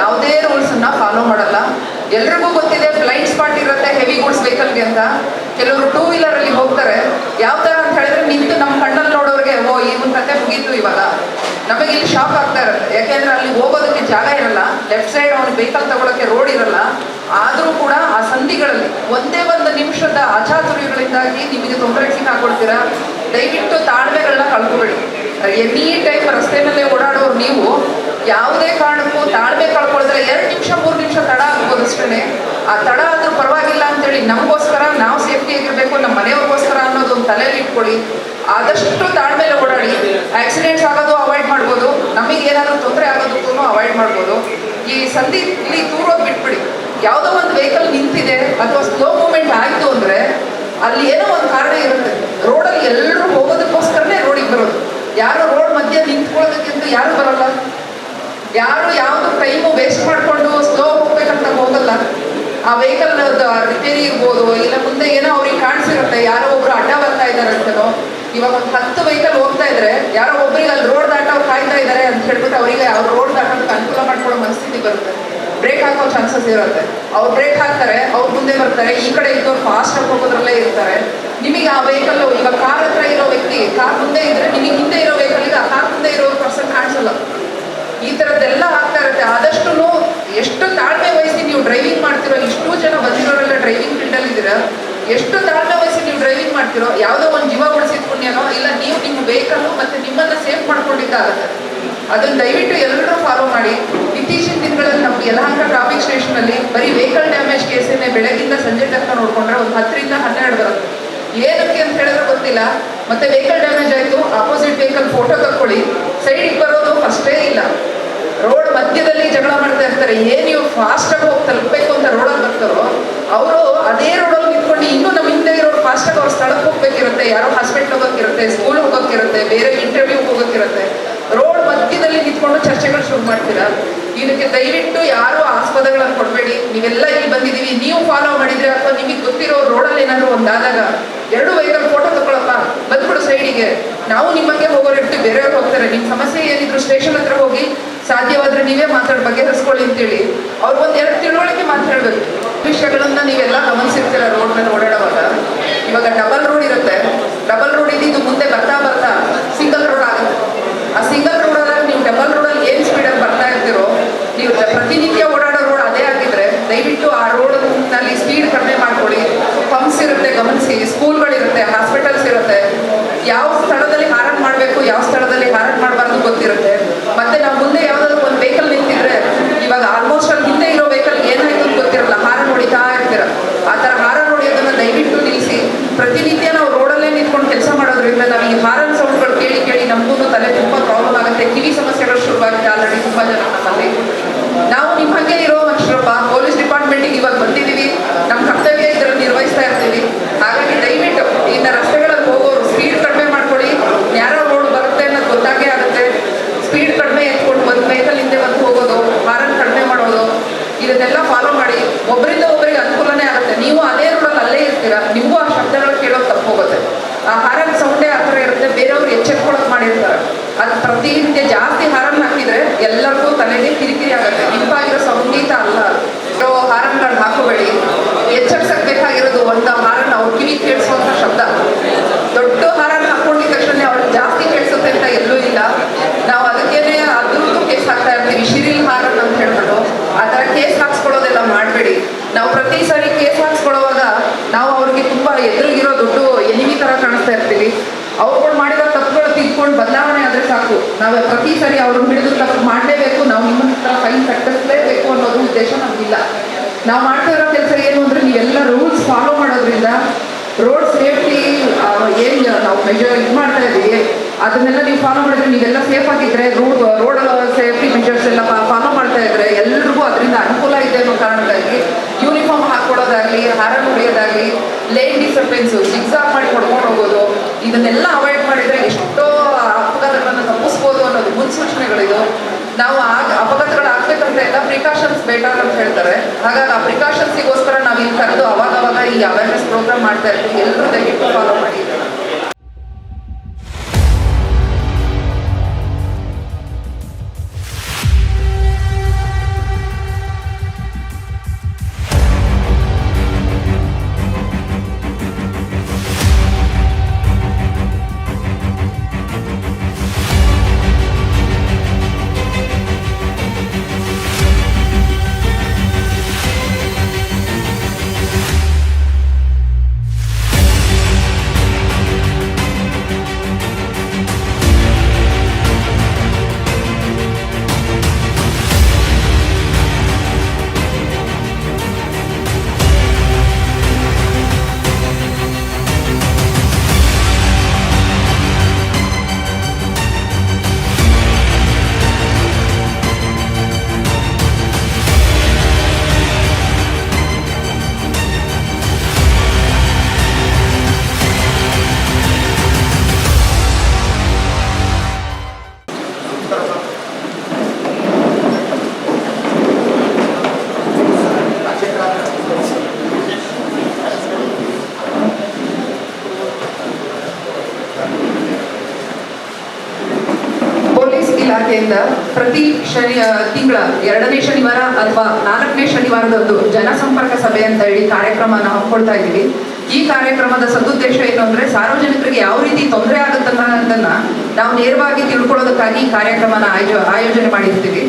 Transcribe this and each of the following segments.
ಯಾವುದೇ ರೂಲ್ಸನ್ನು ಫಾಲೋ ಮಾಡಲ್ಲ. ಎಲ್ರಿಗೂ ಗೊತ್ತಿದೆ ಬ್ಲೈಂಡ್ ಸ್ಪಾಟ್ ಇರುತ್ತೆ ಹೆವಿ ಗೂಡ್ಸ್ ವೆಹಿಕಲ್ಗೆ ಅಂತ. ಕೆಲವರು ಟೂ ವೀಲರಲ್ಲಿ ಹೋಗ್ತಾರೆ. ಯಾವ ಥರ ಅಂತ ಹೇಳಿದ್ರೆ ನಿಂತು ನಮ್ಮ ಕಣ್ಣಲ್ಲಿ ನೋಡೋರಿಗೆ ಓ ಇವನ್ ಕತೆ ಮುಗೀತು ಇವಾಗ. ನಮಗೆ ಇಲ್ಲಿ ಶಾಕ್ ಆಗ್ತಾ ಇರುತ್ತೆ, ಯಾಕೆಂದ್ರೆ ಅಲ್ಲಿ ಹೋಗೋದಕ್ಕೆ ಜಾಗ ಇರಲ್ಲ, ಲೆಫ್ಟ್ ಸೈಡ್ ಅವ್ನು ವೆಹಿಕಲ್ ತಗೊಳಕ್ಕೆ ರೋಡ್ ಇರಲ್ಲ. ಆದರೂ ಕೂಡ ಆ ಸಂಧಿಗಳಲ್ಲಿ ಒಂದೇ ಒಂದು ನಿಮಿಷದ ಅಚಾತುರ್ಯಗಳಿಂದಾಗಿ ನಿಮಗೆ ತೊಂದರೆಗೆ ಸಿಕ್ಕಾಕೊಳ್ತೀರಾ. ದಯವಿಟ್ಟು ತಾಳ್ಮೆಗಳನ್ನ ಕಳ್ಕೊಬೇಡಿ. ಎನಿ ಟೈಮ್ ರಸ್ತೆ ಮೇಲೆ ಓಡಾಡೋರು ನೀವು ಯಾವುದೇ ಕಾರಣಕ್ಕೂ ತಾಳ್ಮೆ ಕಳ್ಕೊಳಿದ್ರೆ 2 ನಿಮಿಷ 3 ನಿಮಿಷ ತಡ ಆಗ್ಬೋದು ಅಷ್ಟೇ. ಆ ತಡ ಆದ್ರೂ ಪರವಾಗಿಲ್ಲ ಅಂತೇಳಿ ನಮಗೋಸ್ಕರ ನಾವು ಸೇಫ್ಟಿ ಆಗಿರ್ಬೇಕು, ನಮ್ಮ ಮನೆಯವ್ರಿಗೋಸ್ಕರ ಅನ್ನೋದು ಒಂದು ತಲೆಯಲ್ಲಿ ಇಟ್ಕೊಳ್ಳಿ. ಆದಷ್ಟು ತಾಳ್ಮೆಲೆ ಓಡಾಡಿ. ಆಕ್ಸಿಡೆಂಟ್ಸ್ ಆಗೋದು ಅವಾಯ್ಡ್ ಮಾಡ್ಬೋದು, ನಮಗೆ ಏನಾದರೂ ತೊಂದರೆ ಆಗೋದಕ್ಕೂ ಅವಾಯ್ಡ್ ಮಾಡ್ಬೋದು. ಈ ಸಂಧಿ ಇಲ್ಲಿ ತೂರೋದು ಬಿಟ್ಬಿಡಿ. ಯಾವುದೋ ಒಂದು ವೆಹಿಕಲ್ ನಿಂತಿದೆ ಅಥವಾ ಸ್ಲೋ ಮೂವ್ಮೆಂಟ್ ಆಯಿತು ಅಂದರೆ ಅಲ್ಲಿ ಏನೋ ಒಂದು ಕಾರಣ ಇರುತ್ತೆ. ರೋಡಲ್ಲಿ ಎಲ್ಲರೂ ಹೋಗೋದಕ್ಕೋಸ್ಕರನೇ ರೋಡಿಗೆ ಬರೋದು. ಯಾರು ರೋಡ್ ಮಧ್ಯೆ ನಿಂತ್ಕೊಳ್ಳೋದಕ್ಕಿಂತ ಯಾರು ಬರಲ್ಲ. ಯಾರು ಯಾವುದು ಟೈಮು ವೇಸ್ಟ್ ಮಾಡಿಕೊಂಡು ಸ್ಲೋ ಹೋಗ್ಬೇಕಂತ ಹೋಗಲ್ಲ. ಆ ವೆಹಿಕಲ್ ರಿಪೇರಿ ಇರ್ಬೋದು, ಇಲ್ಲ ಮುಂದೆ ಏನೋ ಅವ್ರಿಗೆ ಕಾಣಿಸಿರುತ್ತೆ, ಯಾರೋ ಒಬ್ರು ಅಡ್ಡ ಬರ್ತಾ ಇದ್ದಾರೆ ಅಂತನೋ. ಇವಾಗ ಒಂದು 10 ವೆಹಿಕಲ್ ಹೋಗ್ತಾ ಇದ್ರೆ ಯಾರೋ ಒಬ್ರಿಗೆ ಅಲ್ಲಿ ರೋಡ್ ದಾಟೋ ಕಾಯ್ತಾ ಇದ್ದಾರೆ ಅಂತ ಹೇಳ್ಬಿಟ್ಟು ಅವರಿಗೆ ಅವ್ರು ರೋಡ್ ದಾಟೋದಕ್ಕೆ ಅನುಕೂಲ ಮಾಡ್ಕೊಳ್ಳೋ ಮನಸ್ಥಿತಿ ಬರುತ್ತೆ. ಬ್ರೇಕ್ ಹಾಕೋ ಚಾನ್ಸಸ್ ಇರುತ್ತೆ. ಅವ್ರು ಬ್ರೇಕ್ ಹಾಕ್ತಾರೆ, ಅವ್ರು ಮುಂದೆ ಬರ್ತಾರೆ, ಈ ಕಡೆ ಇದ್ದವ್ರು ಫಾಸ್ಟ್ ಆಗಿ ಹೋಗೋದ್ರಲ್ಲೇ ಇರ್ತಾರೆ. ನಿಮಗೆ ಆ ವೆಹಿಕಲ್ ಇವಾಗ ಕಾರ್ ಹತ್ರ ಇರೋ ವ್ಯಕ್ತಿ ಕಾರ್ ಮುಂದೆ ಇದ್ರೆ ನಿಮಗೆ ಹಿಂದೆ ಇರೋ ವೆಹಿಕಲ್ಗೆ ಆ ಕಾರ್ ಮುಂದೆ ಇರೋ ಪರ್ಸನ್ ಕಾಣಿಸಲ್ಲ. ಈ ಥರದ್ದೆಲ್ಲ ಆಗ್ತಾ ಇರುತ್ತೆ. ಆದಷ್ಟು ಎಷ್ಟು ತಾಳ್ಮೆ ವಹಿಸಿ ನೀವು ಡ್ರೈವಿಂಗ್ ಮಾಡ್ತಿರೋ, ಇಷ್ಟು ಜನ ಬಂದಿರೋರೆಲ್ಲ ಡ್ರೈವಿಂಗ್ ಫೀಲ್ಡಲ್ಲಿ ಇದ್ದೀರಾ, ಎಷ್ಟು ತಾಳ್ಮೆ ವಹಿಸಿ ನೀವು ಡ್ರೈವಿಂಗ್ ಮಾಡ್ತಿರೋ, ಯಾವುದೋ ಒಂದು ಜೀವ ಉಳಿಸಿದ ಪುಣ್ಯನೋ ಇಲ್ಲ ನೀವು ನಿಮ್ಮ ವೆಹಿಕಲ್ಲು ಮತ್ತು ನಿಮ್ಮನ್ನು ಸೇಫ್ ಮಾಡ್ಕೊಂಡಿದ್ದಾಗುತ್ತೆ. ಅದನ್ನು ದಯವಿಟ್ಟು ಎಲ್ಲರೂ ಫಾಲೋ ಮಾಡಿ. ಇತ್ತೀಚಿನ ದಿನಗಳಲ್ಲಿ ನಮ್ಮ ಯಲಹಂಕ ಟ್ರಾಫಿಕ್ ಸ್ಟೇಷನಲ್ಲಿ ಬರೀ ವೆಹಿಕಲ್ ಡ್ಯಾಮೇಜ್ ಕೇಸನ್ನೇ ಬೆಳಗಿಂದ ಸಂಜೆ ತನಕ ನೋಡಿಕೊಂಡ್ರೆ ಒಂದು 10 ರಿಂದ 12 ಬರುತ್ತೆ. ಏನಕ್ಕೆ ಅಂತ ಹೇಳಿದ್ರೆ ಗೊತ್ತಿಲ್ಲ. ಮತ್ತೆ ವೆಹಿಕಲ್ ಡ್ಯಾಮೇಜ್ ಆಯಿತು, ಅಪೋಸಿಟ್ ವೆಹಿಕಲ್ ಫೋಟೋ ತಕ್ಕೊಳ್ಳಿ, ಸೈಡಿಗೆ ಬರೋದು ಫಸ್ಟೇ ಇಲ್ಲ. ರೋಡ್ ಮಧ್ಯದಲ್ಲಿ ಜಗಳ ಮಾಡ್ತಾ ಇರ್ತಾರೆ. ಏನು ನೀವು ಫಾಸ್ಟಾಗಿ ಹೋಗಿ ತಲುಪಬೇಕು ಅಂತ ರೋಡಲ್ಲಿ ಬರ್ತಾರೋ ಅವರು ಅದೇ ರೋಡಲ್ಲಿ ನಿಂತ್ಕೊಂಡು ಇನ್ನೂ ನಮ್ಮ ಹಿಂದೆ ಇರೋರು ಫಾಸ್ಟಾಗಿ ಅವ್ರ ಸ್ಥಳಕ್ಕೆ ಹೋಗ್ಬೇಕಿರುತ್ತೆ, ಯಾರೋ ಹಾಸ್ಪಿಟ್ಲ್ ಹೋಗೋಕ್ಕಿರುತ್ತೆ, ಸ್ಕೂಲ್ ಹೋಗೋಕ್ಕಿರುತ್ತೆ, ಬೇರೆ ಇಂಟರ್ವ್ಯೂ ಹೋಗೋಕ್ಕಿರುತ್ತೆ. ರೋಡ್ ಮಧ್ಯದಲ್ಲಿ ನಿಂತ್ಕೊಂಡು ಚರ್ಚೆಗಳು ಶುರು ಮಾಡ್ತೀರಾ. ಇದಕ್ಕೆ ದಯವಿಟ್ಟು ಯಾರು ಆಸ್ಪದಗಳನ್ನು ಕೊಡಬೇಡಿ. ನೀವೆಲ್ಲ ಇಲ್ಲಿ ಬಂದಿದ್ದೀವಿ, ನೀವು ಫಾಲೋ ಮಾಡಿದ್ರೆ ಅಥವಾ ನಿಮಗೆ ಗೊತ್ತಿರೋ ರೋಡಲ್ಲಿ ಏನಾದರೂ ಒಂದಾದಾಗ 2 ವೆಹಿಕಲ್ ಫೋಟೋ ತಗೊಳಪ್ಪ, ಬಂದ್ಬಿಡು ಸೈಡಿಗೆ, ನಾವು ನಿಮ್ಮಂಗೆ ಹೋಗೋರು ಇರ್ತೀವಿ, ಬೇರೆಯವ್ರು ಹೋಗ್ತಾರೆ, ನಿಮ್ಮ ಸಮಸ್ಯೆ ಏನಿದ್ರು ಸ್ಟೇಷನ್ ಹತ್ರ ಹೋಗಿ ಸಾಧ್ಯವಾದ್ರೆ ನೀವೇ ಬಗೆಹರಿಸ್ಕೊಳ್ಳಿ ಅಂತೇಳಿ ಅವ್ರಿಗೊಂದು 2 ತಿಳುವಳಿಕೆ ಮಾತಾಡಬೇಕು. ವಿಷಯಗಳನ್ನ ನೀವೆಲ್ಲ ಗಮನಿಸಿರ್ತೀರ ರೋಡ್ ಮೇಲೆ ಓಡಾಡುವಾಗ. ಇವಾಗ ಡಬಲ್ ರೋಡ್ ಇರುತ್ತೆ, ಡಬಲ್ ರೋಡ್ ಇದ್ದು ಮುಂದೆ ಬರ್ತಾ ಬರ್ತಾ ಸಿಂಗಲ್ ರೋಡ್ ಆಗುತ್ತೆ. ಆ ಸಿಂಗಲ್ ರೋಡ್ ಆದಾಗ ನೀವು ಡಬಲ್ ರೋಡಲ್ಲಿ ಏನು ಸ್ಪೀಡಲ್ಲಿ ಬರ್ತಾ ಇರ್ತೀರೋ, ನೀವು ಪ್ರತಿನಿತ್ಯ ಓಡಾಡೋ ರೋಡ್ ಅದೇ ಆಗಿದ್ರೆ ದಯವಿಟ್ಟು ಆ ರೋಡ್ನಲ್ಲಿ ಸ್ಪೀಡ್ ಕಡಿಮೆ ಮಾಡ್ಕೊಳ್ಳಿ. ಪಂಪ್ಸ್ ಇರುತ್ತೆ ಗಮನಿಸಿ, ಸ್ಕೂಲ್ಗಳಿರುತ್ತೆ, ಹಾಸ್ಪಿಟಲ್ಸ್ ಇರುತ್ತೆ. ಯಾವ ಸ್ಥಳದಲ್ಲಿ ಹಾರನ್ ಮಾಡಬೇಕು, ಯಾವ ಸ್ಥಳದಲ್ಲಿ ಹಾರನ್ ಮಾಡಬಾರ್ದು ಗೊತ್ತಿರುತ್ತೆ. ಮತ್ತೆ ನಾವು ಮುಂದೆ ಯಾವುದಾದ್ರು ಒಂದು ವೆಹಿಕಲ್ ನಿಂತಿದ್ರೆ ಇವಾಗ ಆಲ್ಮೋಸ್ಟ್ ಅಲ್ಲಿ ಹಿಂದೆ ಇರೋ ವೆಹಿಕಲ್ ಏನಾಯ್ತು ಅಂತ ಗೊತ್ತಿರಲ್ಲ, ಹಾರನ್ ಹೊಡಿತಾ ಇರ್ತೀರ. ಆ ಥರ ಹಾರನ್ ಹೊಡಿಯೋದನ್ನು ದಯವಿಟ್ಟು ನಿಲ್ಲಿಸಿ. ಪ್ರತಿನಿತ್ಯ ನಾವು ರೋಡಲ್ಲೇ ನಿಂತ್ಕೊಂಡು ಕೆಲಸ ಮಾಡೋದ್ರಿಂದ ನಮಗೆ ಹಾರನ್ ಸೌಂಡ್ಗಳು ಕೇಳಿ ಕೇಳಿ ನಮಗೂ ತಲೆ ತುಂಬ ಪ್ರಾಬ್ಲಮ್ ಆಗುತ್ತೆ. ಕಿವಿ ಸಮಸ್ಯೆಗಳು ಶುರುವಾಗಿದೆ ಆಲ್ರೆಡಿ ತುಂಬ ಜನ ನಮ್ಮಲ್ಲಿ. ನಾವು ನಿಮ್ಮ ಹಾಗೆ ಇರೋ ಮನುಷ್ಯರಪ್ಪ, ಪೊಲೀಸ್ ಡಿಪಾರ್ಟ್ಮೆಂಟಿಗೆ ಇವಾಗ ಬಂದಿದ್ದೀವಿ, ನಮ್ಮ ಕರ್ತವ್ಯ ಇದರಲ್ಲಿ ನಿರ್ವಹಿಸ್ತಾ ಇರ್ತೀವಿ. ಹಾಗಾಗಿ ದಯವಿಟ್ಟು ಇನ್ನು ರಸ್ತೆಗಳಲ್ಲಿ ಹೋಗೋರು ಸ್ಪೀಡ್ ಕಡಿಮೆ ಮಾಡ್ಕೊಳ್ಳಿ. ಯಾರೋ ರೋಡ್ ಬರುತ್ತೆ ಅನ್ನೋದು ಗೊತ್ತಾಗೇ ಆಗುತ್ತೆ. ಸ್ಪೀಡ್ ಕಡಿಮೆ ಎತ್ಕೊಂಡು ಒಂದು ವೆಹಿಕಲ್ ಹಿಂದೆ ಬಂದು ಹೋಗೋದು, ಹಾರನ್ ಕಡಿಮೆ ಮಾಡೋದು, ಇದನ್ನೆಲ್ಲ ಫಾಲೋ ಮಾಡಿ. ಒಬ್ಬರಿಂದ ಒಬ್ಬರಿಗೆ ಅನುಕೂಲನೇ ಆಗುತ್ತೆ. ನೀವು ಅದೇ ರೋಡಲ್ಲಿ ಅಲ್ಲೇ ಇರ್ತೀರಾ, ನಿಮಗೂ ಆ ಶಬ್ದಗಳು ಕೇಳೋದು ತಪ್ಪು ಹೋಗುತ್ತೆ. ಆ ಹಾರನ್ ಸೌಂಡೇ ಆ ಥರ ಇರುತ್ತೆ, ಬೇರೆಯವ್ರು ಎಚ್ಚೆತ್ಕೊಳ್ಳೋದು ಮಾಡಿರ್ತಾರೆ. ಅದು ಪ್ರತಿನಿತ್ಯ ಜಾಸ್ತಿ ಹಾರನ್ ಹಾಕಿದರೆ ಎಲ್ಲರಿಗೂ ತಲೆಗೆ ಕಿರಿಕಿರಿ ಆಗುತ್ತೆ. ಇಂಪಾಗಿರೋ ಸಂಗೀತ ಅಲ್ಲ. ಹಾರನ್ಗಳನ್ನ ಹಾಕೋಬೇಡಿ. ಎಚ್ಚರಿಸಕ್ಕೆ ಬೇಕಾಗಿರೋದು ಒಂದು ಹಾರನ್ ಅವ್ರ ಕಿವಿ ಕೇಳಿಸುವಂಥ ಶಬ್ದ. ದೊಡ್ಡ ಹಾರನ್ ಹಾಕೊಂಡಿದ ತಕ್ಷಣ ಅವ್ರಿಗೆ ಜಾಸ್ತಿ ಕೇಳಿಸುತ್ತೆ ಅಂತ ಎಲ್ಲೂ ಇಲ್ಲ. ನಾವು ಅದಕ್ಕೇನೆ ಅದ್ರದ್ದು ಕೇಸ್ ಹಾಕ್ತಾ ಇರ್ತೀವಿ, ಶಿರಿಲ್ ಹಾರನ್ ಅಂತ ಹೇಳ್ಬಿಟ್ಟು. ಆ ಥರ ಕೇಸ್ ಹಾಕ್ಸ್ಕೊಳ್ಳೋದೆಲ್ಲ ಮಾಡಬೇಡಿ. ನಾವು ಪ್ರತಿ ಸಾರಿ ಕೇಸ್ ಹಾಕ್ಸ್ಕೊಳ್ಳೋವಾಗ ನಾವು ಅವ್ರಿಗೆ ತುಂಬ ಎದುರಿಗಿರೋ ದೊಡ್ಡ ಎನಿಮಿ ಥರ ಕಾಣಿಸ್ತಾ ಇರ್ತೀವಿ. ಅವ್ರುಗಳು ಮಾಡಿರೋ ತಪ್ಪುಗಳು ತಿದ್ಕೊಂಡು ಬದಲಾವಣೆ ಆದರೆ ಸಾಕು. ನಾವು ಪ್ರತಿ ಸಾರಿ ಅವ್ರನ್ನ ಹಿಡಿದು ತಪ್ಪು ಮಾಡಲೇಬೇಕು, ನಾವು ನಿಮ್ಮನ್ನ ಥರ ಫೈನ್ ಕಟ್ಟಿಸ್ಲೇಬೇಕು ಅನ್ನೋದು ಉದ್ದೇಶ ನಮಗಿಲ್ಲ. ನಾವು ಮಾಡ್ತಾ ಇರೋ ಕೆಲಸ ಏನು ಅಂದರೆ ನೀವೆಲ್ಲ ರೂಲ್ಸ್ ಫಾಲೋ ಮಾಡೋದ್ರಿಂದ ರೋಡ್ ಸೇಫ್ಟಿ ಏನು ನಾವು ಮೆಜರ್ ಮಾಡ್ತಾ ಇದ್ದೀವಿ ಅದನ್ನೆಲ್ಲ ನೀವು ಫಾಲೋ ಮಾಡಿದ್ರೆ ನೀವೆಲ್ಲ ಸೇಫ್ ಆಗಿದ್ರೆ ರೋಡ್ ಸೇಫ್ಟಿ ಮೆಜರ್ಸ್ ಎಲ್ಲ ಫಾಲೋ ಮಾಡ್ತಾ ಇದ್ರೆ ಎಲ್ರಿಗೂ ಅದರಿಂದ ಅನುಕೂಲ ಇದೆ ಅನ್ನೋ ಕಾರಣಕ್ಕಾಗಿ ಯೂನಿಫಾರ್ಮ್ ಹಾಕ್ಕೊಳ್ಳೋದಾಗಲಿ, ಹಾರನ್ ಹೊಡೆಯೋದಾಗಲಿ, ಲೇನ್ ಡಿಸ್ಟರ್ಬೆನ್ಸು, ಜಿಗ್ಸಾಗ್ ಮಾಡಿ ಹೊಡ್ಕೊಂಡು ಹೋಗೋದು, ಇದನ್ನೆಲ್ಲ ಅವಾಯ್ಡ್ ಮಾಡಿದರೆ ಎಷ್ಟೋ ಅಪಘಾತಗಳನ್ನು ತಪ್ಪಿಸ್ಬೋದು ಅನ್ನೋದು ಮುನ್ಸೂಚನೆಗಳಿದು. ನಾವು ಅಪಘಾತಗಳು ಆಗ್ಬೇಕಂತ ಎಲ್ಲ ಪ್ರಿಕಾಷನ್ಸ್ ಬೇಟರ್ ಅಂತ ಹೇಳ್ತಾರೆ. ಹಾಗಾಗಿ ಆ ಪ್ರಿಕಾಷನ್ಸಿಗೋಸ್ಕರ ನಾವು ಇಲ್ಲಿ ಕರೆದು ಅವಾಗ ಈ ಅವೇರ್ನೆಸ್ ಪ್ರೋಗ್ರಾಮ್ ಮಾಡ್ತಾ ಇರ್ತೀವಿ. ಎಲ್ಲರೂ ದಯವಿಟ್ಟು ಫಾಲೋ ಮಾಡಿ. ಇಲಾಖೆಯಿಂದ ಪ್ರತಿ ತಿಂಗಳ 2ನೇ ಶನಿವಾರ ಅಥವಾ 4ನೇ ಶನಿವಾರದಂದು ಜನಸಂಪರ್ಕ ಸಭೆ ಅಂತ ಹೇಳಿ ಕಾರ್ಯಕ್ರಮನ ಹಮ್ಮಿಕೊಳ್ತಾ ಇದ್ದೀವಿ. ಈ ಕಾರ್ಯಕ್ರಮದ ಸದುದ್ದೇಶ ಏನು ಅಂದ್ರೆ ಸಾರ್ವಜನಿಕರಿಗೆ ಯಾವ ರೀತಿ ತೊಂದರೆ ಆಗುತ್ತನ್ನೋದನ್ನ ನಾವು ನೇರವಾಗಿ ತಿಳ್ಕೊಳ್ಳೋದಕ್ಕಾಗಿ ಈ ಕಾರ್ಯಕ್ರಮನ ಆಯೋಜನೆ ಮಾಡಿರ್ತೀವಿ.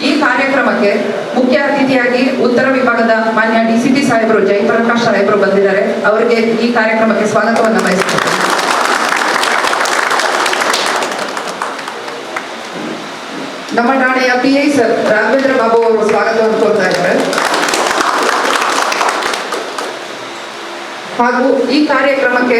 ಈ ಕಾರ್ಯಕ್ರಮಕ್ಕೆ ಮುಖ್ಯ ಅತಿಥಿಯಾಗಿ ಉತ್ತರ ವಿಭಾಗದ ಮಾನ್ಯ DCP ಸಾಹೇಬರು ಜಯಪ್ರಕಾಶ್ ಸಾಹೇಬರು ಬಂದಿದ್ದಾರೆ. ಅವರಿಗೆ ಈ ಕಾರ್ಯಕ್ರಮಕ್ಕೆ ಸ್ವಾಗತವನ್ನು ಬಯಸುತ್ತೇನೆ. ನಮ್ಮ ಠಾಣೆಯ PI ಸರ್ ರಾಘವೇಂದ್ರ ಬಾಬು ಅವರು ಸ್ವಾಗತವನ್ನು ಕೋರ್ತಾ ಇದ್ದಾರೆ. ಹಾಗೂ ಈ ಕಾರ್ಯಕ್ರಮಕ್ಕೆ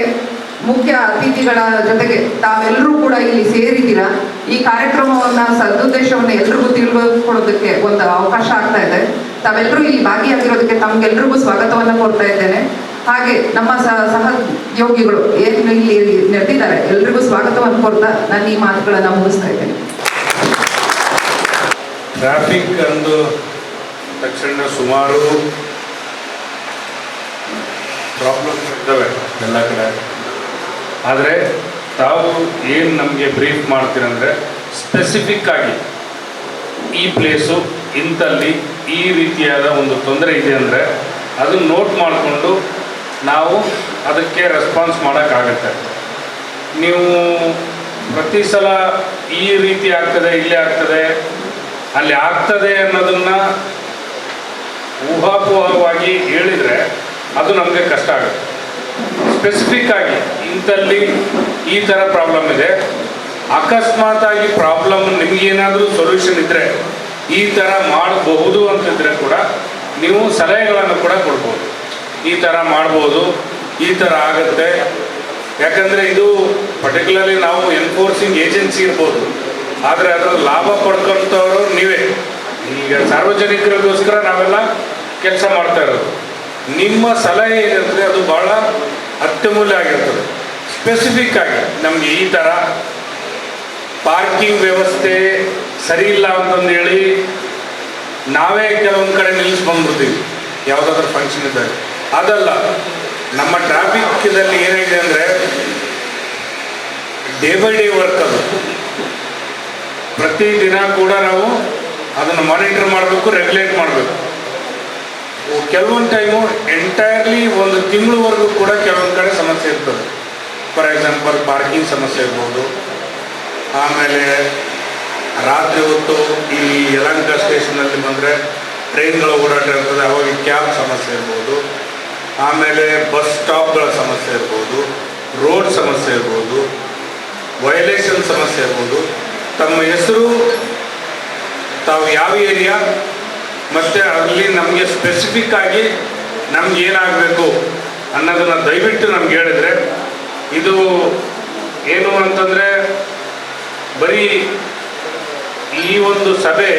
ಮುಖ್ಯ ಅತಿಥಿಗಳ ಜೊತೆಗೆ ತಾವೆಲ್ಲರೂ ಕೂಡ ಇಲ್ಲಿ ಸೇರಿದ್ದೀರಾ. ಈ ಕಾರ್ಯಕ್ರಮವನ್ನ ಸದುದ್ದೇಶವನ್ನ ಎಲ್ರಿಗೂ ತಿಳಿದುಕೊಳ್ಳೋದಕ್ಕೆ ಒಂದು ಅವಕಾಶ ಆಗ್ತಾ ಇದೆ. ತಾವೆಲ್ಲರೂ ಇಲ್ಲಿ ಭಾಗಿಯಾಗಿರೋದಕ್ಕೆ ತಮ್ಗೆಲ್ರಿಗೂ ಸ್ವಾಗತವನ್ನ ಕೋರ್ತಾ ಇದ್ದೇನೆ. ಹಾಗೆ ನಮ್ಮ ಸಹೋದ್ಯೋಗಿಗಳು ಏನು ಇಲ್ಲಿ ನೆರೆದಿದ್ದಾರೆ ಎಲ್ರಿಗೂ ಸ್ವಾಗತವನ್ನು ಕೋರ್ತಾ ನಾನು ಈ ಮಾತುಗಳನ್ನ ಮುಗಿಸ್ತಾ ಇದ್ದೇನೆ. ಟ್ರಾಫಿಕ್ ಅಂದು ತಕ್ಷಣ ಸುಮಾರು ಪ್ರಾಬ್ಲಮ್ಸ್ ಇರ್ತವೆ ಎಲ್ಲ ಕಡೆ. ಆದರೆ ತಾವು ಏನು ನಮಗೆ ಬ್ರೀಫ್ ಮಾಡ್ತೀರಂದರೆ ಸ್ಪೆಸಿಫಿಕ್ ಆಗಿ ಈ ಪ್ಲೇಸು ಇಂಥಲ್ಲಿ ಈ ರೀತಿಯಾದ ಒಂದು ತೊಂದರೆ ಇದೆ ಅಂದರೆ ಅದನ್ನು ನೋಟ್ ಮಾಡಿಕೊಂಡು ನಾವು ಅದಕ್ಕೆ ರೆಸ್ಪಾನ್ಸ್ ಮಾಡೋಕ್ಕಾಗತ್ತೆ. ನೀವು ಪ್ರತಿ ಸಲ ಈ ರೀತಿ ಆಗ್ತದೆ, ಇಲ್ಲೇ ಆಗ್ತದೆ, ಅಲ್ಲಿ ಆಗ್ತದೆ ಅನ್ನೋದನ್ನು ಊಹಾಪೋಹವಾಗಿ ಹೇಳಿದರೆ ಅದು ನಮಗೆ ಕಷ್ಟ ಆಗುತ್ತೆ. ಸ್ಪೆಸಿಫಿಕ್ ಆಗಿ ಇಂಥಲ್ಲಿ ಈ ಥರ ಪ್ರಾಬ್ಲಮ್ ಇದೆ, ಅಕಸ್ಮಾತಾಗಿ ಪ್ರಾಬ್ಲಮ್ ನಿಮಗೇನಾದರೂ ಸೊಲ್ಯೂಷನ್ ಇದ್ದರೆ ಈ ಥರ ಮಾಡಬಹುದು ಅಂತಿದ್ರೆ ಕೂಡ ನೀವು ಸಲಹೆಗಳನ್ನು ಕೂಡ ಕೊಡ್ಬೋದು. ಈ ಥರ ಮಾಡ್ಬೋದು, ಈ ಥರ ಆಗುತ್ತೆ. ಯಾಕಂದರೆ ಇದು ಪರ್ಟಿಕ್ಯುಲರ್ಲಿ ನಾವು ಎನ್ಫೋರ್ಸಿಂಗ್ ಏಜೆನ್ಸಿ ಇರ್ಬೋದು, ಆದರೆ ಅದರ ಲಾಭ ಪಡ್ಕೊಂಥವ್ರು ನೀವೇ. ಈಗ ಸಾರ್ವಜನಿಕರಿಗೋಸ್ಕರ ನಾವೆಲ್ಲ ಕೆಲಸ ಮಾಡ್ತಾ ಇರೋದು. ನಿಮ್ಮ ಸಲಹೆ ಏನಿರ್ತದೆ ಅದು ಭಾಳ ಅತ್ಯಮೂಲ್ಯ ಆಗಿರ್ತದೆ. ಸ್ಪೆಸಿಫಿಕ್ ಆಗಿ ನಮಗೆ ಈ ಥರ ಪಾರ್ಕಿಂಗ್ ವ್ಯವಸ್ಥೆ ಸರಿ ಇಲ್ಲ ಅಂತಂದು ಹೇಳಿ ನಾವೇ ಕೆಲವೊಂದು ಕಡೆ ನಿಲ್ಲಿಸಿ ಬಂದ್ಬಿಡ್ತೀವಿ ಯಾವುದಾದ್ರೂ ಫಂಕ್ಷನ್ ಇದ್ದಾಗ. ಅದಲ್ಲ, ನಮ್ಮ ಟ್ರಾಫಿಕ್ದಲ್ಲಿ ಏನಿದೆ ಅಂದರೆ ಡೇ ಬೈ ಡೇ ವರ್ಕ್. ಅದು ಪ್ರತಿದಿನ ಕೂಡ ನಾವು ಅದನ್ನು ಮಾನಿಟರ್ ಮಾಡಬೇಕು, ರೆಗ್ಯುಲೇಟ್ ಮಾಡಬೇಕು. ಕೆಲವೊಂದು ಟೈಮು ಎಂಟೈರ್ಲಿ ಒಂದು ತಿಂಗಳವರೆಗೂ ಕೂಡ ಕೆಲವೊಂದು ಕಡೆ ಸಮಸ್ಯೆ ಇರ್ತದೆ. ಫಾರ್ ಎಕ್ಸಾಂಪಲ್ ಪಾರ್ಕಿಂಗ್ ಸಮಸ್ಯೆ ಇರ್ಬೋದು, ಆಮೇಲೆ ರಾತ್ರಿ ಹೊತ್ತು ಈ ಯಲಹಂಕ ಸ್ಟೇಷನಲ್ಲಿ ಬಂದರೆ ಟ್ರೈನ್ಗಳ ಓಡಾಟ ಇರ್ತದೆ, ಅವಾಗ ಕ್ಯಾಬ್ ಸಮಸ್ಯೆ ಇರ್ಬೋದು, ಆಮೇಲೆ ಬಸ್ ಸ್ಟಾಪ್ಗಳ ಸಮಸ್ಯೆ ಇರ್ಬೋದು, ರೋಡ್ ಸಮಸ್ಯೆ ಇರ್ಬೋದು, ವೈಲೇಷನ್ ಸಮಸ್ಯೆ ಇರ್ಬೋದು. ತಮ್ಮ ಹೆಸರು, ತಾವು ಯಾವ ಏರಿಯಾ, ಮತ್ತು ಅಲ್ಲಿ ನಮಗೆ ಸ್ಪೆಸಿಫಿಕ್ ಆಗಿ ನಮ್ಗೆ ಏನಾಗಬೇಕು ಅನ್ನೋದನ್ನು ದಯವಿಟ್ಟು ನಮ್ಗೆ ಹೇಳಿದರೆ, ಇದು ಏನು ಅಂತಂದರೆ ಬರೀ ಈ ಒಂದು ಸಭೆ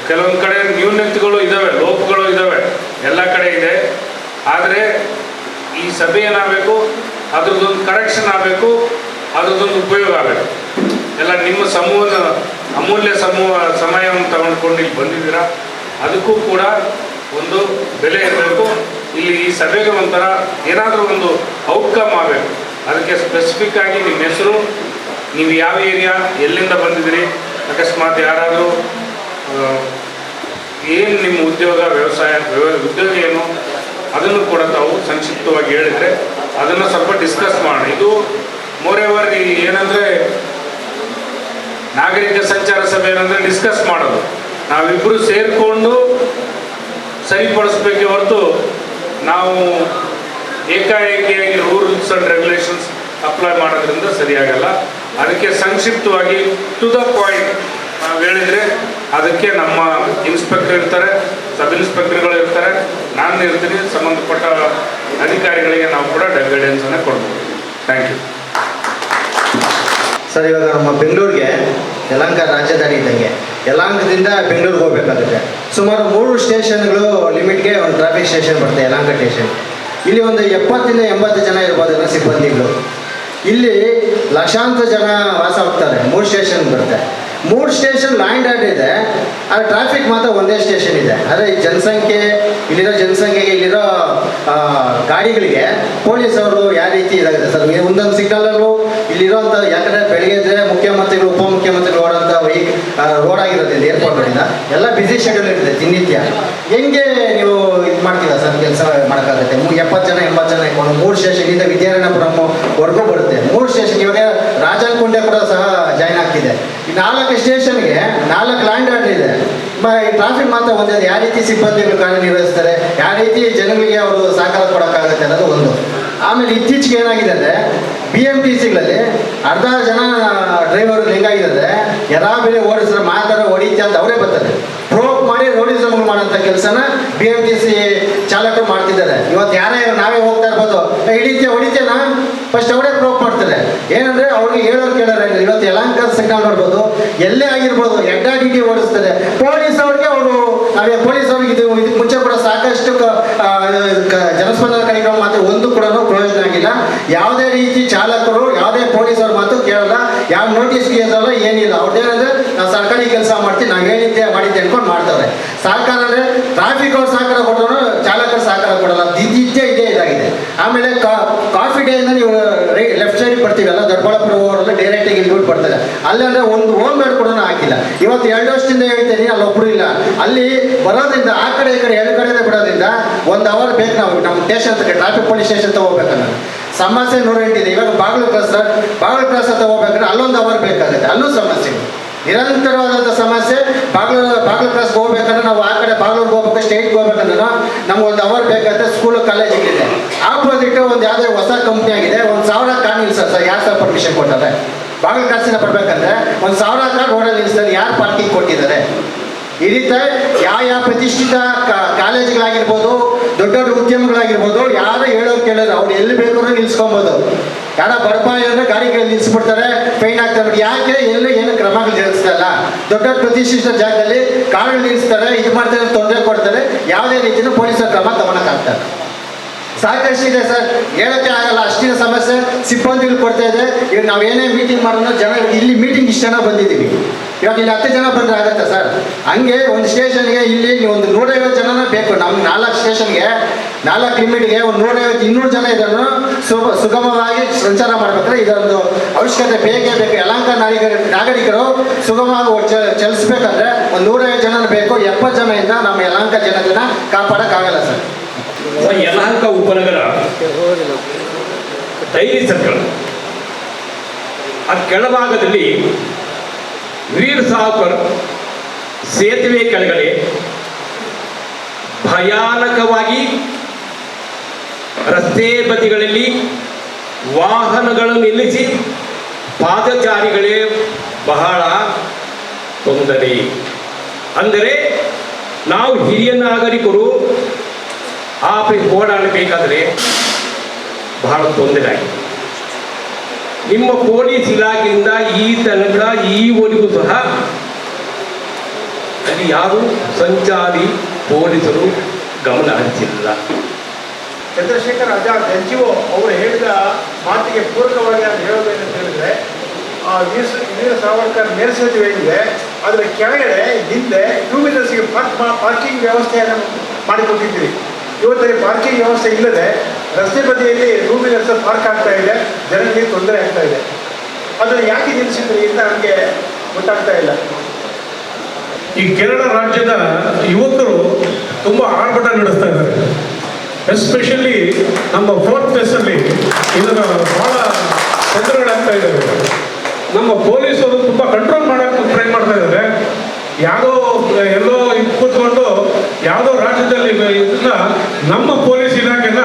ಕೆಲವೊಂದು ಕಡೆ ನ್ಯೂನತೆಗಳು ಇದ್ದಾವೆ, ಲೋಪಗಳು ಇದ್ದಾವೆ, ಎಲ್ಲ ಕಡೆ ಇದೆ. ಆದರೆ ಈ ಸಭೆ ಏನಾಗಬೇಕು, ಅದ್ರದ್ದೊಂದು ಕರೆಕ್ಷನ್ ಆಗಬೇಕು, ಅದ್ರದ್ದೊಂದು ಉಪಯೋಗ ಆಗಬೇಕು. ಎಲ್ಲ ನಿಮ್ಮ ಅಮೂಲ್ಯ ಸಮಯವನ್ನು ತಗೊಂಡ್ಕೊಂಡು ಇಲ್ಲಿ ಬಂದಿದ್ದೀರಾ, ಅದಕ್ಕೂ ಕೂಡ ಒಂದು ಬೆಲೆ ಇರಬೇಕು. ಇಲ್ಲಿ ಈ ಸಭೆಗೆ ಒಂಥರ ಏನಾದರೂ ಒಂದು ಔಟ್ಕಮ್ ಆಗಬೇಕು. ಅದಕ್ಕೆ ಸ್ಪೆಸಿಫಿಕ್ ಆಗಿ ನಿಮ್ಮ ಹೆಸರು, ನೀವು ಯಾವ ಏರಿಯಾ, ಎಲ್ಲಿಂದ ಬಂದಿದ್ದೀರಿ, ಅಕಸ್ಮಾತ್ ಯಾರಾದರೂ ಏನು ನಿಮ್ಮ ಉದ್ಯೋಗ ಏನು ಅದನ್ನು ಕೂಡ ತಾವು ಸಂಕ್ಷಿಪ್ತವಾಗಿ ಹೇಳಿದರೆ ಅದನ್ನು ಸ್ವಲ್ಪ ಡಿಸ್ಕಸ್ ಮಾಡೋಣ. ಇದು ಮೋರೆವರ್ ಏನಂದರೆ ನಾಗರಿಕ ಸಂಚಾರ ಸಭೆ ಏನಂದರೆ ಡಿಸ್ಕಸ್ ಮಾಡೋದು, ನಾವಿಬ್ಬರು ಸೇರಿಕೊಂಡು ಸರಿಪಡಿಸ್ಬೇಕೆ ಹೊರತು ನಾವು ಏಕಾಏಕಿಯಾಗಿ ರೂಲ್ಸ್ ಆ್ಯಂಡ್ ರೆಗ್ಯುಲೇಷನ್ಸ್ ಅಪ್ಲೈ ಮಾಡೋದ್ರಿಂದ ಸರಿಯಾಗಲ್ಲ. ಅದಕ್ಕೆ ಸಂಕ್ಷಿಪ್ತವಾಗಿ ಟು ದ ಪಾಯಿಂಟ್ ನಾವು ಹೇಳಿದರೆ ಅದಕ್ಕೆ ನಮ್ಮ ಇನ್ಸ್ಪೆಕ್ಟರ್ ಇರ್ತಾರೆ, ಸಬ್ ಇನ್ಸ್ಪೆಕ್ಟರ್ಗಳು ಇರ್ತಾರೆ, ನಾನು ಇರ್ತೀನಿ, ಸಂಬಂಧಪಟ್ಟ ಅಧಿಕಾರಿಗಳಿಗೆ ನಾವು ಕೂಡ ಗೈಡೆನ್ಸನ್ನು ಕೊಡ್ಬೋದು. Thank you sir. ಇವಾಗ ನಮ್ಮ ಬೆಂಗಳೂರಿಗೆ ಯಲಹಂಕ ರಾಜಧಾನಿ ಇದ್ದಂಗೆ ಯಲಹಂಕದಿಂದ ಬೆಂಗಳೂರಿಗೆ ಹೋಗ್ಬೇಕಾಗುತ್ತೆ. ಸುಮಾರು 3 ಸ್ಟೇಷನ್ಗಳು ಲಿಮಿಟ್ಗೆ ಒಂದು ಟ್ರಾಫಿಕ್ ಸ್ಟೇಷನ್ ಬರುತ್ತೆ, ಯಲಹಂಕ ಸ್ಟೇಷನ್. ಇಲ್ಲಿ ಒಂದು 70 ರಿಂದ 80 ಜನ ಇರ್ಬೋದಲ್ಲ ಸಿಬ್ಬಂದಿಗಳು. ಇಲ್ಲಿ ಲಕ್ಷಾಂತರ ಜನ ವಾಸ ಹೋಗ್ತಾರೆ. 3 ಸ್ಟೇಷನ್ ಬರುತ್ತೆ. 3 ಸ್ಟೇಷನ್ ಲ್ಯಾಂಡ್ ಆರ್ಡರ್ ಇದೆ, ಆದರೆ ಟ್ರಾಫಿಕ್ ಮಾತ್ರ ಒಂದೇ ಸ್ಟೇಷನ್ ಇದೆ. ಆದರೆ ಈ ಇಲ್ಲಿರೋ ಜನಸಂಖ್ಯೆಗೆ ಇಲ್ಲಿರೋ ಗಾಡಿಗಳಿಗೆ ಪೊಲೀಸವರು ಯಾವ ರೀತಿ ಇದಾಗುತ್ತೆ ಸರ್? ಒಂದೊಂದು ಸಿಗ್ನಲಲ್ಲೂ ಇಲ್ಲಿರೋಂಥ, ಯಾಕಂದರೆ ಬೆಳಗ್ಗೆ ಇದ್ದರೆ ಮುಖ್ಯಮಂತ್ರಿ ರೋಡ್ ಆಗಿರೋದ್ರಿಂದ ಏರ್ಪೋರ್ಟ್ ರೋಡಿಂದ ಎಲ್ಲ ಬಿಸಿ ಶೆಡ್ಯೂಲ್ ಇರ್ತದೆ ದಿನನಿತ್ಯ. ಹೆಂಗೆ ನೀವು ಇದು ಮಾಡ್ತೀರಾ ಸರ್ ಕೆಲಸ ಮಾಡೋಕ್ಕಾಗುತ್ತೆ? 70 ಜನ 80 ಜನ ಇಟ್ಕೊಂಡು 3 ಸ್ಟೇಷನ್ ಇಂದ ವಿದ್ಯಾರಣ್ಯಪುರಂ ವರ್ಗೂ ಬರುತ್ತೆ. 3 ಸ್ಟೇಷನ್ ಇವಾಗ ರಾಜಾನ್ಕುಂಡೆ ಕೂಡ ಸಹ ಜಾಯ್ನ್ ಆಗ್ತಿದೆ. ಈ 4 ಸ್ಟೇಷನ್ಗೆ 4 ಲ್ಯಾಂಡ್ ಆರ್ಡರ್ ಇದೆ. ಈ ಟ್ರಾಫಿಕ್ ಮಾತ್ರ ಒಂದೇ, ಯಾವ ರೀತಿ ಸಿಬ್ಬಂದಿಗಳು ಕಾರ್ಯನಿರ್ವಹಿಸ್ತಾರೆ, ಯಾವ ರೀತಿ ಜನಗಳಿಗೆ ಅವರು ಸಹಕಾರ ಕೊಡೋಕ್ಕಾಗುತ್ತೆ ಅನ್ನೋದು ಒಂದು. ಆಮೇಲೆ ಇತ್ತೀಚೆಗೆ ಏನಾಗಿದೆ ಅಂದರೆ BMTCಗಳಲ್ಲಿ ಅರ್ಧ ಜನ ಡ್ರೈವರ್ಗಳು ಹೆಂಗಾಗಿದೆ ಎಲ್ಲಾ ಬೆಲೆ ಓಡಿಸಿದ್ರೆ ಮಾತಾಡ ಹೊಡಿತೆ ಅಂತ ಅವರೇ ಬರ್ತಾರೆ. ಪ್ರೋಕ್ ಮಾಡಿ ರೋಡಿಸಮ್ ಮಾಡೋಂಥ ಕೆಲಸನ BMTC ಚಾಲಕರು ಮಾಡ್ತಿದ್ದಾರೆ. ಇವತ್ತು ಯಾರೇ ನಾವೇ ಹೋಗ್ತಾ ಇರ್ಬೋದು, ಹೊಡಿತೇನಾ ಫಸ್ಟ್ ಅವರೇ ಪ್ರೋಕ್ ಮಾಡ್ತಾರೆ. ಏನಂದ್ರೆ ಅವ್ರಿಗೆ ಹೇಳೋರು ಕೇಳೋರು. ಇವತ್ತು ಯಲಹಂಕ ಸಿಗ್ನಲ್ ನೋಡ್ಬೋದು, ಎಲ್ಲೇ ಆಗಿರ್ಬೋದು ಎಡ್ಡಾಡಿಗೆ ಓಡಿಸ್ತಾರೆ. ಪೊಲೀಸ್ ಅವ್ರಿಗೆ ಅವರು ನಾವೇ ಪೊಲೀಸ್ ಅವ್ರಿಗೆ ಇದಕ್ಕೆ ಮುಂಚೆ ಕೂಡ ಸಾಕಷ್ಟು ಜನಸ್ಪಂದನ ಕಾರ್ಯಕ್ರಮ ಮಾತ್ರ ಒಂದು ಕೂಡ ಪ್ರಯೋಜನ ಆಗಿಲ್ಲ. ಯಾವುದೇ ರೀತಿ ಚಾಲಕರು ಯಾವುದೇ ಪೊಲೀಸವ್ರ ಮಾತು ಕೇಳಲ್ಲ, ಯಾವ ನೋಟಿಸ್ ಕೇಳಲ್ಲ, ಏನಿಲ್ಲ. ಅವ್ರದ್ದೇನಂದ್ರೆ ನಾವು ಸರ್ಕಾರಿ ಕೆಲಸ ಮಾಡ್ತೀವಿ, ನಾವು ಹೇಳಿದ್ದೆ ಮಾಡಿದ್ದೆ ಅನ್ಕೊಂಡು ಮಾಡ್ತಾರೆ. ಸಹಕಾರ ಅಂದರೆ ಟ್ರಾಫಿಕ್ ಅವ್ರು ಸಹಕಾರ ಕೊಟ್ಟರು, ಚಾಲಕರು ಸಹಕಾರ ಕೊಡಲ್ಲ. ಇದೇ ಇದಾಗಿದೆ. ಆಮೇಲೆ ಕಾಫಿ ಡೇ ಇಂದ ನೀವು ಲೆಫ್ಟ್ ಸೈಡ್ ಬರ್ತೀವಲ್ಲ, ದೊಡ್ಡಬಳ್ಳಾಪುರ ಹೋಗೋರೆಲ್ಲ ಡೈರೆಕ್ಟಾಗಿ ಇಲ್ಲಿ ರೂಟ್ ಬರ್ತಾರೆ. ಅಲ್ಲಂದ್ರೆ ಒಂದು ಹೋಮ್ ಗಾರ್ಡ್ ಕೂಡ ಹಾಕಿಲ್ಲ. ಇವತ್ತು 2 ವರ್ಷದಿಂದ ಹೇಳ್ತೀನಿ, ಅಲ್ಲೊಬ್ರು ಇಲ್ಲ. ಅಲ್ಲಿ ಬರೋದ್ರಿಂದ ಆ ಕಡೆ ಈ ಕಡೆ 2 ಕಡೆ ಬಿಡೋದ್ರಿಂದ 1 ಅವರ್ ಬೇಕು. ನಾವು ನಮ್ಮ ಸ್ಟೇಷನ್ ಟ್ರಾಫಿಕ್ ಪೊಲೀಸ್ ಸ್ಟೇಷನ್ ತಗೋಬೇಕನ್ನ ಸಮಸ್ಯೆ 108 ಇದೆ. ಇವಾಗ ಬಾಗಿಲು ಕ್ರಾಸ್ ತಗೋಬೇಕಂದ್ರೆ ಅಲ್ಲೊಂದು ಅವರ್ ಬೇಕಾಗುತ್ತೆ, ಅಲ್ಲೂ ಸಮಸ್ಯೆ, ನಿರಂತರವಾದಂಥ ಸಮಸ್ಯೆ. ಬಾಗಿಲು ಕ್ರಾಸ್ಗೆ ಹೋಗ್ಬೇಕಂದ್ರೆ ನಾವು ಆ ಕಡೆ ಬಾಗ್ಲೂರ್ಗೆ ಹೋಗ್ಬೇಕು, ಸ್ಟೇಟ್ಗೆ ಹೋಗ್ಬೇಕಂದ್ರೆ ನಮ್ಗೆ 1 ಅವರ್ ಬೇಕಾಗುತ್ತೆ. ಸ್ಕೂಲು ಕಾಲೇಜಿಗಿದೆ. ಆಪೋಸಿಟ್ ಒಂದು ಯಾವುದೇ ಹೊಸ ಕಂಪ್ನಿ ಆಗಿದೆ, 1,000 ಕಾರ್ ನಿಲ್ಸರ್ ಸರ್. ಯಾರು ಸರ್ ಪರ್ಮಿಷನ್ ಕೊಡ್ತಾರೆ? ಬಾಗಿಲು ಕ್ರಾಸಿನ ಬರ್ಬೇಕಂದ್ರೆ 1,000 ಕಾರ್ ರೋಡಲ್ಲಿ ನಿಲ್ಲಿಸ್ತಾರೆ. ಯಾರು ಪಾರ್ಕಿಂಗ್ ಕೊಟ್ಟಿದ್ದಾರೆ? ಈ ರೀತಿ ಯಾವ ಪ್ರತಿಷ್ಠಿತ ಕಾಲೇಜುಗಳಾಗಿರ್ಬೋದು, ದೊಡ್ಡ ದೊಡ್ಡ ಉದ್ಯಮಗಳಾಗಿರ್ಬೋದು, ಯಾರು ಹೇಳೋರು ಕೇಳೋರು, ಅವ್ರು ಎಲ್ಲಿ ಬೇಕಾದ್ರೂ ನಿಲ್ಸ್ಕೊಬೋದು. ಯಾರ ಬಡಪಾಯಿ ಅಂದರೆ ಗಾಡಿಗಳು ನಿಲ್ಲಿಸ್ಬಿಡ್ತಾರೆ, ಫೈನ್ ಆಗ್ತಾರೆ. ಯಾಕೆ ಎಲ್ಲ ಏನು ಕ್ರಮಗಳು ಜರುಗಿಸ್ತಲ್ಲ? ದೊಡ್ಡ ಪ್ರತಿಷ್ಠಿತ ಜಾಗದಲ್ಲಿ ಕಾರುಗಳು ನಿಲ್ಲಿಸ್ತಾರೆ, ಇದು ಮಾಡ್ತಾರೆ, ತೊಂದರೆ ಕೊಡ್ತಾರೆ. ಯಾವುದೇ ರೀತಿಯೂ ಪೊಲೀಸರ ಕ್ರಮ ತಗೊಳಕ್ಕಾಗ್ತಾರೆ. ಸಾಕಷ್ಟಿದೆ ಸರ್, ಹೇಳೋಕ್ಕೆ ಆಗಲ್ಲ, ಅಷ್ಟಿನ ಸಮಸ್ಯೆ ಸಿಬ್ಬಂದಿಗಳು ಕೊಡ್ತಾ ಇದೆ. ಈಗ ನಾವು ಏನೇ ಮೀಟಿಂಗ್ ಮಾಡೋಣ, ಜನ ಇಲ್ಲಿ ಮೀಟಿಂಗ್ ಇಷ್ಟು ಜನ ಬಂದಿದ್ದೀವಿ, ಇವಾಗ ಇಲ್ಲಿ 10 ಜನ ಬಂದರೆ ಆಗುತ್ತೆ ಸರ್? ಹಂಗೆ ಒಂದು ಸ್ಟೇಷನ್ಗೆ ಇಲ್ಲಿ ಒಂದು 150 ಜನನೇ ಬೇಕು. ನಮ್ಗೆ 4 ಸ್ಟೇಷನ್ಗೆ 4 ಲಿಮಿಟ್ಗೆ ಒಂದು 150-200 ಜನ ಇದನ್ನು ಸುಗಮವಾಗಿ ಸಂಚಾರ ಮಾಡಬೇಕಾದ್ರೆ ಇದೊಂದು ಅವಶ್ಯಕತೆ ಬೇಕೇ ಬೇಕು. ಯಲಹಂಕ ನಾಗರಿಕರು ಸುಗಮವಾಗಿ ಚಲಿಸ್ಬೇಕಂದ್ರೆ ಒಂದು 150 ಜನ ಬೇಕು. 70 ಜನದಿಂದ ನಮ್ಮ ಯಲಹಂಕ ಜನತೆನ ಕಾಪಾಡೋಕ್ಕಾಗಲ್ಲ ಸರ್. ಯಲಹಂಕ ಉಪನಗರ ಡೈರಿ ಸರ್ಕಲ್ ಆ ಕೆಳಭಾಗದಲ್ಲಿ ವೀರ್ ಸಾವ್ಕರ್ ಸೇತುವೆ ಕೆಳಗಡೆ ಭಯಾನಕವಾಗಿ ರಸ್ತೆ ಬದಿಗಳಲ್ಲಿ ವಾಹನಗಳು ನಿಲ್ಲಿಸಿ ಪಾದಚಾರಿಗಳೇ ಬಹಳ ತೊಂದರೆ. ಅಂದರೆ ನಾವು ಹಿರಿಯ ನಾಗರಿಕರು ಆ ಓಡಾಡಬೇಕಾದರೆ ಬಹಳ ತೊಂದರೆ ಆಗಿದೆ. ನಿಮ್ಮ ಪೊಲೀಸ್ ಇಲಾಖೆಯಿಂದ ಈ ತನಕ ಈವರೆಗೂ ಸಹ ಅಲ್ಲಿ ಯಾರು ಸಂಚಾರಿ ಪೊಲೀಸರು ಗಮನ ಹರಿಸಿಲ್ಲ. ಚಂದ್ರಶೇಖರ್ ಆಜಾದ್ NGO ಅವರು ಹೇಳಿದ ಮಾತಿಗೆ ಪೂರಕವಾಗಿ ನಾನು ಹೇಳೋದೇನಂತ ಹೇಳಿದ್ರೆ, ವೀರ ಸಾವರ್ಕರ್ ಮೇಲ್ಸೇತುವೆ ಇದೆ, ಅದರ ಕೆಳಗಡೆ ಹಿಂದೆ 2 ವೀಲರ್ಸ್ಗೆ ಪಾರ್ಕಿಂಗ್ ವ್ಯವಸ್ಥೆಯನ್ನು ಮಾಡಿಕೊಟ್ಟಿದ್ದೀರಿ. ಇವತ್ತಲ್ಲಿ ಪಾರ್ಕಿಂಗ್ ವ್ಯವಸ್ಥೆ ಇಲ್ಲದೆ ರಸ್ತೆ ಬದಿಯಲ್ಲಿ 2 ವೀಲರ್ಸ್ ಪಾರ್ಕ್ ಆಗ್ತಾ ಇದೆ, ಜನರಿಗೆ ತೊಂದರೆ ಆಗ್ತಾ ಇದೆ. ಅದನ್ನು ಯಾಕೆ ನಿಲ್ಲಿಸಿದ್ರಿ ಅಂತ ನಮಗೆ ಗೊತ್ತಾಗ್ತಾ ಇಲ್ಲ. ಈ ಕೇರಳ ರಾಜ್ಯದ ಯುವಕರು ತುಂಬ ಆರ್ಭಟ ನಡೆಸ್ತಾ ಇದ್ದಾರೆ. ಎಸ್ಪೆಷಲಿ ನಮ್ಮ 4th ಫೇಸಲ್ಲಿ ಇದನ್ನು ಭಾಳ ತೊಂದರೆಗಳಾಗ್ತಾ ಇದ್ದಾವೆ. ನಮ್ಮ ಪೊಲೀಸರು ತುಂಬ ಕಂಟ್ರೋಲ್ ಮಾಡೋಕ್ಕೆ ಟ್ರೈ ಮಾಡ್ತಾ ಇದ್ದಾರೆ. ಯಾವುದೋ ಎಲ್ಲೋ ಕೂತ್ಕೊಂಡು ಯಾವುದೋ ರಾಜ್ಯದಲ್ಲಿ ಇದನ್ನ ನಮ್ಮ ಪೊಲೀಸ್ ಇಲಾಖೆನ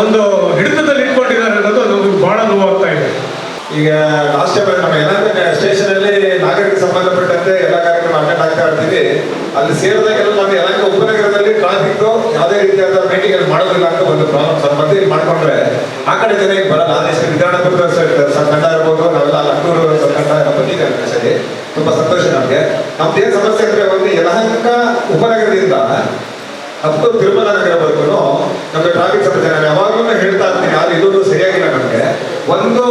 ಒಂದು ಹಿಡಿತದಲ್ಲಿ ಇಟ್ಕೊಂಡಿದ್ದಾರೆ ಅನ್ನೋದು ನಮಗೆ ಭಾಳ ನೋವಾಗ್ತಾ ಇದೆ. ಈಗ ಲಾಸ್ಟ್ ಟೈಮ್ ನಮ್ಮ ಯಲಹಂಕ ಸ್ಟೇಷನಲ್ಲಿ ನಾಗರಿಕ ಸಂಬಂಧಪಟ್ಟಂತೆ ಎಲ್ಲ ಕಾರ್ಯಕ್ರಮ ಅಟೆಂಡ್ ಆಗ್ತಾ ಇರ್ತೀವಿ. ಅಲ್ಲಿ ಸೇರಿದಾಗೆಲ್ಲ ನಮ್ಮ ಯಲಹಂಕ ಉಪನಗರದಲ್ಲಿ ಟ್ರಾಫಿಕ್ ಯಾವುದೇ ರೀತಿಯಾದ ಮೀಟಿಂಗ್ ಮಾಡೋದಿಲ್ಲ ಅಂತ ಒಂದು ಪ್ರಾಬ್ಲಮ್ ಮತ್ತೆ ಇಲ್ಲಿ ಮಾಡ್ಕೊಂಡ್ರೆ ಆ ಕಡೆ ಜನ ಬರಲ್ಲ. ಅದೇ ವಿಧಾನಪುರದ ತಂಡ ಇರ್ಬೋದು, ನಾವೆಲ್ಲ ಲಕ್ನೂರು ತಂಡ ಬಂದಿದ್ದೇವೆ. ಸರಿ, ತುಂಬಾ ಸಂತೋಷ ನಮಗೆ. ನಮ್ದೇನು ಸಮಸ್ಯೆ ಅಂದ್ರೆ ಒಂದು ಯಲಹಂಕ ಉಪನಗರದಿಂದ ಅಪ್ ಟು ತಿರುಮಲ ನಗರವರೆಗೂ ನಮಗೆ ಟ್ರಾಫಿಕ್ ಸಮಸ್ಯೆ. ನಾನು ಯಾವಾಗಲೂ ಹೇಳ್ತಾ ಇರ್ತೀನಿ, ಯಾರು ಇದೊಂದು ಸರಿಯಾಗಿಲ್ಲ. ನಮಗೆ ಒಂದು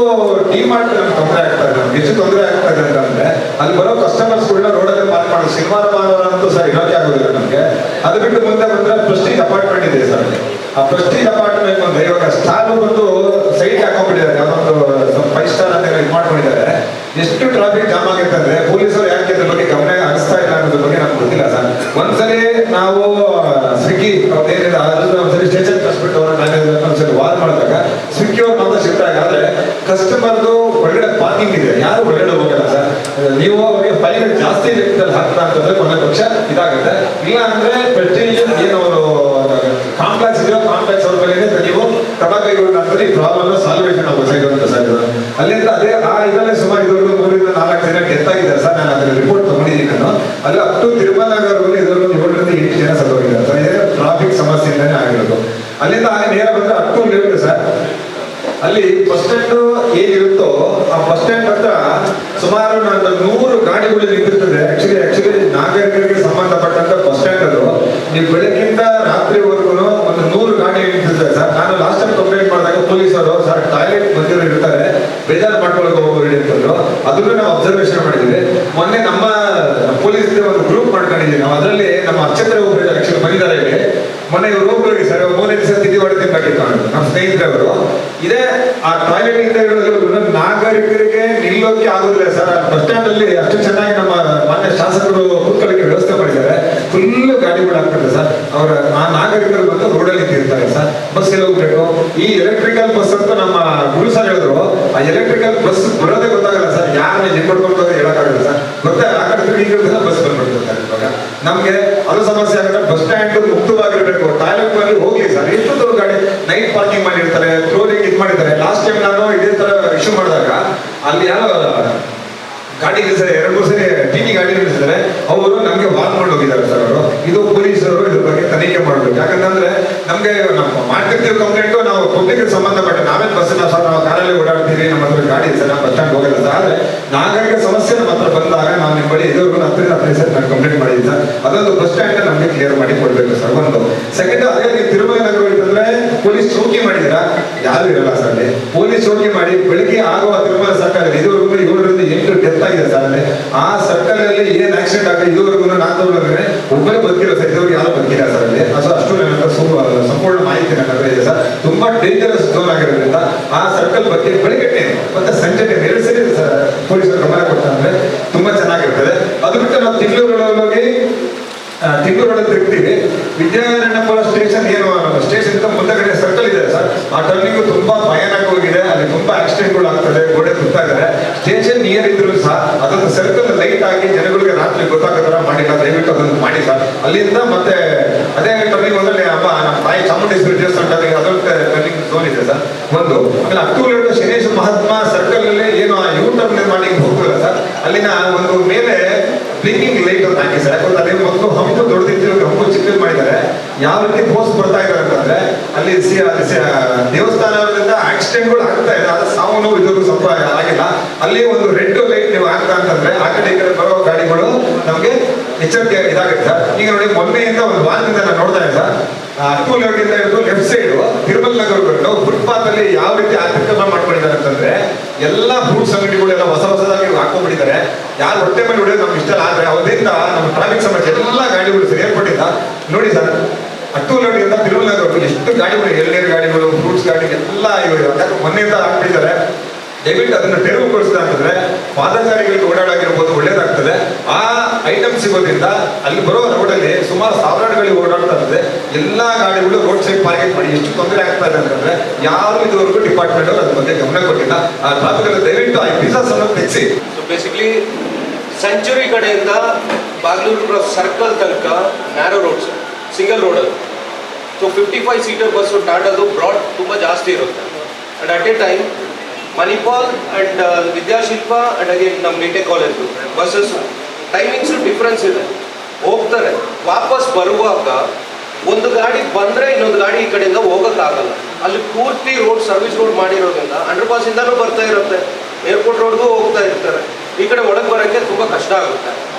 ಡಿಮಾರ್ಟ್ ನಮ್ಗೆ ತೊಂದರೆ ಆಗ್ತಾ ಇದೆ. ನಮ್ಗೆ ಎಷ್ಟು ತೊಂದರೆ ಆಗ್ತಾ ಇದೆ ಅಂತಂದ್ರೆ ಅಲ್ಲಿ ಬರೋ ಕಸ್ಟಮರ್ಸ್ಗಳನ್ನ ರೋಡಲ್ಲಿ ಪಾರ್ಕ್ ಮಾಡೋದು ಶನಿವಾರ ಭಾನುವಾರ ಅಂತೂ ಸರ್ ಇರೋದೇ ಆಗೋದಿಲ್ಲ ನಮಗೆ. ಅದು ಬಿಟ್ಟು ಮುಂದೆ ಬಂದ್ರೆ ಪ್ರೆಸ್ಟೀಜ್ ಅಪಾರ್ಟ್ಮೆಂಟ್ ಇದೆ ಸರ್. ಆ ಪ್ರೆಸ್ಟೀಜ್ ಅಪಾರ್ಟ್ಮೆಂಟ್ ಬಂದ್ರೆ ಇವಾಗ ಸ್ಟಾರ್ ಬಂದು ಸೈಟ್ ಹಾಕೊಂಡ್ಬಿಟ್ಟಿದ್ದಾರೆ, ಯಾವ್ದೊಂದು 5 ಸ್ಟಾರ್ ಅಂತ ಇದು ಮಾಡ್ಕೊಂಡಿದ್ದಾರೆ. ಎಷ್ಟು ಟ್ರಾಫಿಕ್ ಜಾಮ್ ಆಗಿರ್ತಂದ್ರೆ ಪೊಲೀಸರು ಯಾಕೆ ಅದ್ರ ಬಗ್ಗೆ ಗಮನ ಒಂದ್ಸಲಿ ನಾವು ಸ್ವಿಗ್ಗಿ ಏನಿದೆ ಅದನ್ನ ಒಂದ್ಸಲಿ ಸ್ಟೇಷನ್ ಕಳಿಸ್ಬಿಟ್ಟು ಒಂದ್ಸಲಿ ವಾರ್ ಮಾಡಿದಾಗ ಸ್ವಿಗ್ಗಿ ಅವ್ರು ಮಾತ್ರ ಶಿಫ್ಟ್ ಆದ್ರೆ ಕಸ್ಟಮರ್ದು ಒಳಗಡೆ ಪಾರ್ಕಿಂಗ್ ಇದೆ, ಯಾರು ಒಳಗಡೆ ಹೋಗಲ್ಲ ಸರ್. ನೀವು ಅವ್ರಿಗೆ ಫೈನ್ ಜಾಸ್ತಿ ಲೆಕ್ಕದಲ್ಲಿ ಹಾಕ್ತಾ ಅಂತಂದ್ರೆ ಕೊನೆ ಪಕ್ಷ ಇದಾಗುತ್ತೆ. ಇಲ್ಲ ಅಂದ್ರೆ ಪ್ರೆಸ್ಟೀಜ್ ಏನು ಅವರು ಕಾಂಪ್ಲೆಕ್ಸ್ ಇದೆಯೋ ಕಾಂಪ್ಲೆಕ್ಸ್ ಅವ್ರ ಮೇಲೆ ನೀವು ಕ್ರಮ ಕೈಗೊಂಡ್ರೆ ಈ ಪ್ರಾಬ್ಲಮ್ ಸಾಲ್ವೇಷನ್ ಆಗುತ್ತೆ ಸರ್. ಅಲ್ಲಿಂದ ಅದೇ ಆ ಇದರಲ್ಲಿ ಸುಮಾರು ಇದುವರೆಗೂ 3 ರಿಂದ 4 ಜನ ಡೆತ್ ಆಗಿದ್ದಾರೆ ಸರ್. ನಾನು ಅದರ ರಿಪೋರ್ಟ್ ತಗೊಂಡಿದ್ದೀನಿ. ನಾನು ಅಲ್ಲಿ ಅಪ್ ಟು ತಿರುಮಲನಗರವರೆಗೂ ಇದುವರೆಗೂ 7 ರಿಂದ 8 ಜನ ಸತ್ತೋಗಿದ್ದಾರೆ ಸರ್. ಇದೇ ಟ್ರಾಫಿಕ್ ಸಮಸ್ಯೆಯಿಂದಾನೇ ಆಗಿರೋದು. ಅಲ್ಲಿಂದ ನೇರ ಬಂದ್ರೆ ಅಪ್ ಟು ಲೆವೆಲ್ ಸರ್. ಅಲ್ಲಿ ಬಸ್ ಸ್ಟ್ಯಾಂಡ್ ಏನಿರುತ್ತೋ ಆ ಬಸ್ ಸ್ಟ್ಯಾಂಡ್ ಹತ್ರ ಸುಮಾರು 100 ಗಾಡಿಗಳು ನಿಂತಿರ್ತದೆ. ಆಕ್ಚುಲಿ ನಾಗರಿಕರಿಗೆ ಸಂಬಂಧಪಟ್ಟಂತ ಬಸ್ ಸ್ಟ್ಯಾಂಡ್ ಅದು ನೀವು ಬೆಳಗ್ಗಿಂದ ರಾತ್ರಿವರೆಗೂ ಒಂದು 100 ಗಾಡಿ ನಿಂತಿರ್ತದೆ ಸರ್. ನಾನು ಲಾಸ್ಟ್ ಟೈಮ್ ಕಂಪ್ಲೇಂಟ್ ಮಾಡಿದಾಗ ಪೊಲೀಸರು ಸರ್ ಟಾಯ್ಲೆಟ್ ಬಂದಿರೋ ಇರ್ತಾರೆ, ಬೇಜಾರು ಮಾಡ್ಕೊಳಕ್ಕೆ ಹೋಗೋರು ಅಂತಂದ್ರು. ಅದನ್ನು ನಾವು ಅಬ್ಸರ್ವೇಷನ್ ಮಾಡಿದ್ವಿ. ಮೊನ್ನೆ ನಮ್ಮ ಪೊಲೀಸ್ ಒಂದು ಗ್ರೂಪ್ ಮಾಡ್ಕೊಂಡಿದ್ದೀವಿ ನಾವು. ಅದರಲ್ಲಿ ನಮ್ಮ ಅರ್ಚಕರೇ ಒಬ್ಬರು ಆಕ್ಚುಲಿ ಬಂದಿದ್ದಾರೆ ಇಲ್ಲಿ. ಮೊನ್ನೆ ಇವರು ಹೋಗ್ರಿ ಸರ್ 3 ದಿವಸ ತಿಥಿ ಹೊಡೆದಿದ್ದಾಗಿತ್ತು ನಮ್ಮ ಸ್ನೇಹಿತರವರು. ಇದೇ ಆ ಟಾಯ್ಲೆಟ್ ಇಂದ ಹೇಳೋದು ನಾಗರಿಕರಿಗೆ ನಿಲ್ಲೋಕೆ ಆಗೋದಿಲ್ಲ ಸರ್. ಬಸ್ ಸ್ಟ್ಯಾಂಡ್ ಅಲ್ಲಿ ಅಷ್ಟು ಚೆನ್ನಾಗಿ ನಮ್ಮ ಮಾನ್ಯ ಶಾಸಕರು ಕೂತ್ಕೊಳ್ಳಿಕ್ಕೆ ವ್ಯವಸ್ಥೆ ಮಾಡಿದ್ದಾರೆ. ಫುಲ್ ಗಾಡಿಗಳು ಆಗ್ತದೆ ಸರ್. ಅವರ ಆ ನಾಗರಿಕರು ಬಂದು ರೋಡಲ್ಲಿ ನಿಂತಿರ್ತಾರೆ ಸರ್. ಬಸ್ ಎಲ್ಲ ಹೋಗ್ಬೇಕು. ಈ ಎಲೆಕ್ಟ್ರಿಕಲ್ ಬಸ್ ಅಂತ ನಮ್ಮ ಗುರು ಸರ್ ಹೇಳಿದ್ರು. ಆ ಎಲೆಕ್ಟ್ರಿಕಲ್ ಬಸ್ ಬರೋದೇ ಗೊತ್ತಾಗಲ್ಲ ಸರ್. ಯಾರು ನಿಂತ್ಕೊಂಡು ಹೇಳಕ್ಕಾಗಲ್ಲ ಸರ್. ಗೊತ್ತೇ ಆ ಕಡೆ ಈಗ ಬಸ್ ಬಂದ್ಬಿಡ್ತಾರೆ ಇವಾಗ. ನಮ್ಗೆ ಅದು ಸಮಸ್ಯೆ ಆಗುತ್ತೆ. Bus stand ಮುಕ್ತವಾಗಿರ್ಬೇಕು. ಟಾಯ್ಲೆಟ್ ನಲ್ಲಿ ಹೋಗ್ಲಿ ಸರ್. ಎಷ್ಟು ಗಾಡಿ ನೈಟ್ ಪಾರ್ಕಿಂಗ್ ಮಾಡಿರ್ತಾರೆ, ಟ್ರೋಲಿಂಗ್ ಇದು ಮಾಡಿದ್ದಾರೆ. ಲಾಸ್ಟ್ ಟೈಮ್ ನಾನು ಇದೇ ತರ ಇಶ್ಯೂ ಮಾಡಿದಾಗ ಅಲ್ಲಿ ಯಾರೋ ಗಾಡಿ ನಿಲ್ಲಿಸಿದ್ರೆ 2-3 ಸರಿ ಟಿಟಿ ಗಾಡಿ ನಿಲ್ಲಿಸಿದ್ರೆ ಅವರು ನಮ್ಗೆ ವಾರ್ನ್ ಮಾಡಿ ಹೋಗಿದ್ದಾರೆ ಸರ್. ಅವರು ಇದು ಪೊಲೀಸರು ಇದ್ರ ಬಗ್ಗೆ ತನಿಖೆ ಮಾಡ್ಬೇಕು. ಯಾಕಂತಂದ್ರೆ ನಮ್ಗೆ ನಾವು ಮಾಡ್ತಿರ್ತೀವಿ ಕಂಪ್ಲೇಂಟ್, ನಾವು ಪಬ್ಲಿಕ್ ಸಂಬಂಧಪಟ್ಟ ನಾವೇನ್ ಬಸ್ ಸರ್ ನಾವು ಕಾರಲ್ಲಿ ಓಡಾಡ್ತೀವಿ, ನಮ್ಮ ಹತ್ರ ಗಾಡಿ ಸರ್, ನಾವು ಬಸ್ ಸ್ಟ್ಯಾಂಡ್ ಹೋಗಲ್ಲ ಸರ್. ಆದ್ರೆ ನಾಗರಿಕ ಸಮಸ್ಯೆ ನಮ್ಮ ಹತ್ರ ಬಂದಾಗ ನಾವು ನಿಮ್ಮ ಬಳಿ ಇದುವರೆಗೂ 10 ಸರ್ ನಾನು ಕಂಪ್ಲೇಂಟ್ ಮಾಡಿದ್ದೀನಿ ಸರ್. ಅದೊಂದು ಬಸ್ ಸ್ಟ್ಯಾಂಡ್ ನಮ್ಗೆ ಕ್ಲಿಯರ್ ಮಾಡಿ ಕೊಡ್ಬೇಕು ಸರ್. ಒಂದು ಸೆಕೆಂಡ್, ಅದೇ ನೀವು ತಿರುಮಲ ನಗರ ಅಂತಂದ್ರೆ ಪೊಲೀಸ್ ಚೌಕಿ ಮಾಡಿದ್ದೀರಾ, ಯಾರು ಇರಲ್ಲ ಸರ್ ಅಲ್ಲಿ. ಪೊಲೀಸ್ ಚೌಕಿ ಮಾಡಿ ಬೆಳಿಗ್ಗೆ ಆಗುವ ತಿರುಮಲ ಸರ್ಕಲ್ ಇದುವರೆಗೂ 7 ರಿಂದ 8 ಡೆತ್ ಆಗಿದೆ ಸರ್. ಅಲ್ಲಿ ಆ ಸರ್ಕಲ್ ಅಲ್ಲಿ ಏನ್ ಆಕ್ಸಿಡೆಂಟ್ ಆಗಿದೆ ಇದುವರೆಗೂ ನಾನು ಒಬ್ಬರೇ ಬದುಕಿಲ್ಲ ಸರ್. ಇದುವರೆಗೂ ಯಾರು ಬದುಕಿಲ್ಲ ಸರ್ ಅಲ್ಲಿ. ಅಷ್ಟು ನನ್ನ ಸಂಪೂರ್ಣ ಮಾಹಿತಿ ನನ್ನ ಹತ್ರ ಇದೆ ಸರ್. ತುಂಬಾ ಡೇಂಜರಸ್ ಝೋನ್ ಆಗಿರೋದ್ರಿಂದ ಆ ಸರ್ಕಲ್ ಬಗ್ಗೆ ಬೆಳಗ್ಗೆ ಮತ್ತೆ ಸಂಜೆ 2 ಸರಿ ಪೊಲೀಸರು ಗಮನ ಕೊಟ್ಟಂದ್ರೆ ತುಂಬಾ ಚೆನ್ನಾಗಿರ್ತದೆ. ಅದು ಬಿಟ್ಟು ನಾವು ತಿಂಗಳೂರೊಳಗೆ ತಿರುಗ್ತೀವಿ. ವಿದ್ಯಾರಣ್ಯಪುರ ಸ್ಟೇಷನ್ ಏನು ಸ್ಟೇಷನ್ ಇಂದ ಮುಂದಗಡೆ ಸರ್ಕಲ್ ಇದೆ ಸರ್. ಆ ಟರ್ನಿಂಗ್ ತುಂಬಾ ಭಯಾನಕವಾಗಿದೆ. ಅಲ್ಲಿ ತುಂಬಾ ಆಕ್ಸಿಡೆಂಟ್ಗಳು ಆಗ್ತದೆ, ಗೋಡೆ ತುತ್ತಾ ಇದ್ದಾರೆ. ಸ್ಟೇಷನ್ ನಿಯರ್ ಇದ್ರು ಸಹ ಅದೊಂದು ಸರ್ಕಲ್ ಲೈಟ್ ಆಗಿ ಜನಗಳಿಗೆ ರಾತ್ರಿ ಗೊತ್ತಾಗೋ ತರ ಮಾಡಿಲ್ಲ. ದಯವಿಟ್ಟು ಅದನ್ನು ಮಾಡಿ ಸರ್. ಅಲ್ಲಿಂದ ಮತ್ತೆ ಅದೇ ಟರ್ನಿಂಗ್ ಒಂದಲ್ಲಿ ನಮ್ಮ ತಾಯಿ ಚಾಮುಂಡೇಶ್ವರಿ ದೇವಸ್ಥಾನ ಅದೊಂದು ಟರ್ನಿಂಗ್ ಝೋನ್ ಇದೆ ಸರ್. ಒಂದು ಆಮೇಲೆ ಅಕ್ಟೋಬರ್ ಶನೇಶ್ ಮಹಾತ್ಮ ಸರ್ಕಲ್ ಅಲ್ಲಿ ಏನು ಯೂ ಟರ್ನ್ ಮಾಡಿ ಹೋಗ್ತಲ್ಲ ಸರ್, ಅಲ್ಲಿನ ಒಂದು ಮೇಲೆ ಬ್ಲಿಂಕಿಂಗ್ ಲೈಟ್ ಅಂತ ಹಾಕಿ ಸರ್. ಯಾಕಂದ್ರೆ ಅದೇ ಮೊದಲು ಹಂಪು ದೊಡ್ಡದಿತ್ತು, ಹಂಪು ಚಿಕ್ಕದು ಮಾಡಿದ್ದಾರೆ. ಯಾವ ರೀತಿ ಪೋಸ್ಟ್ ಬರ್ತಾ ಇದ್ದಾರೆ ಅಂತಂದ್ರೆ ಅಲ್ಲಿ ದೇವಸ್ಥಾನದಿಂದ ಆಕ್ಸಿಡೆಂಟ್ಗಳು ಆಗ್ತಾ ಇದೆ. ಅದು ಸಾವು ನೋವು ಇದ್ರೂ ಸ್ವಲ್ಪ ಆಗಿಲ್ಲ. ಅಲ್ಲಿ ಒಂದು ರೆಡ್ ಲೈಟ್ ನೀವು ಹಾಕ್ತಾ ಅಂತಂದ್ರೆ ಆ ಕಡೆ ಈ ಕಡೆ ಬರೋ ಗಾಡಿಗಳು ನಮ್ಗೆ ಎಚ್ಚರಿಕೆ ಇದಾಗುತ್ತೆ ಸರ್. ಈಗ ನೋಡಿ ಮೊನ್ನೆಯಿಂದ ಒಂದು ವಾರದಿಂದ ನಾನು ನೋಡ್ತಾ ಇದ್ದೆ ಸರ್. ಅಕ್ಕೂಲೋಡಿಂದ ಹಿಡಿದು ಲೆಫ್ಟ್ ಸೈಡ್ ತಿರುಮಲ ನಗರ ಫುಟ್ಪಾತ್ ಅಲ್ಲಿ ಯಾವ ರೀತಿ ಅತಿಕ್ರಮಣ ಮಾಡ್ಕೊಂಡಿದ್ದಾರೆ ಅಂತಂದ್ರೆ ಎಲ್ಲಾ ಫ್ರೂಟ್ಸ್ ಅಂಗಡಿಗಳೆಲ್ಲ ಹೊಸದಾಗಿ ಹಾಕೊಂಡ್ಬಿಟ್ಟಿದ್ದಾರೆ. ಯಾರು ಹೊಟ್ಟೆ ಮೇಲೆ ಹೊಡೆಯೋದು ನಮ್ಗೆ ಇಷ್ಟ ಆದ್ರೆ ಅವರಿಂದ ನಮ್ಮ ಟ್ರಾಫಿಕ್ ಸಮಸ್ಯೆ ಎಲ್ಲ ಗಾಡಿಗಳು ಸರ್ ಏರ್ಪಟ್ಟಿದ್ದ ನೋಡಿ ಸರ್. ಅಕ್ಕೂಲೋಡಿಯಿಂದ ತಿರುಮಲ ನಗರ ಎಷ್ಟು ಗಾಡಿಗಳು, ಎಳ್ನೀರು ಗಾಡಿಗಳು, ಫ್ರೂಟ್ಸ್ ಗಾಡಿ ಎಲ್ಲ ಇವೆ. ಮೊನ್ನೆಯಿಂದ ಹಾಕ್ಬಿಟ್ಟಿದ್ದಾರೆ. ದಯವಿಟ್ಟು ಅದನ್ನ ತೆರವುಗೊಳಿಸಿದ ಅಂತಂದ್ರೆ ಪಾದಚಾರಿಗಳಿಗೆ ಓಡಾಡಾಗಿರ್ಬೋದು ಒಳ್ಳೇದಾಗ್ತದೆ. ಆ ಐಟಮ್ ಸಿಗೋದ್ರಿಂದ ಅಲ್ಲಿ ಬರೋ ರೋಡಲ್ಲಿ ಸುಮಾರು ಸಾವಿರಾರುಗಳಿಗೆ ಓಡಾಡ್ತಾ ಇರ್ತದೆ. ಎಲ್ಲಾ ಗಾಡಿಗಳು ರೋಡ್ ಸೈಡ್ ಪಾರ್ಕಿಂಗ್ ಮಾಡಿ ಎಷ್ಟು ತೊಂದರೆ ಆಗ್ತಾ ಇದೆ ಅಂತಂದ್ರೆ ಯಾರು ಇದುವರೆಗೂ ಡಿಪಾರ್ಟ್ಮೆಂಟ್ ಅವರು ಅದ್ರ ಬಗ್ಗೆ ಗಮನ ಕೊಟ್ಟಿಲ್ಲ. ಆ ಟ್ರಾಫಿಕ್ ಅಲ್ಲಿ ದಯವಿಟ್ಟು ಆ ಪೀಸಸ್ ಅನ್ನು ತೆಗೆಸಿ. ಸೊ ಬೇಸಿಕ್ಲಿ ಸೆಂಚುರಿ ಕಡೆಯಿಂದ ಬಾಗ್ಲೂರು ಸರ್ಕಲ್ ತನಕ ನ್ಯಾರೋ ರೋಡ್ಸ್, ಸಿಂಗಲ್ ರೋಡಲ್ಲಿ. ಸೊ 55 ಸೀಟರ್ ಬಸ್ಸು ಟಾಟಾದು ಬ್ರಾಡ್ ತುಂಬ ಜಾಸ್ತಿ ಇರುತ್ತೆ. And at a time Manipal and Vidyashilpa and again ನಮ್ಮ Nitte college buses timings difference ಇದೆ. ಹೋಗ್ತಾರೆ, ವಾಪಸ್ ಬರುವಾಗ ಒಂದು ಗಾಡಿ ಬಂದರೆ ಇನ್ನೊಂದು ಗಾಡಿ ಈ ಕಡೆಯಿಂದ ಹೋಗೋಕ್ಕಾಗಲ್ಲ. ಅಲ್ಲಿ ಪೂರ್ತಿ ರೋಡ್ ಸರ್ವಿಸ್ ರೋಡ್ ಮಾಡಿರೋದ್ರಿಂದ ಅಂಡರ್ ಪಾಸಿಂದನೂ ಬರ್ತಾ ಇರುತ್ತೆ, ಏರ್ಪೋರ್ಟ್ ರೋಡ್ಗೂ ಹೋಗ್ತಾ ಇರ್ತಾರೆ. ಈ ಕಡೆ ಒಳಗೆ ಬರೋಕ್ಕೆ ತುಂಬ ಕಷ್ಟ ಆಗುತ್ತೆ.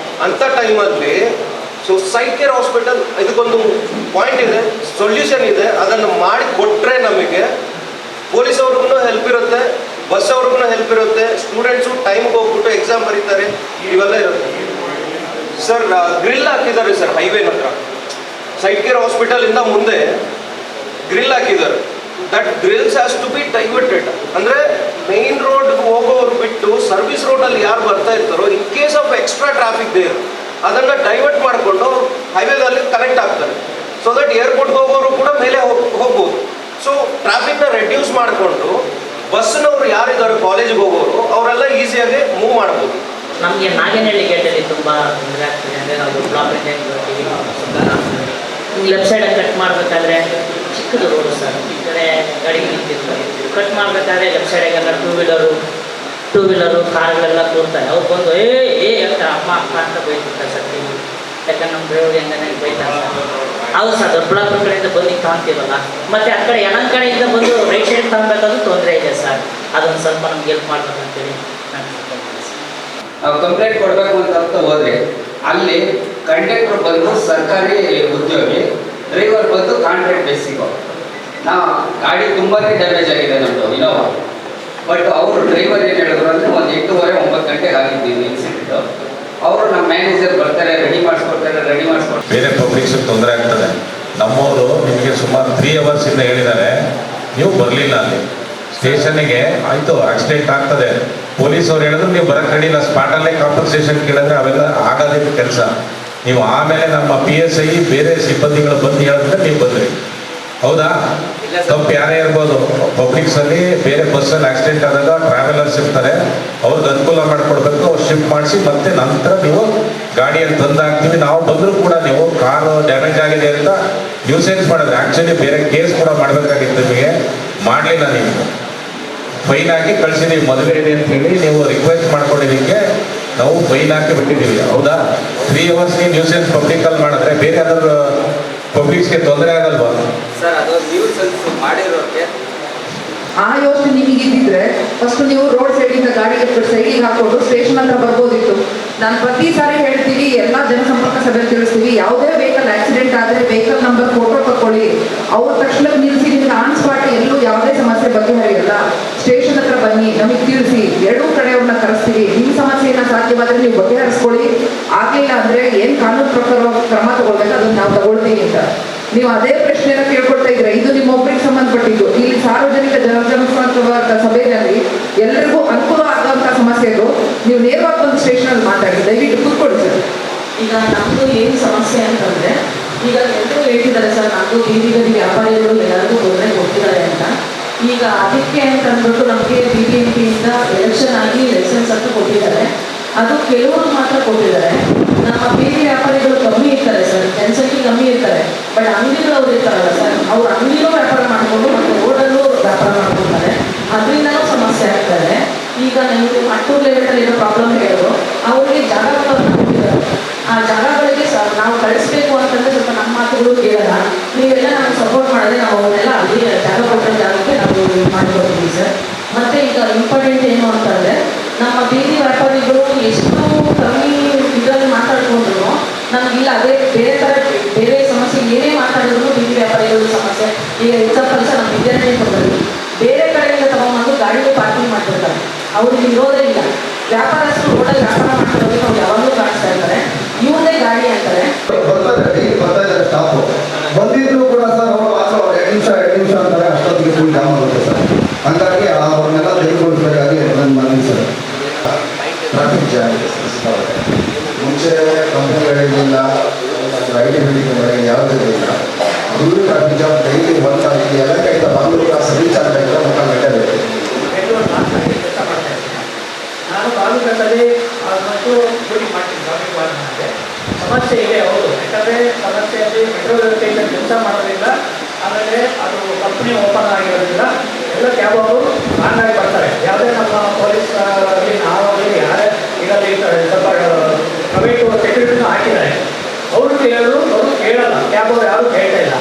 ಅಂಥ ಟೈಮಲ್ಲಿ ಸೊ ಸೈಟ್ ಕೇರ್ ಹಾಸ್ಪಿಟಲ್ ಇದಕ್ಕೊಂದು ಪಾಯಿಂಟ್ ಇದೆ, ಸೊಲ್ಯೂಷನ್ ಇದೆ. ಅದನ್ನು ಮಾಡಿ ಕೊಟ್ಟರೆ ನಮಗೆ ಪೊಲೀಸ್ ಅವ್ರಿಗೂ ಹೆಲ್ಪ್ ಇರುತ್ತೆ, ಬಸ್ ಅವ್ರಿಗೂ ಹೆಲ್ಪ್ ಇರುತ್ತೆ, ಸ್ಟೂಡೆಂಟ್ಸು ಟೈಮ್ಗೆ ಹೋಗ್ಬಿಟ್ಟು ಎಕ್ಸಾಮ್ ಬರೀತಾರೆ, ಇವೆಲ್ಲ ಇರುತ್ತೆ. ಸರ್ ಗ್ರಿಲ್ ಹಾಕಿದ್ದಾರೆ ಸರ್ ಹೈವೇನ ಹತ್ರ, ಸೈಟ್ ಕೇರ್ ಹಾಸ್ಪಿಟಲಿಂದ ಮುಂದೆ ಗ್ರಿಲ್ ಹಾಕಿದ್ದಾರೆ. That grills has to be diverted. ಅಂದರೆ ಮೇನ್ ರೋಡ್ಗೆ ಹೋಗೋರು ಬಿಟ್ಟು ಸರ್ವಿಸ್ ರೋಡಲ್ಲಿ ಯಾರು ಬರ್ತಾ ಇರ್ತಾರೋ in case of extra traffic there ಅದನ್ನು ಡೈವರ್ಟ್ ಮಾಡಿಕೊಂಡು ಹೈವೇದಲ್ಲಿ ಕನೆಕ್ಟ್ ಆಗ್ತಾರೆ. ಸೊ ದಟ್ ಏರ್ಪೋರ್ಟ್ಗೆ ಹೋಗೋರು ಕೂಡ ಮೇಲೆ ಹೋಗ್ಬೋದು. ಸೊ ಟ್ರಾಫಿಕ್ನ ರೆಡ್ಯೂಸ್ ಮಾಡಿಕೊಂಡು ಬಸ್ನವ್ರು ಯಾರಿದ್ದಾರೆ ಕಾಲೇಜಿಗೆ ಹೋಗೋರು ಅವರೆಲ್ಲ ಈಸಿಯಾಗಿ ಮೂವ್ ಮಾಡ್ಬೋದು. ನಮಗೆ ನಾಗೇನಹಳ್ಳಿ ಗೇಟಲ್ಲಿ ತುಂಬ ತೊಂದರೆ ಆಗ್ತದೆ. ಅಂದರೆ ನಾವು ಬ್ಲಾಕ್ ಬರ್ತೀವಿ, ಲೆಫ್ಟ್ ಸೈಡಲ್ಲಿ ಕಟ್ ಮಾಡಬೇಕಾದ್ರೆ ಚಿಕ್ಕದು ರೋಡು ಸರ್, ಈ ಕಡೆ ಗಾಡಿ ನಿಂತಿರ್ತಾರೆ. ಕಟ್ ಮಾಡಬೇಕಾದ್ರೆ ಲೆಫ್ಟ್ ಸೈಡಿಗೆಲ್ಲ ಟೂ ವೀಲರು ಕಾರ್ಗಳೆಲ್ಲ ಕೂರ್ತಾರೆ. ಅವ್ರು ಬಂದು ಏ ಅಂತ ಅಮ್ಮ ಅಪ್ಪ ಅಂತ ಬೈತಿರ್ತಾರೆ ಸರ್. ಯಾಕಂದ್ರೆ ನಮ್ಮ ಡ್ರೈವರ್ ಹೆಂಗನೆ ಬೈತಾರೆ ಸರ್. ಹೌದು ಸರ್, ದೊಡ್ಡಬಳ್ಳಾಪುರ ಕಡೆಯಿಂದ ಬಂದು ಕಾಣ್ತೀವಲ್ಲ, ಮತ್ತು ಆ ಕಡೆ ಯಲಹಂಕ ಕಡೆಯಿಂದ ಬಂದು ರೈಟ್ ಸೈಡ್ ತಗೊಬೇಕಾದ್ರೂ ತೊಂದರೆ ಇದೆ ಸರ್. ಅದೊಂದು ಸ್ವಲ್ಪ ನಮ್ಗೆ ಹೆಲ್ಪ್ ಮಾಡ್ಬೇಕಂತೇಳಿ ನಾವು ಕಂಪ್ಲೇಂಟ್ ಕೊಡಬೇಕು ಅಂತ ಹೋದ್ರೆ ಅಲ್ಲಿ ಕಂಡಕ್ಟರ್ ಬಂದು ಸರ್ಕಾರಿ ಉದ್ಯೋಗಿ, ಡ್ರೈವರ್ ಬಂದು ಕಾಂಟ್ರಾಕ್ಟ್ ಬೇಸಿಗು. ಗಾಡಿ ತುಂಬಾ ಡ್ಯಾಮೇಜ್ ಆಗಿದೆ ನಮ್ಮದು ಇನೋವಾ. ಬಟ್ ಅವರು ಡ್ರೈವರ್ ಏನು ಹೇಳಿದ್ರು ಅಂದರೆ ಒಂದು 8:30 9 ಗಂಟೆಗೆ ಆಗಿದ್ದೀವಿ ಇನ್ಸಿಡೆಂಟು. ಅವರು ನಮ್ಮ ಮ್ಯಾನೇಜರ್ ಬರ್ತಾರೆ, ರೆಡಿ ಮಾಡಿಸ್ಕೊಡ್ತಾರೆ. ಬೇರೆ ಪಬ್ಲಿಕ್ಸ್ ತೊಂದರೆ ಆಗ್ತದೆ. ನಮ್ಮವರು ನಿಮಗೆ ಸುಮಾರು 3 hours ಇಂದ ಹೇಳಿದ್ದಾರೆ, ನೀವು ಬರಲಿಲ್ಲ ಅಲ್ಲಿ ಸ್ಟೇಷನ್ಗೆ. ಆಯಿತು, ಆಕ್ಸಿಡೆಂಟ್ ಆಗ್ತದೆ, ಪೊಲೀಸ್ ಅವ್ರು ಹೇಳಿದ್ರು ನೀವು ಬರಕ್ಕೆ ರೆಡಿ ಇಲ್ಲ, ಸ್ಪಾಟಲ್ಲೇ ಕಾಂಪನ್ಸೇಷನ್ ಕೇಳಿದ್ರೆ ಅವೆಲ್ಲ ಆಗೋದಿಲ್ಲ ಕೆಲಸ. ನೀವು ಆಮೇಲೆ ನಮ್ಮ PSI ಬೇರೆ ಸಿಬ್ಬಂದಿಗಳು ಬಂದು ಹೇಳಿದ್ರೆ ನೀವು ಬಂದ್ರಿ. ಹೌದಾ? ತಪ್ಪು ಯಾರೇ ಇರ್ಬೋದು. ಪಬ್ಲಿಕ್ಸಲ್ಲಿ ಬೇರೆ ಬಸ್ಸಲ್ಲಿ ಆಕ್ಸಿಡೆಂಟ್ ಆದಾಗ ಟ್ರಾವೆಲರ್ಸ್ ಇರ್ತಾರೆ, ಅವ್ರಿಗೆ ಅನುಕೂಲ ಮಾಡಿಕೊಡ್ಬೇಕು. ಅವ್ರು ಶಿಫ್ಟ್ ಮಾಡಿಸಿ ಮತ್ತೆ ನಂತರ ನೀವು ಗಾಡಿಯಲ್ಲಿ ತಂದು ಹಾಕ್ತೀವಿ. ನಾವು ಬಂದರೂ ಕೂಡ ನೀವು ಕಾರು ಡ್ಯಾಮೇಜ್ ಆಗಿದೆ ಅಂತ ನ್ಯೂಸೆನ್ಸ್ ಮಾಡಿದ್ರೆ ಆ್ಯಕ್ಚುಲಿ ಬೇರೆ ಕೇಸ್ ಕೂಡ ಮಾಡಬೇಕಾಗಿತ್ತು, ನಿಮಗೆ ಮಾಡಲಿಲ್ಲ. ನೀವು ಫೈನ್ ಹಾಕಿ ಕಳಿಸಿದ್ದೀವಿ, ಮದುವೆ ಇದೆ ಅಂತ ಹೇಳಿ ನೀವು ರಿಕ್ವೆಸ್ಟ್ ಮಾಡ್ಕೊಂಡಿದ್ದಕ್ಕೆ ನಾವು ಫೈನ್ ಹಾಕಿ ಬಿಟ್ಟಿದ್ದೀವಿ. ಹೌದಾ? 3 hours ನೀವು ನ್ಯೂಸೆನ್ಸ್ ಪಬ್ಲಿಕಲ್ಲಿ ಮಾಡಿದ್ರೆ ಬೇರೆ ಯಾವ್ದಾದ್ರು ಪಬ್ಲಿಕ್ಸ್ಗೆ ತೊಂದರೆ ಆಗಲ್ವಾ ಸರ್? ಅದು ನ್ಯೂಸ್ ಮಾಡಿರೋಕ್ಕೆ ಆ ಯೋಚನೆ ನಿಮಗೆ ಇದ್ದಿದ್ರೆ ಫಸ್ಟ್ ನೀವು ರೋಡ್ ಸೈಡಿಂದ ಗಾಡಿಗೆ ಸೈಡಿಗೆ ಹಾಕೊಂಡು ಸ್ಟೇಷನ್ ಹತ್ರ ಬರ್ಬೋದಿತ್ತು. ನಾನು ಪ್ರತಿ ಸಾರಿ ಹೇಳ್ತೀವಿ, ಎಲ್ಲ ಜನಸಂಪರ್ಕ ಸಭೆ ತಿಳಿಸ್ತೀವಿ, ಯಾವುದೇ ವೆಹಿಕಲ್ ಆಕ್ಸಿಡೆಂಟ್ ಆದರೆ ವೆಹಿಕಲ್ ನಂಬರ್ ಫೋಟೋ ತಗೊಳ್ಳಿ, ಅವ್ರ ತಕ್ಷಣ ನಿಲ್ಲಿಸಿ ನಿಮ್ಗೆ ಆನ್ ಸ್ಪಾಟ್ ಎಲ್ಲೂ ಯಾವುದೇ ಸಮಸ್ಯೆ ಬಗೆಹರಿಯಲ್ಲ. ಸ್ಟೇಷನ್ ಹತ್ರ ಬನ್ನಿ, ನಮಗೆ ತಿಳಿಸಿ, ಎರಡೂ ಕಡೆಯವ್ರನ್ನ ಕರೆಸ್ತೀವಿ, ನಿಮ್ಮ ಸಮಸ್ಯೆಯನ್ನು ಸಾಧ್ಯವಾದರೆ ನೀವು ಬಗೆಹರಿಸ್ಕೊಳ್ಳಿ, ಆಗಲಿಲ್ಲ ಅಂದರೆ ಏನು ಕಾನೂನು ಪ್ರಕಾರ ಕ್ರಮ ತಗೊಳ್ಬೇಕು ಅದನ್ನು ನಾವು ತಗೊಳ್ತೀವಿ ಅಂತ. ನೀವು ಅದೇ ಪ್ರಶ್ನೆಯನ್ನು ಕೇಳ್ಕೊಳ್ತಾ ಇದ್ರೆ ಇದು ನಿಮ್ಮ ಒಬ್ಬರಿಗೆ ಸಂಬಂಧಪಟ್ಟಿದ್ದು. ಇಲ್ಲಿ ಸಾರ್ವಜನಿಕ ಜನಸಂಪರ್ಕ ಸಭೆಯಲ್ಲಿ ಎಲ್ಲರಿಗೂ ಅನುಕೂಲ ಆಗುವಂಥ ಸಮಸ್ಯೆಗಳು ನೀವು ನೇರವಾಗಿ ಬಂದು ಸ್ಟೇಷನಲ್ಲಿ ಮಾತಾಡಿ. ದಯವಿಟ್ಟು ಕೂತ್ಕೊಳ್ಳಿ ಸರ್. ಈಗ ನಮ್ಮದು ಏನು ಸಮಸ್ಯೆ ಅಂತಂದರೆ, ಈಗ ಎಲ್ಲರೂ ಹೇಳ್ತಿದ್ದಾರೆ ಸರ್, ನಮ್ಮದು ಬೀದಿ ಬದಿ ವ್ಯಾಪಾರಿಗಳು ಎಲ್ಲರಿಗೂ ತೊಂದರೆ ಕೊಡ್ತಿದ್ದಾರೆ ಅಂತ. ಈಗ ಅದಕ್ಕೆ ಅಂತಂದ್ಬಿಟ್ಟು ನಮಗೆ BBMPಯಿಂದ ಎಲೆಕ್ಷನ್ ಆಗಿ ಲೈಸೆನ್ಸ್ ಅಂತ ಕೊಟ್ಟಿದ್ದಾರೆ. ಅದು ಕೆಲವರು ಮಾತ್ರ ಕೊಟ್ಟಿದ್ದಾರೆ. ನಮ್ಮ ಬೀದಿ ವ್ಯಾಪಾರಿಗಳು ಕಮ್ಮಿ ಇರ್ತಾರೆ ಸರ್, ಜನಸಂಖ್ಯೆ ಕಮ್ಮಿ ಇರ್ತಾರೆ. ಬಟ್ ಅಂಗಡಿಗಳು ಅವ್ರು ಇರ್ತಾರಲ್ಲ ಸರ್, ಅವ್ರು ಅಂಗಡಿನೂ ವ್ಯಾಪಾರ ಮಾಡಿಕೊಂಡು ಮತ್ತು ರೋಡಲ್ಲೂ ವ್ಯಾಪಾರ ಮಾಡ್ಕೊಳ್ತಾರೆ. ಅದರಿಂದನೂ ಸಮಸ್ಯೆ ಆಗ್ತದೆ. ಈಗ ನೀವು ಅಟ್ಟೂರು ಲೆವೆಲಲ್ಲಿ ಏನೋ ಪ್ರಾಬ್ಲಮ್ ಹೇಳಿದ್ರು, ಅವರಿಗೆ ಜಾಗಗಳನ್ನು ಕೊಟ್ಟಿದ್ದಾರೆ. ಆ ಜಾಗಗಳಿಗೆ ನಾವು ಕಳಿಸ್ಬೇಕು ಅಂತಂದರೆ ಸ್ವಲ್ಪ ನಮ್ಮ ಮಾತುಗಳು ಕೇಳಲ್ಲ. ನೀವೆಲ್ಲ ನಮಗೆ ಸಪೋರ್ಟ್ ಮಾಡಿದ್ರೆ ನಾವು ಅವನ್ನೆಲ್ಲ ಅಲ್ಲಿ ಜಾಗ ಕೊಟ್ಟ ಜಾಗಕ್ಕೆ ನಾವು ಮಾಡಿಕೊಡ್ತೀವಿ ಸರ್. ಮತ್ತು ಈಗ ಇಂಪಾರ್ಟೆಂಟ್ ಏನು ಅಂತಂದರೆ, ನಮ್ಮ ಬೀದಿ ವ್ಯಾಪಾರಿಗಳು ಎಷ್ಟು ಕಮ್ಮಿ ಇದರಲ್ಲಿ ಮಾತಾಡ್ಕೊಂಡ್ರು ನಮಗಿಲ್ಲ, ಅದೇ ಬೇರೆ ಥರ ಬೇರೆ ಸಮಸ್ಯೆ ಏನೇ ಮಾತಾಡಿದ್ರು ಬೀದಿ ವ್ಯಾಪಾರಿಗಳು ಸಮಸ್ಯೆ. ಈಗ ಎಕ್ಸಾಂಪಲ್ ಸರ್, ನಮ್ಮ ವಿದ್ಯಾರ್ಥಿ ಕೊಟ್ಟರು ಬೇರೆ ಕಡೆಯಿಂದ ತಗೊಂಡ್ಬಂದು ಗಾಡಿಗೆ ಪಾರ್ಕಿಂಗ್ ಮಾಡ್ತಿರ್ತಾರೆ. ಅವ್ರಿಗೆ ಇರೋದೇ ಇಲ್ಲ. ವ್ಯಾಪಾರಸ್ಥರು ರೋಡಲ್ಲಿ ವ್ಯಾಪಾರ ಮಾಡ್ತಿರೋದಕ್ಕೆ ಅವ್ರು ಯಾವಾಗಲೂ ಕಾಣಿಸ್ತಾ ಇರ್ತಾರೆ, ಇವಂದೇ ಗಾಡಿ ಅಂತಾರೆ. ಬರ್ತಾ ಇದ್ದಾರೆ ಸ್ಟಾಫು, ಬಂದಿದ್ರು ಕೂಡ ಸರ್ ಅವರು ಆದರೂ 2 ನಿಮಿಷ ಅಂತಾರೆ, ಅಷ್ಟೊತ್ತಿಗೆ ಫುಲ್ ಜಾಮ್ ಆಗುತ್ತೆ ಸರ್. ಹಂಗಾಗಿ ಅವ್ರನ್ನೆಲ್ಲ ತೆಗೆದುಕೊಳ್ಬೇಕಾಗಿ ನನ್ನ ಮನವಿ ಸರ್. ಟ್ರಾಫಿಕ್ ಜಾಮ್ ಮುಂಚೆ ಕಂಪ್ನಿಗಳಿರಲಿಲ್ಲ, IT ಬಿಲ್ಡಿಂಗ್ ಯಾವುದೇ ಇಲ್ಲ, ಫುಲ್ ಟ್ರಾಫಿಕ್ ಜಾಮ್ ಡೈಲಿ 1 ತಾರೀಕು ಎಲ್ಲ ಕೈಯಿಂದ ಬಾಂಗ್ಳೂರು ಕ್ಲಾಸ್ ರೀಚ್ ಆಗಬೇಕಿದ್ರೆ 3 ಗಂಟೆ ಬೇಕು. ನಾನು ಬಾಲುಘಟ್ಟಲ್ಲಿ ಮತ್ತು ಡ್ಯೂಟಿ ಮಾಡ್ತೀನಿ ಟ್ರಾಫಿಕ್ ವಾರ್ಡ್ನಲ್ಲಿ. ಸಮಸ್ಯೆ ಇದೆ ಹೌದು, ಯಾಕಂದರೆ ಸಮಸ್ಯೆಯಲ್ಲಿ ಮೆಟ್ರೋ ಸ್ಟೇಷನ್ ಕೆಲಸ ಮಾಡೋದ್ರಿಂದ, ಆಮೇಲೆ ಅದು ಕಂಪ್ನಿ ಓಪನ್ ಆಗಿರೋದ್ರಿಂದ ಎಲ್ಲ ಕ್ಯಾಬ್ ಅವರು ಆಗಿ ಬರ್ತಾರೆ. ಯಾವುದೇ ನಮ್ಮ ಪೊಲೀಸ್ ಆಗಲಿ ನಾವಾಗಲಿ ಯಾರೇ ಇದರಲ್ಲಿ ಸ್ವಲ್ಪ ಪ್ರೈವೇಟು ಸೆಕ್ಯೂರಿಟಿನೂ ಹಾಕಿದ್ದಾರೆ, ಅವರು ಕೇಳೋದು ಅವರು ಕೇಳಲ್ಲ, ಕ್ಯಾಬ್ ಅವರು ಯಾರೂ ಕೇಳ್ತಾ ಇಲ್ಲ.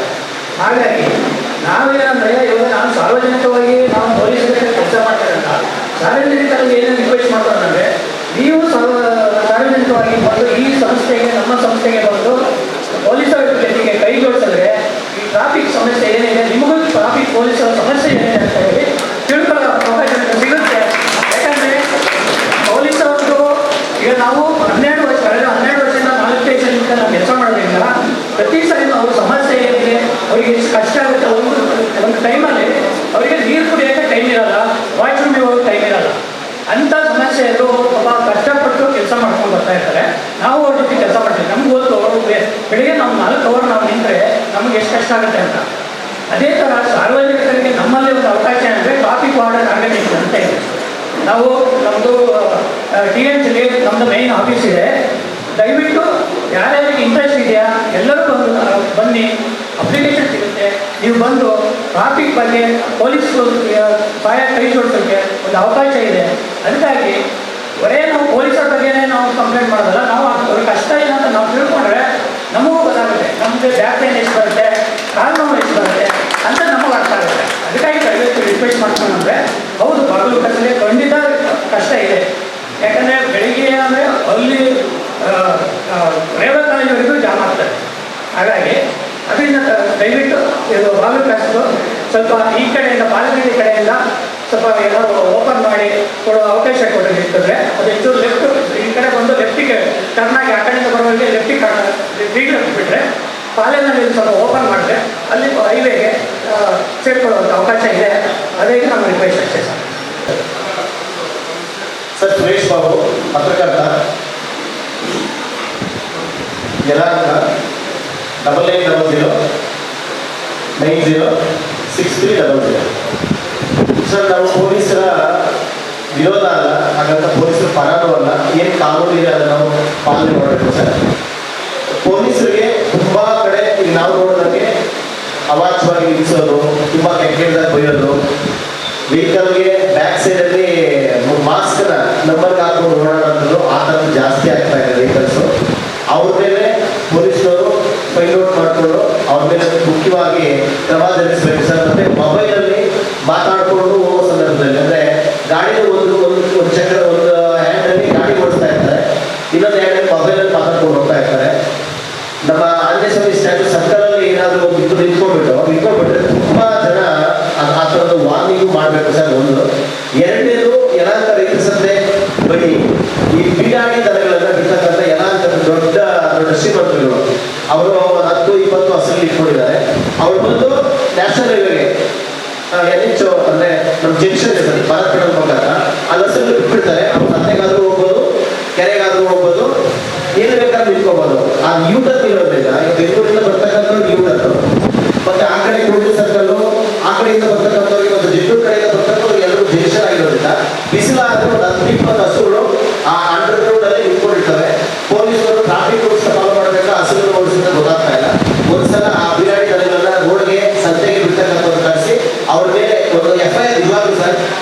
ಹಾಗಾಗಿ ನಾವೇನಂದರೆ ಇವಾಗ ನಾನು ಸಾರ್ವಜನಿಕವಾಗಿ ನಾವು ಪೊಲೀಸ್ ಕೆಲಸ ಮಾಡ್ತಾರೆ ಅಂತ ಸಾರ್ವಜನಿಕರಿಗೆ ಏನೇನು ರಿಕ್ವೆಸ್ಟ್ ಮಾಡ್ತಾರಂದರೆ, ನೀವು ಸಾರ್ವಜನಿಕವಾಗಿ ಬಂದು ಈ ಸಂಸ್ಥೆಗೆ ನಮ್ಮ ಸಂಸ್ಥೆಗೆ ಬಂದು ಪೊಲೀಸರ ಜೊತೆಗೆ ಕೈ ಜೋಡಿಸಿದ್ರೆ ಈ ಟ್ರಾಫಿಕ್ ಸಮಸ್ಯೆ ಏನಿದೆ, ನಿಮಗೂ ಟ್ರಾಫಿಕ್ ಪೊಲೀಸರ ಸಮಸ್ಯೆ ಏನಿದೆ ಅಂತ ಹೇಳಿ ತಿಳ್ಕೊಳ್ಳೋ ಅವಕಾಶ ಸಿಗುತ್ತೆ. ಯಾಕಂದರೆ ಪೊಲೀಸರದ್ದು ಈಗ ನಾವು ಕಳೆದ 12 ವರ್ಷದಿಂದ 4 ಸ್ಟೇಷನ್ನಿಂದ ನಾವು ಕೆಲಸ ಮಾಡೋದ್ರಿಂದ ಪ್ರತಿ ಸರಿ ಅವ್ರ ಸಮಸ್ಯೆ ಏನಿದೆ, ಅವರಿಗೆ ಎಷ್ಟು ಕಷ್ಟ ಆಗುತ್ತೆ. ಒಂದು ಟೈಮಲ್ಲಿ ಅವರಿಗೆ ನೀರು ಕುಡಿಯೋಕ್ಕೆ ಟೈಮ್ ಇರಲ್ಲ, ವಾಶ್ರೂಮಿಗೆ ಹೋಗೋಕ್ಕೆ ಟೈಮ್ ಇರಲ್ಲ. ಅಂಥ ಸಮಸ್ಯೆಯಲ್ಲೂ ಪಾಪ ಕಷ್ಟಪಟ್ಟು ಕೆಲಸ ಮಾಡ್ಕೊಂಡು ಬರ್ತಾ ಇರ್ತಾರೆ. ನಾವು ಅವ್ರ ಜೊತೆ ಕೆಲಸ ಮಾಡ್ತೀವಿ. ನಮ್ಗೆ ಗೊತ್ತು, ಬೆಳಿಗ್ಗೆ ನಾವು ನಾವು ನಮ್ಮದು TNCಲಿ ನಮ್ಮದು ಮೇಯ್ನ್ ಆಫೀಸ್ ಇದೆ. ದಯವಿಟ್ಟು ಯಾರ್ಯಾರಿಗೆ ಇಂಟ್ರೆಸ್ಟ್ ಇದೆಯಾ ಎಲ್ಲರೂ ಬನ್ನಿ, ಅಪ್ಲಿಕೇಶನ್ ಸಿಗುತ್ತೆ. ನೀವು ಬಂದು ಟ್ರಾಫಿಕ್ ಬಗ್ಗೆ ಪೊಲೀಸ್ ಸಹಾಯ ಕೈ ಜೋಡಿಸೋಕ್ಕೆ ಒಂದು ಅವಕಾಶ ಇದೆ. ಅದಕ್ಕಾಗಿ ಬರೇ ನಾವು ಪೊಲೀಸರ ಬಗ್ಗೆನೇ ನಾವು ಕಂಪ್ಲೇಂಟ್ ಮಾಡೋದಲ್ಲ, ನಾವು ಅವ್ರ ಕಷ್ಟ ಏನಂತ ನಾವು ತಿಳ್ಕೊಂಡ್ರೆ ನಮಗೂ ಗೊತ್ತಾಗುತ್ತೆ. ನಮಗೆ ಬ್ಯಾಕ್ ಪೇನ್ ಎಷ್ಟು ಬರುತ್ತೆ, ಕಾಲು ನೋವು ಎಷ್ಟು ಬರುತ್ತೆ ಅಂತ ನಮಗೆ ಅರ್ಥ ಆಗುತ್ತೆ. ಅದಕ್ಕಾಗಿ ದಯವಿಟ್ಟು ರಿಕ್ವೆಸ್ಟ್ ಮಾಡ್ಕೊಂಡ್ರೆ ಹೌದು ಬಾಗಿಲು ಕಟ್ಟಲೆ ಖಂಡಿತ ಕಷ್ಟ ಇದೆ. ಯಾಕಂದರೆ ಬೆಳಿಗ್ಗೆ ಅಂದರೆ ಅಲ್ಲಿ ರೇವಾ ಕಾಲೇಜ್ವರೆಗೂ ಜಾಮ್ ಆಗ್ತದೆ. ಹಾಗಾಗಿ ಅದರಿಂದ ದಯವಿಟ್ಟು ಇದು ಬಾಗಿಲು ಕಟ್ಟಲು ಸ್ವಲ್ಪ ಈ ಕಡೆಯಿಂದ ಬಾಲಗಂಡಿ ಕಡೆಯಿಂದ ಸ್ವಲ್ಪ ಏನಾದರೂ ಓಪನ್ ಮಾಡಿ ಕೊಡೋ ಅವಕಾಶ ಕೊಟ್ಟಿರ್ತದೆ. ಅದು ಹೆಚ್ಚು ಲೆಫ್ಟ್ ಈ ಕಡೆ ಬಂದು ಲೆಫ್ಟಿಗೆ ಟರ್ನ್ ಆಗಿ ಆ ಕಡೆಯಿಂದ ಬರೋರಿಗೆ ಲೆಫ್ಟಿಗೆ ಬೀಗ್ ಲೆಫ್ಟ್ ಬಿಟ್ಟರೆ ಕಾಲೇಜಿನಲ್ಲಿ ಸ್ವಲ್ಪ ಓಪನ್ ಮಾಡಿದ್ರೆ ಅಲ್ಲಿ ಹೈವೇಗೆ ಸೇರ್ಕೊಳ್ಳುವಂಥ ಅವಕಾಶ ಇದೆ. ಅದೇ ನಮ್ಮ ರಿಕ್ವೆಸ್ಟ್ ಅಷ್ಟೇ ಸರ್. ಸರ್ ಸುರೇಶ್ ಬಾಬು, ಪತ್ರಕರ್ತ, ಯಲಹಂಕ 8800906300. ಸರ್ ನಾವು ಪೊಲೀಸರ ವಿರೋಧ ಅಲ್ಲ, ಹಾಗಂತ ಪೊಲೀಸರ ಪರನೂ ಅಲ್ಲ. ಏನು ಕಾನೂನು ಇದೆ ಅದನ್ನು ನಾವು ಪಾಲನೆ ಮಾಡಬೇಕು ಸರ್. ಪೊಲೀಸರಿಗೆ ತುಂಬ ಕಡೆ ಈಗ ನಾವು ನೋಡೋದಕ್ಕೆ ಅವಾಚ್ಯವಾಗಿ ನಿಲ್ಲಿಸೋದು, ತುಂಬ ಕೆಟ್ಟದಾಗ ಬೈಯೋದು, ವೆಹಿಕಲ್ಗೆ ಬ್ಯಾಕ್ ಸೈಡಲ್ಲಿ ಮಾಸ್ಕ್ನ ನಂಬರ್ಗೆ ಹಾಕೊಂಡು ಓಡಾಡೋದು ಆ ಥರದ್ದು ಜಾಸ್ತಿ ಆಗ್ತಾ ಇದೆ ವೆಹಿಕಲ್ಸು. ಅವ್ರ ಮೇಲೆ ಪೊಲೀಸ್ನವರು ಫೈಲ್ ಔಟ್ ಮಾಡಿಕೊಂಡು ಅವ್ರ ಮೇಲೆ ಮುಖ್ಯವಾಗಿ ಕ್ರಮ ಜರುಗಿಸಬೇಕು ಸರ್. ಮತ್ತು ಮೊಬೈಲಲ್ಲಿ ಮಾತಾಡಿಕೊಂಡು ಹೋಗೋ ಸಂದರ್ಭದಲ್ಲಿ ಅಂದರೆ ಗಾಡಿದು ಒಂದು ಚಕ್ರ ಒಂದು ಹ್ಯಾಂಡಲ್ಲಿ ಗಾಡಿ ಓಡಿಸ್ತಾ ಇರ್ತಾರೆ, ಇನ್ನೊಂದು ಹ್ಯಾಂಡಲ್ಲಿ ಮೊಬೈಲಲ್ಲಿ ಮಾತಾಡ್ಕೊಂಡು ಹೋಗ್ತಾ ಇರ್ತಾರೆ. ನಮ್ಮ ಆಂಜನೇಯ ಸ್ವಾಮಿ ಸ್ಟ್ಯಾಚು ಸರ್ಕಲಲ್ಲಿ ಏನಾದರೂ ನಿಂತ್ಕೊಂಡ್ಬಿಟ್ರೆ ತುಂಬ ಜನ ಆ ಥರದ ವಾರ್ನಿಂಗು ಮಾಡಬೇಕು ಸರ್. ಒಂದು ಎರಡನೇದು ಯಲಹಂಕ ರೈತ ಸಂತೆ ಬಳಿ ಈ ಬೀಡಾಡಿ ದನಗಳನ್ನು ಬಿಡ್ತಕ್ಕಂಥ ಯಲಹಂಕದ ದೊಡ್ಡ ಶ್ರೀಮಂತರು ಅವರು 10-20 ಹಸುಗಳು ಇಟ್ಕೊಂಡಿದ್ದಾರೆ. ಅವ್ರು ಬಂದು ನ್ಯಾಷನಲ್ ಹೈವೇಗೆ NH ಅಂದರೆ ನಮ್ಮ ಜಂಕ್ಷನ್ ಇದೆ ಸರ್, ಭಾರತ್ ಪೆಟ್ರೋಲ್ ಬಂಕ್ ಅಂತ, ಅಲ್ಲಿ ಹಸುಗಳು ಬಿಟ್ಬಿಡ್ತಾರೆ. ಅವ್ರು ಸಂತೆಗಾದ್ರೂ ಹೋಗ್ಬೋದು, ಕೆರೆಗಾದ್ರೂ ಹೋಗ್ಬೋದು, ಏನು ಬೇಕಾದ್ರೂ ನಿಂತ್ಕೋಬೋದು. ಆ ಯೂಟರ್ನ್ ಇರೋದ್ರಿಂದ ಬೆಂಗಳೂರಿಂದ ಬರ್ತಕ್ಕಂಥವ್ರು ಯೂಟರ್ನು, ಮತ್ತೆ ಆ ಕಡೆ ಕೋಟಿ ಸರ್ಕಲ್ಲು, ಆ ಕಡೆಯಿಂದ ಬರ್ತಕ್ಕಂಥವ್ರಿಗೆ ಒಂದು ಜೆಟ್ಟೂರು ಕಡೆಯಿಂದ ಬರ್ತಕ್ಕಂಥವ್ರಿಗೆ ಎಲ್ಲರೂ ಜಂಕ್ಷನ್ ಆಗಿರೋದ್ರಿಂದ ಬಿಸಿಲಾದ್ರೆ ಒಂದು 10-20 ಹಸುಗಳು ಆ ಅಂಡರ್ಗ್ರೌಂಡ್ ಅಲ್ಲಿ ನಿಂತ್ಕೊಂಡಿರ್ತವೆ. ಪೊಲೀಸರು ಟ್ರಾಫಿಕ್ ರೂಲ್ಸ್ ಫಾಲೋ ಮಾಡಬೇಕು, ಹಸುಗಳು ಓಡಿಸಿದ್ರೆ ಗೊತ್ತಾಗ್ತಾ ಇಲ್ಲ. ಒಂದ್ಸಲ ಆ ಬಿರಾಡಿ ದನಗಳನ್ನ ರೋಡ್ಗೆ ಸಂತೆಗೆ ಬಿಡ್ತಕ್ಕಂಥವ್ರು ಕಳಿಸಿ ಅವ್ರ ಮೇಲೆ ಒಂದು FIR ನಿಜವಾಗ್ಲೂ ಸರ್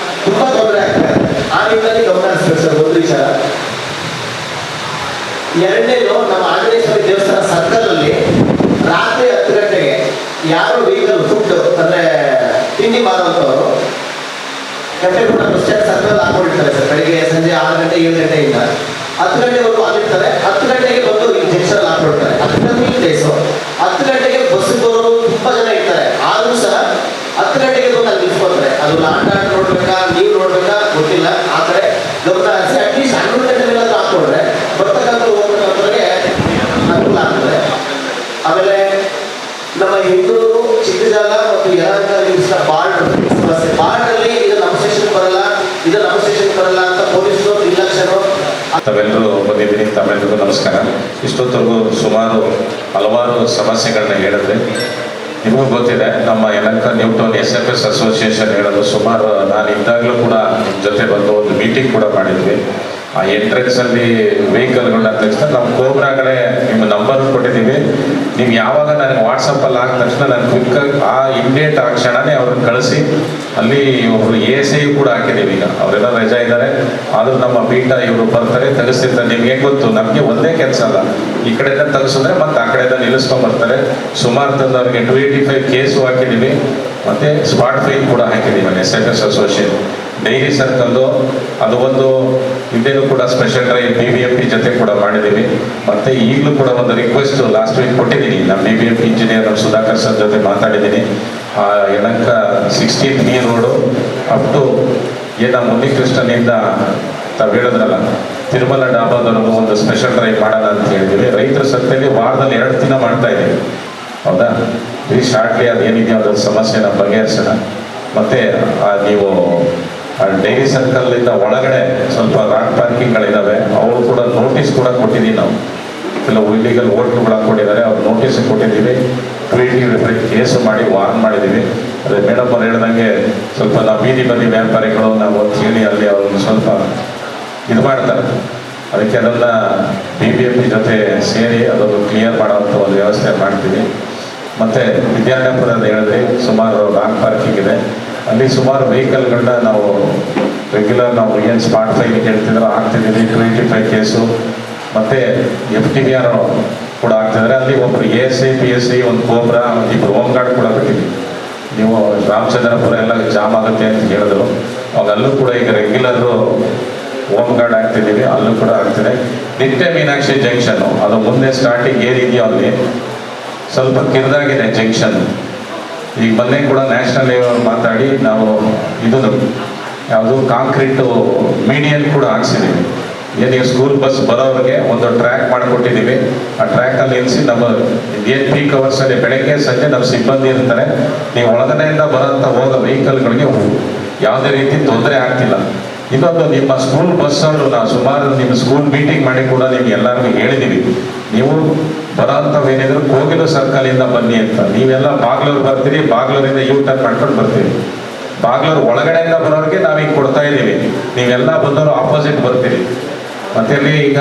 ತುಂಬಾ ತೊಂದರೆ ಆಗ್ತದೆ. ಆ ನಿಟ್ಟಿನಲ್ಲಿ ಗಮನ ಹರಿಸ್ಬೇಕು ಸರ್. ಒಂದು ವಿಚಾರ. ಎರಡನೇದು, ನಮ್ಮ ಆಂಜನೇಯ ಸ್ವಾಮಿ ದೇವಸ್ಥಾನ ಸರ್ಕಲ್ ಅಲ್ಲಿ ರಾತ್ರಿ 10 ಗಂಟೆಗೆ ಯಾರು ವೆಹಿಕಲ್ ಫುಡ್ ಅಂದ್ರೆ ತಿಂಡಿ ಮಾರುವಂಥವ್ರು ಗಂಟೆಗೂಡ ಬಸ್ ಸ್ಟ್ಯಾಂಡ್ ಸರ್ಕಲ್ ಹಾಕೊಂಡಿರ್ತಾರೆ ಸರ್. ಬೆಳಿಗ್ಗೆ ಸಂಜೆ 6 ಗಂಟೆ 7 ಗಂಟೆಯಿಂದ 10 ಗಂಟೆವರೆಗೂ ಅಲ್ಲಿರ್ತಾರೆ. 10 ಗಂಟೆಗೆ ಬಂದು ಈ ಜಂಕ್ಷನ್ ಹಾಕೊಂಡಿರ್ತಾರೆ. ಅದು ಟರ್ನಿಂಗ್ ಪ್ಲೇಸು. 10 ಗಂಟೆಗೆ ಬಸ್ ಬರೋರು ತುಂಬಾ ಜನ ಇರ್ತಾರೆ. ಆದ್ರೂ ಸಹ 10 ಗಂಟೆಗೆ ಬಂದು ಅಲ್ಲಿ ನಿಲ್ಸ್ಕೊತಾರೆ. ಅದು ಲಾಂಡ್ ಆರ್ಡರ್ ನೋಡ್ಬೇಕಾ, ನೀವು ನೋಡ್ಬೇಕಾ ಗೊತ್ತಿಲ್ಲ. ಆ ಕಡೆ ಗಮನ ಹರಿಸಿ ಅಟ್ಲೀಸ್ಟ್ 11 ಗಂಟೆ ಮೇಲಾದ್ರೂ ಹಾಕೊಂಡ್ರೆ ಬರ್ತಕ್ಕಂಥ ಹೋಗ್ಬೇಕಂತವ್ರಿಗೆ ಅನುಕೂಲ ಆಗ್ತದೆ. ಆಮೇಲೆ ನಮ್ಮ ಹಿಂದೂರು ಚಿಕ್ಕಜಾಲ ಮತ್ತು ಯಲಹಂಕ ಬಾರ್ಡರ್ ಸಮಸ್ಯೆ. ಬಾರ್ಡರಲ್ಲಿ ಇದು ನಮ್ಮ ಸ್ಟೇಷನ್ ಬರಲ್ಲ, ಇದು ನಮ್ಮ ಸ್ಟೇಷನ್ ಬರಲ್ಲ ಅಂತ ಪೊಲೀಸರು ನಿರ್ಲಕ್ಷ್ಯರು. ತಾವೆಲ್ಲರೂ ಬಂದಿದ್ದೀನಿ, ತಮ್ಮೆಲ್ಲರಿಗೂ ನಮಸ್ಕಾರ. ಇಷ್ಟೊತ್ತರೆಗೂ ಸುಮಾರು ಹಲವಾರು ಸಮಸ್ಯೆಗಳನ್ನ ಹೇಳಿದ್ರೆ ನಿಮಗೂ ಗೊತ್ತಿದೆ. ನಮ್ಮ ಯಲಹಂಕ ನ್ಯೂಟೌನ್ SFS ಅಸೋಸಿಯೇಷನ್ ಹೇಳೋದು ಸುಮಾರು ನಾನು ಇದ್ದಾಗಲೂ ಕೂಡ ನಿಮ್ಮ ಜೊತೆ ಬಂದು ಒಂದು ಮೀಟಿಂಗ್ ಕೂಡ ಮಾಡಿದ್ವಿ. ಆ ಎಂಟ್ರೆನ್ಸಲ್ಲಿ ವೆಹಿಕಲ್ಗಳನ್ನ ತಕ್ಷಣ ನಮ್ಮ ಕೋಬ್ರಾಗಳೇ ನಿಮ್ಮ ನಂಬರ್ ಕೊಟ್ಟಿದ್ದೀವಿ. ನೀವು ಯಾವಾಗ ನನಗೆ ವಾಟ್ಸಪ್ಪಲ್ಲಿ ಹಾಕಿದ ತಕ್ಷಣ ನಾನು ಕ್ವಿಕ್ಕಾಗಿ ಆ ಇಮ್ಮಿಡಿಯೇಟ್ ಆ ಕ್ಷಣನೇ ಅವ್ರನ್ನ ಕಳಿಸಿ ಅಲ್ಲಿ ಒಬ್ಬರು ASI ಕೂಡ ಹಾಕಿದ್ದೀವಿ. ಈಗ ಅವರೆಲ್ಲ ರಜಾ ಇದ್ದಾರೆ, ಆದರೂ ನಮ್ಮ ಬೀಟ ಇವರು ಬರ್ತಾರೆ, ತೆಗೆಸ್ತಿರ್ತಾರೆ. ನಿಮ್ಗೆ ಗೊತ್ತು, ನಮಗೆ ಒಂದೇ ಕೆಲಸ ಅಲ್ಲ, ಈ ಕಡೆಯಿಂದ ತೆಗೆಸಿದ್ರೆ ಮತ್ತೆ ಆ ಕಡೆಯಿಂದ ನಿಲ್ಲಿಸ್ಕೊಂಡ್ಬರ್ತಾರೆ. ಸುಮಾರು ತಂದು ಅವ್ರಿಗೆ 285 ಕೇಸು ಹಾಕಿದ್ದೀವಿ, ಮತ್ತು ಸ್ಪಾಟ್ ಫೈನ್ ಕೂಡ ಹಾಕಿದ್ದೀವಿ. SFS ಅಸೋಸಿಯೇಷನ್ ಡೈರಿ ಸರ್ಕಲ್ಲು ಅದು ಒಂದು ಹಿಂದೆನೂ ಕೂಡ ಸ್ಪೆಷಲ್ ಡ್ರೈವ್ BBMP ಜೊತೆ ಕೂಡ ಮಾಡಿದ್ದೀವಿ. ಮತ್ತು ಈಗಲೂ ಕೂಡ ಒಂದು ರಿಕ್ವೆಸ್ಟ್ ಲಾಸ್ಟ್ ವೀಕ್ ಕೊಟ್ಟಿದ್ದೀನಿ. ನಮ್ಮ BBMP ಇಂಜಿನಿಯರ್ ನಮ್ಮ ಸುಧಾಕರ್ ಸರ್ ಜೊತೆ ಮಾತಾಡಿದ್ದೀನಿ. ಯಲಹಂಕ 16th ಮೀ ರೋಡು ಅಪ್ ಟು ಮುನಿಕೃಷ್ಣನಿಂದ ತಾವು ಹೇಳಿದ್ರಲ್ಲ ತಿರುಮಲ ಡಾಬಾದವರೆಗೂ ಒಂದು ಸ್ಪೆಷಲ್ ಡ್ರೈವ್ ಮಾಡೋಣ ಅಂತ ಹೇಳಿದ್ದೀವಿ. ರೈತರ ಸಂತೆಯಲ್ಲಿ ವಾರದಲ್ಲಿ 2 ದಿನ ಮಾಡ್ತಾ ಇದ್ದೀವಿ. ಹೌದಾ? ವೆರಿ ಶಾರ್ಟ್ಲಿ ಅದು ಏನಿದೆಯೋ ಅದರ ಸಮಸ್ಯೆನ ಬಗೆಹರಿಸೋಣ. ಮತ್ತು ನೀವು ಡೈರಿ ಸರ್ಕಲ್ಲಿಂದ ಒಳಗಡೆ ಸ್ವಲ್ಪ ರಾಡ್ ಪಾರ್ಕಿಂಗ್ಗಳಿದ್ದಾವೆ, ಅವರು ಕೂಡ ನೋಟಿಸ್ ಕೂಡ ಕೊಟ್ಟಿದ್ದೀವಿ. ನಾವು ಕೆಲವು ಇಲ್ಲಿಗಲ್ ಓಟ್ಗಳು ಹಾಕ್ಕೊಂಡಿದ್ದಾರೆ, ಅವ್ರು ನೋಟಿಸ್ ಕೊಟ್ಟಿದ್ದೀವಿ. 280 ಕೇಸು ಮಾಡಿ ವಾರ್ನ್ ಮಾಡಿದ್ದೀವಿ. ಅದೇ ಮೇಡಮ್ ಅವ್ರು ಹೇಳ್ದಂಗೆ ಸ್ವಲ್ಪ ನಾವು ಬೀದಿ ಬದಿ ವ್ಯಾಪಾರಿಗಳು ನಾವು ಅಂತ ಹೇಳಿ ಅಲ್ಲಿ ಅವ್ರನ್ನ ಸ್ವಲ್ಪ ಇದು ಮಾಡ್ತಾರೆ. ಅದಕ್ಕೆ ಅದನ್ನು BBMP ಜೊತೆ ಸೇರಿ ಅದನ್ನು ಕ್ಲಿಯರ್ ಮಾಡೋವಂಥ ಒಂದು ವ್ಯವಸ್ಥೆ ಮಾಡ್ತೀವಿ. ಮತ್ತು ವಿದ್ಯಾರ್ಥಿಪುರದ ಹೇಳಿದ್ರೆ ಸುಮಾರು ರಾಂಗ್ ಪಾರ್ಕಿಂಗ್ ಇದೆ, ಅಲ್ಲಿ ಸುಮಾರು ವೆಹಿಕಲ್ಗಳನ್ನ ನಾವು ರೆಗ್ಯುಲರ್ ನಾವು ಏನು ಸ್ಪಾಟ್ ಫೈನ್ ಕೇಳ್ತಿದ್ರು ಆಗ್ತಿದ್ದೀವಿ. 25 ಕೇಸು ಮತ್ತು FTVR ಕೂಡ ಆಗ್ತಿದ್ದಾರೆ. ಅಲ್ಲಿ ಒಬ್ಬರು ASI PSI, ಒಂದು ಕೋಬ್ರಾ, ಒಂದು ಇಬ್ಬರು ಹೋಮ್ ಗಾರ್ಡ್ ಕೂಡ ಬಿಟ್ಟಿದ್ವಿ. ನೀವು ರಾಮಚಂದ್ರಪುರ ಎಲ್ಲ ಜಾಮ್ ಆಗುತ್ತೆ ಅಂತ ಹೇಳಿದ್ರು, ಅಲ್ಲೂ ಕೂಡ ಈಗ ರೆಗ್ಯುಲರು ಹೋಮ್ ಗಾರ್ಡ್ ಆಗ್ತಿದ್ದೀವಿ, ಅಲ್ಲೂ ಕೂಡ ಆಗ್ತಿದೆ. ನಿತ್ಯ ಮೀನಾಕ್ಷಿ ಜಂಕ್ಷನ್ನು ಅದು ಮುಂದೆ ಸ್ಟಾರ್ಟಿಂಗ್ ಏನಿದೆಯೋ ಅಲ್ಲಿ ಸ್ವಲ್ಪ ಕಿರಿದಾಗಿದೆ ಜಂಕ್ಷನ್. ಈಗ ಮೊನ್ನೆ ಕೂಡ ನ್ಯಾಷನಲ್ ಲೆವೆಲ್ ಮಾತಾಡಿ ನಾವು ಇದನ್ನು ಯಾವುದು ಕಾಂಕ್ರೀಟು ಮೀಡಿಯನ್ ಕೂಡ ಹಾಕ್ಸಿದ್ದೀವಿ. ಏನೀಗ ಸ್ಕೂಲ್ ಬಸ್ ಬರೋರಿಗೆ ಒಂದು ಟ್ರ್ಯಾಕ್ ಮಾಡಿಕೊಟ್ಟಿದ್ದೀವಿ. ಆ ಟ್ರ್ಯಾಕಲ್ಲಿ ನಿಲ್ಲಿಸಿ ನಮ್ಮ ಏನು ಪೀಕ್ ಅವರ್ಸಲ್ಲಿ ಬೆಳಗ್ಗೆ ಸಂಜೆ ನಮ್ಮ ಸಿಬ್ಬಂದಿ ಇರ್ತಾರೆ. ನೀವು ಒಳಗಡೆಯಿಂದ ಬರೋಂಥ ಹೋಗೋ ವೆಹಿಕಲ್ಗಳಿಗೆ ಯಾವುದೇ ರೀತಿ ತೊಂದರೆ ಆಗ್ತಿಲ್ಲ. ಇನ್ನೊಂದು ನಿಮ್ಮ ಸ್ಕೂಲ್ ಬಸ್ಸವರು ನಾವು ಸುಮಾರು ನಿಮ್ಮ ಸ್ಕೂಲ್ ಮೀಟಿಂಗ್ ಮಾಡಿ ಕೂಡ ನಿಮ್ಗೆ ಎಲ್ಲರಿಗೂ ಹೇಳಿದ್ದೀವಿ, ನೀವು ಬರೋಂಥವೇನಿದ್ರು ಕೋಗಿಲು ಸರ್ಕಲಿಂದ ಬನ್ನಿ ಅಂತ. ನೀವೆಲ್ಲ ಬಾಗ್ಲೂರು ಬರ್ತೀರಿ, ಬಾಗ್ಲೂರಿಂದ ಟರ್ನ್ ಮಾಡ್ಕೊಂಡು ಬರ್ತೀರಿ. ಬಾಗ್ಲೂರು ಒಳಗಡೆಯಿಂದ ಬರೋರಿಗೆ ನಾವೀಗ ಕೊಡ್ತಾ ಇದ್ದೀವಿ, ನೀವೆಲ್ಲ ಬಂದವರು ಆಪೋಸಿಟ್ ಬರ್ತೀರಿ. ಮತ್ತೆ ಇಲ್ಲಿ ಈಗ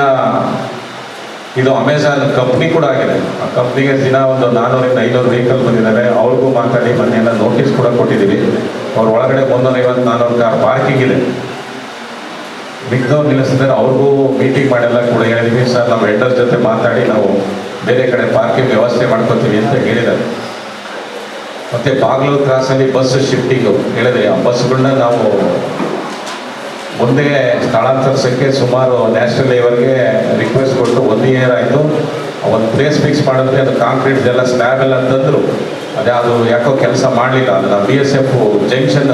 ಇದು ಅಮೆಝಾನ್ ಕಂಪ್ನಿ ಕೂಡ ಆಗಿದೆ. ಆ ಕಂಪ್ನಿಗೆ ದಿನ ಒಂದು 400-500 ವೆಹಿಕಲ್ ಬಂದಿದ್ದಾರೆ. ಅವ್ರಿಗೂ ಮಾತಾಡಿ ಮೊನ್ನೆಲ್ಲ ನೋಟಿಸ್ ಕೂಡ ಕೊಟ್ಟಿದ್ದೀವಿ. ಅವ್ರ ಒಳಗಡೆ 350-400 ಕಾರ್ ಪಾರ್ಕಿಂಗ್ ಇದೆ, ಮಿಕ್ದವ್ರು ನಿಲ್ಲಿಸಿದ್ರೆ ಅವ್ರಿಗೂ ಮೀಟಿಂಗ್ ಮಾಡೆಲ್ಲ ಕೂಡ ಹೇಳಿದ್ವಿ. ಸರ್ ನಮ್ಮ ವೆಂಡರ್ ಜೊತೆ ಮಾತಾಡಿ ನಾವು ಬೇರೆ ಕಡೆ ಪಾರ್ಕಿಂಗ್ ವ್ಯವಸ್ಥೆ ಮಾಡ್ಕೊತೀವಿ ಅಂತ ಹೇಳಿದ್ದಾರೆ. ಮತ್ತು ಬಾಗ್ಲೂರು ಕ್ರಾಸಲ್ಲಿ ಬಸ್ ಶಿಫ್ಟಿಂಗು ಹೇಳಿದ್ರೆ ಆ ಬಸ್ಗಳನ್ನ ನಾವು ಮುಂದೆ ಸ್ಥಳಾಂತರಿಸೋಕ್ಕೆ ಸುಮಾರು ನ್ಯಾಷನಲ್ ಲೆವೆಲ್ಗೆ ರಿಕ್ವೆಸ್ಟ್ ಕೊಟ್ಟು 1 ಇಯರ್ ಆಯಿತು. ಒಂದು ಪ್ಲೇಸ್ ಫಿಕ್ಸ್ ಮಾಡಿದ್ರೆ ಅದು ಕಾಂಕ್ರೀಟ್ ಎಲ್ಲ ಸ್ಲ್ಯಾಬ್ ಎಲ್ಲ ತಂದರು, ಅದೇ ಅದು ಯಾಕೋ ಕೆಲಸ ಮಾಡಲಿಲ್ಲ. ಅದನ್ನು BSF ಜಂಕ್ಷನ್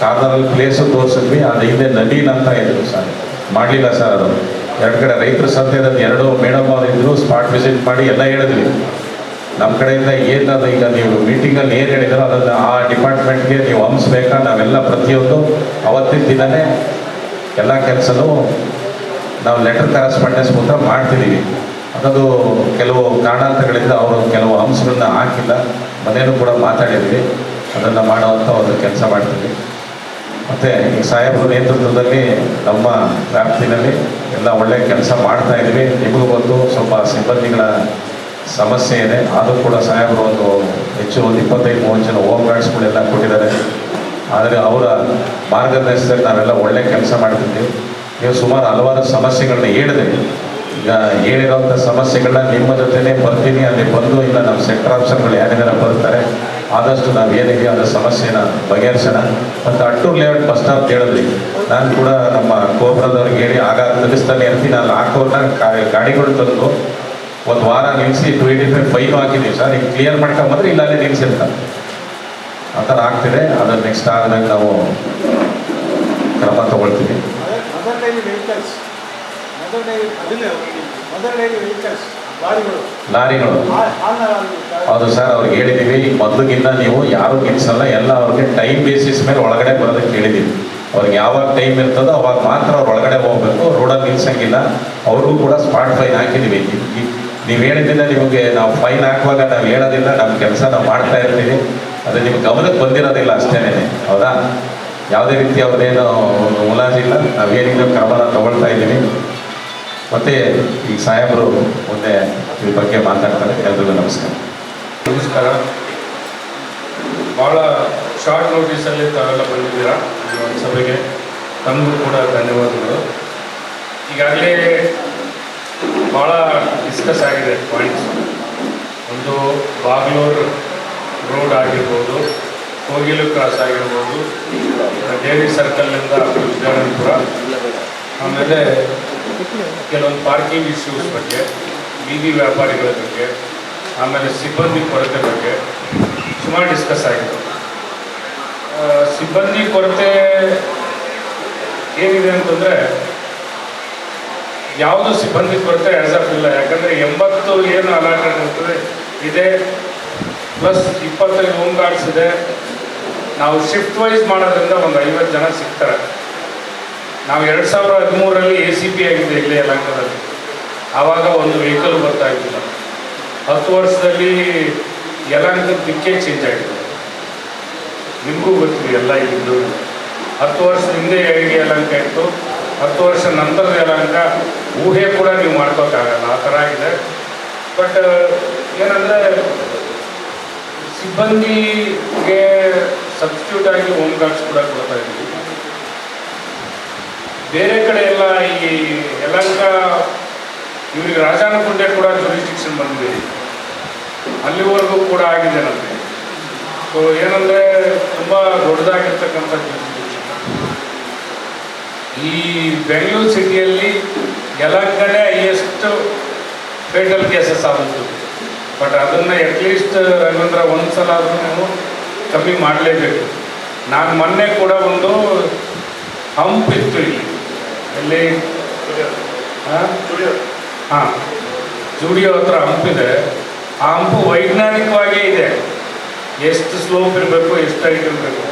ಕಾರ್ನರಲ್ಲಿ ಪ್ಲೇಸು ತೋರಿಸಿದ್ವಿ, ಅದು ಹಿಂದೆ ನದೀನ್ ಅಂತ ಇದ್ರು ಸರ್, ಮಾಡಲಿಲ್ಲ ಸರ್. ಅದು 2 ಕಡೆ ರೈತರ ಸಂತೆದಲ್ಲಿ 2 ಮೇಡಮ್ ಅವರು ಇದ್ದರು, ಸ್ಪಾಟ್ ವಿಸಿಟ್ ಮಾಡಿ ಎಲ್ಲ ಹೇಳಿದ್ವಿ. ನಮ್ಮ ಕಡೆಯಿಂದ ಏನದು ಈಗ ನೀವು ಮೀಟಿಂಗಲ್ಲಿ ಏನು ಹೇಳಿದಾರೋ ಅದನ್ನು ಆ ಡಿಪಾರ್ಟ್ಮೆಂಟ್ಗೆ ನೀವು ಹಂಸಬೇಕಾ. ನಾವೆಲ್ಲ ಪ್ರತಿಯೊಂದು ಅವತ್ತಿನ ದಿನವೇ ಎಲ್ಲ ಕೆಲಸನೂ ನಾವು ಲೆಟರ್ ಕರೆಸ್ಪಾಂಡೆನ್ಸ್ ಮೂಲಕ ಮಾಡ್ತಿದ್ದೀವಿ. ಅದದು ಕೆಲವು ಕಾರಣಾಂತರಗಳಿಂದ ಅವರು ಕೆಲವು ಅಂಶಗಳನ್ನ ಹಾಕಿಲ್ಲ, ಮನೆಯಲ್ಲೂ ಕೂಡ ಮಾತಾಡಿದ್ವಿ, ಅದನ್ನು ಮಾಡುವಂಥ ಒಂದು ಕೆಲಸ ಮಾಡ್ತೀವಿ. ಮತ್ತು ಈ ಸಾಹೇಬರ ನೇತೃತ್ವದಲ್ಲಿ ನಮ್ಮ ವ್ಯಾಪ್ತಿನಲ್ಲಿ ಎಲ್ಲ ಒಳ್ಳೆಯ ಕೆಲಸ ಮಾಡ್ತಾ ಇದ್ದೀವಿ. ನಿಮಗೂ ಗೊತ್ತು ಸ್ವಲ್ಪ ಸಿಬ್ಬಂದಿಗಳ ಸಮಸ್ಯೆ ಇದೆ, ಅದು ಕೂಡ ಸಾಹೇಬರು ಒಂದು ಹೆಚ್ಚು ಒಂದು 25-30 ಜನ ಹೋಮ್ ಗಾರ್ಡ್ಸ್ಗಳೆಲ್ಲ ಕೊಟ್ಟಿದ್ದಾರೆ. ಆದರೆ ಅವರ ಮಾರ್ಗದರ್ಶನದಲ್ಲಿ ನಾವೆಲ್ಲ ಒಳ್ಳೆ ಕೆಲಸ ಮಾಡ್ತಿದ್ದೀವಿ. ನೀವು ಸುಮಾರು ಹಲವಾರು ಸಮಸ್ಯೆಗಳನ್ನ ಹೇಳಿದೆ. ಈಗ ಹೇಳಿರೋಂಥ ಸಮಸ್ಯೆಗಳನ್ನ ನಿಮ್ಮ ಜೊತೆನೇ ಬರ್ತೀನಿ, ಅಲ್ಲಿ ಬಂದು ಇಲ್ಲ ನಮ್ಮ ಸೆಕ್ಟರ್ ಆಫೀಸರ್ಗಳು ಯಾರಿಗಾರ ಬರ್ತಾರೆ, ಆದಷ್ಟು ನಾವು ಏನಿದೆ ಅದರ ಸಮಸ್ಯೆನ ಬಗೆಹರಿಸೋಣ. ಮತ್ತು ಅಟ್ಟೂರು ಲೇಔಟ್ ಬಸ್ ಸ್ಟಾಪ್ ಹೇಳಿದ್ರಿ, ನಾನು ಕೂಡ ನಮ್ಮ ಕೋಬ್ರದವ್ರಿಗೆ ಹೇಳಿ ಆಗ ತಿಳಿಸ್ತಾನೆ ಇರ್ತೀನಿ. ಅಲ್ಲಿ ಹಾಕೋರ್ನ ಗಾಡಿಗಳು ತಂದು 1 ವಾರ ನಿಲ್ಲಿಸಿ 285 ಫೈನು ಹಾಕಿದ್ದೀವಿ ಸರ್. ಈಗ ಕ್ಲಿಯರ್ ಮಾಡ್ಕೊಂಬಂದ್ರೆ ಇಲ್ಲ ಅಲ್ಲಿ ನಿಲ್ಲಿಸಿರ್ತಾರೆ, ಆ ಥರ ಆಗ್ತಿದೆ. ಅದನ್ನು ನೆಕ್ಸ್ಟ್ ಆದಾಗ ನಾವು ಕ್ರಮ ತಗೊಳ್ತೀವಿ. ಲಾರಿಗಳು ಹೌದು ಸರ್, ಅವ್ರಿಗೆ ಹೇಳಿದ್ದೀವಿ. ಈಗ ಮೊದಲಿಗಿಂತ ನೀವು ಯಾರು ನಿಲ್ಲಿಸಲ್ಲ, ಎಲ್ಲ ಅವ್ರಿಗೆ ಟೈಮ್ ಬೇಸಿಸ್ ಮೇಲೆ ಒಳಗಡೆ ಬರೋದಕ್ಕೆ ಹೇಳಿದ್ದೀವಿ. ಅವ್ರಿಗೆ ಯಾವಾಗ ಟೈಮ್ ಇರ್ತದೋ ಅವಾಗ ಮಾತ್ರ ಅವ್ರು ಒಳಗಡೆ ಹೋಗಬೇಕು, ರೋಡಲ್ಲಿ ನಿಲ್ಸಂಗಿಲ್ಲ. ಅವ್ರಿಗೂ ಕೂಡ ಸ್ಪಾಟ್ ಫೈನ್ ಹಾಕಿದ್ದೀವಿ. ನೀವು ಹೇಳಿದ್ದಿಲ್ಲ, ನಿಮಗೆ ನಾವು ಫೈನ್ ಹಾಕುವಾಗ ನಾವು ಹೇಳೋದಿಲ್ಲ, ನಮ್ಮ ಕೆಲಸ ನಾವು ಮಾಡ್ತಾ ಇರ್ತೀವಿ. ಅದು ನಿಮ್ಗೆ ಗಮನಕ್ಕೆ ಬಂದಿರೋದಿಲ್ಲ ಅಷ್ಟೇನೆ, ಹೌದಾ? ಯಾವುದೇ ರೀತಿ ಅವ್ರದ್ದೇನು ಮುಲಾಜಿಲ್ಲ, ನಾವೇನಿದ್ರು ಕ್ರಮನ ತಗೊಳ್ತಾ ಇದ್ದೀವಿ. ಮತ್ತು ಈ ಸಾಹೇಬರು ಮುಂದೆ ಈ ಬಗ್ಗೆ ಮಾತಾಡ್ತಾರೆ. ಎಲ್ರಿಗೂ ನಮಸ್ಕಾರ. ನಮಸ್ಕಾರ. ಭಾಳ ಶಾರ್ಟ್ ನೋಟಿಸಲ್ಲಿ ತಾವೆಲ್ಲ ಬಂದಿದ್ದೀರಾ ಈ ಒಂದು ಸಭೆಗೆ, ತಮಗೂ ಕೂಡ ಧನ್ಯವಾದಗಳು. ಈಗಾಗಲೇ ಭಾಳ ಡಿಸ್ಕಸ್ ಆಗಿದೆ ಪಾಯಿಂಟ್ಸ್. ಒಂದು ಬಾಗ್ಲೂರು ರೋಡ್ ಆಗಿರ್ಬೋದು, ಕೋಗಿಲು ಕ್ರಾಸ್ ಆಗಿರ್ಬೋದು, ಡೇರಿ ಸರ್ಕಲ್ನಿಂದ ವಿದ್ಯಾರ್ಥಿಪುರ, ಆಮೇಲೆ ಕೆಲವೊಂದು ಪಾರ್ಕಿಂಗ್ ಇಶ್ಯೂಸ್ ಬಗ್ಗೆ, ಬೀದಿ ವ್ಯಾಪಾರಿಗಳ ಬಗ್ಗೆ, ಆಮೇಲೆ ಸಿಬ್ಬಂದಿ ಕೊರತೆ ಬಗ್ಗೆ ಸುಮಾರು ಡಿಸ್ಕಸ್ ಆಗಿದೆ. ಸಿಬ್ಬಂದಿ ಕೊರತೆ ಏನಿದೆ ಅಂತಂದರೆ, ಯಾವುದು ಸಿಬ್ಬಂದಿ ಕೊರತೆ ಆ್ಯಸ್ ಆಫ್ ಇಲ್ಲ. ಯಾಕಂದರೆ 80 ಏನು ಅಲಾಟೆಡ್ ಇರ್ತದೆ ಇದೆ, ಪ್ಲಸ್ 25 ಹೋಮ್ ಗಾರ್ಡ್ಸ್ ಇದೆ. ನಾವು ಶಿಫ್ಟ್ ವೈಸ್ ಮಾಡೋದ್ರಿಂದ ಒಂದು 50 ಜನ ಸಿಗ್ತಾರೆ. ನಾವು 2013ರಲ್ಲಿ ACP ಆಗಿದೆ ಇಲ್ಲೇ ಯಲಹಂಕದಲ್ಲಿ. ಆವಾಗ ಒಂದು ವೆಹಿಕಲ್ ಬರ್ತಾ ಇದ್ದಿಲ್ಲ. 10 ವರ್ಷದಲ್ಲಿ ಯಲಹಂಕದ ದಿಕ್ಕೇ ಚೇಂಜ್ ಆಗಿದೆ. ನಿಮಗೂ ಗೊತ್ತಿದೆ ಎಲ್ಲ ಇದ್ದು 10 ವರ್ಷದ ಹಿಂದೆ ಹೇಗೆ ಯಲಹಂಕ ಇತ್ತು, 10 ವರ್ಷ ನಂತರದ ಯಲಹಂಕ ಊಹೆ ಕೂಡ ನೀವು ಮಾಡ್ಕೋಕ್ಕಾಗಲ್ಲ, ಆ ಥರ ಇದೆ. ಬಟ್ ಏನಂದರೆ ಸಿಬ್ಬಂದಿಗೆ ಸಬ್ಸ್ಟಿಟ್ಯೂಟ್ ಆಗಿ ಹೋಮ್ ಗಾರ್ಡ್ಸ್ ಕೂಡ ಕೊಡ್ತಾ ಇದ್ದೀವಿ. ಬೇರೆ ಕಡೆ ಎಲ್ಲ ಈ ಯಲಹಂಕ ಇವರಿಗೆ ರಾಜಾನಗುಂಡೆ ಕೂಡ ಜುರಿಸ್ಟಿಕ್ಷನ್ ಬಂದಿದೆ, ಅಲ್ಲಿವರೆಗೂ ಕೂಡ ಆಗಿದೆ ನಮಗೆ. ಸೊ ಏನಂದರೆ ತುಂಬ ದೊಡ್ಡದಾಗಿರ್ತಕ್ಕಂಥ ಜುರಿಸ್ಟಿಕ್ಷನ್. ಈ ಬೆಂಗಳೂರು ಸಿಟಿಯಲ್ಲಿ ಯಲಹಂಕನೇ ಹೈಯೆಸ್ಟ್ ಫೇಟಲ್ ಕೇಸಸ್ ಆಗುತ್ತೆ. ಬಟ್ ಅದನ್ನು ಅಟ್ಲೀಸ್ಟ್ ರವೀಂದ್ರ ಒಂದು ಸಲ ಆದರೂ ನೀವು ಕಮ್ಮಿ ಮಾಡಲೇಬೇಕು. ನಾನು ಮೊನ್ನೆ ಕೂಡ ಒಂದು ಹಂಪ್ ಇತ್ತು ಇಲ್ಲಿ ಹಾಂ ಜುಡಿಯೋ ಹತ್ರ ಹಂಪಿದೆ. ಆ ಹಂಪು ವೈಜ್ಞಾನಿಕವಾಗೇ ಇದೆ, ಎಷ್ಟು ಸ್ಲೋಪ್ ಇರಬೇಕು, ಎಷ್ಟು ಹೈಟ್ ಇರಬೇಕು.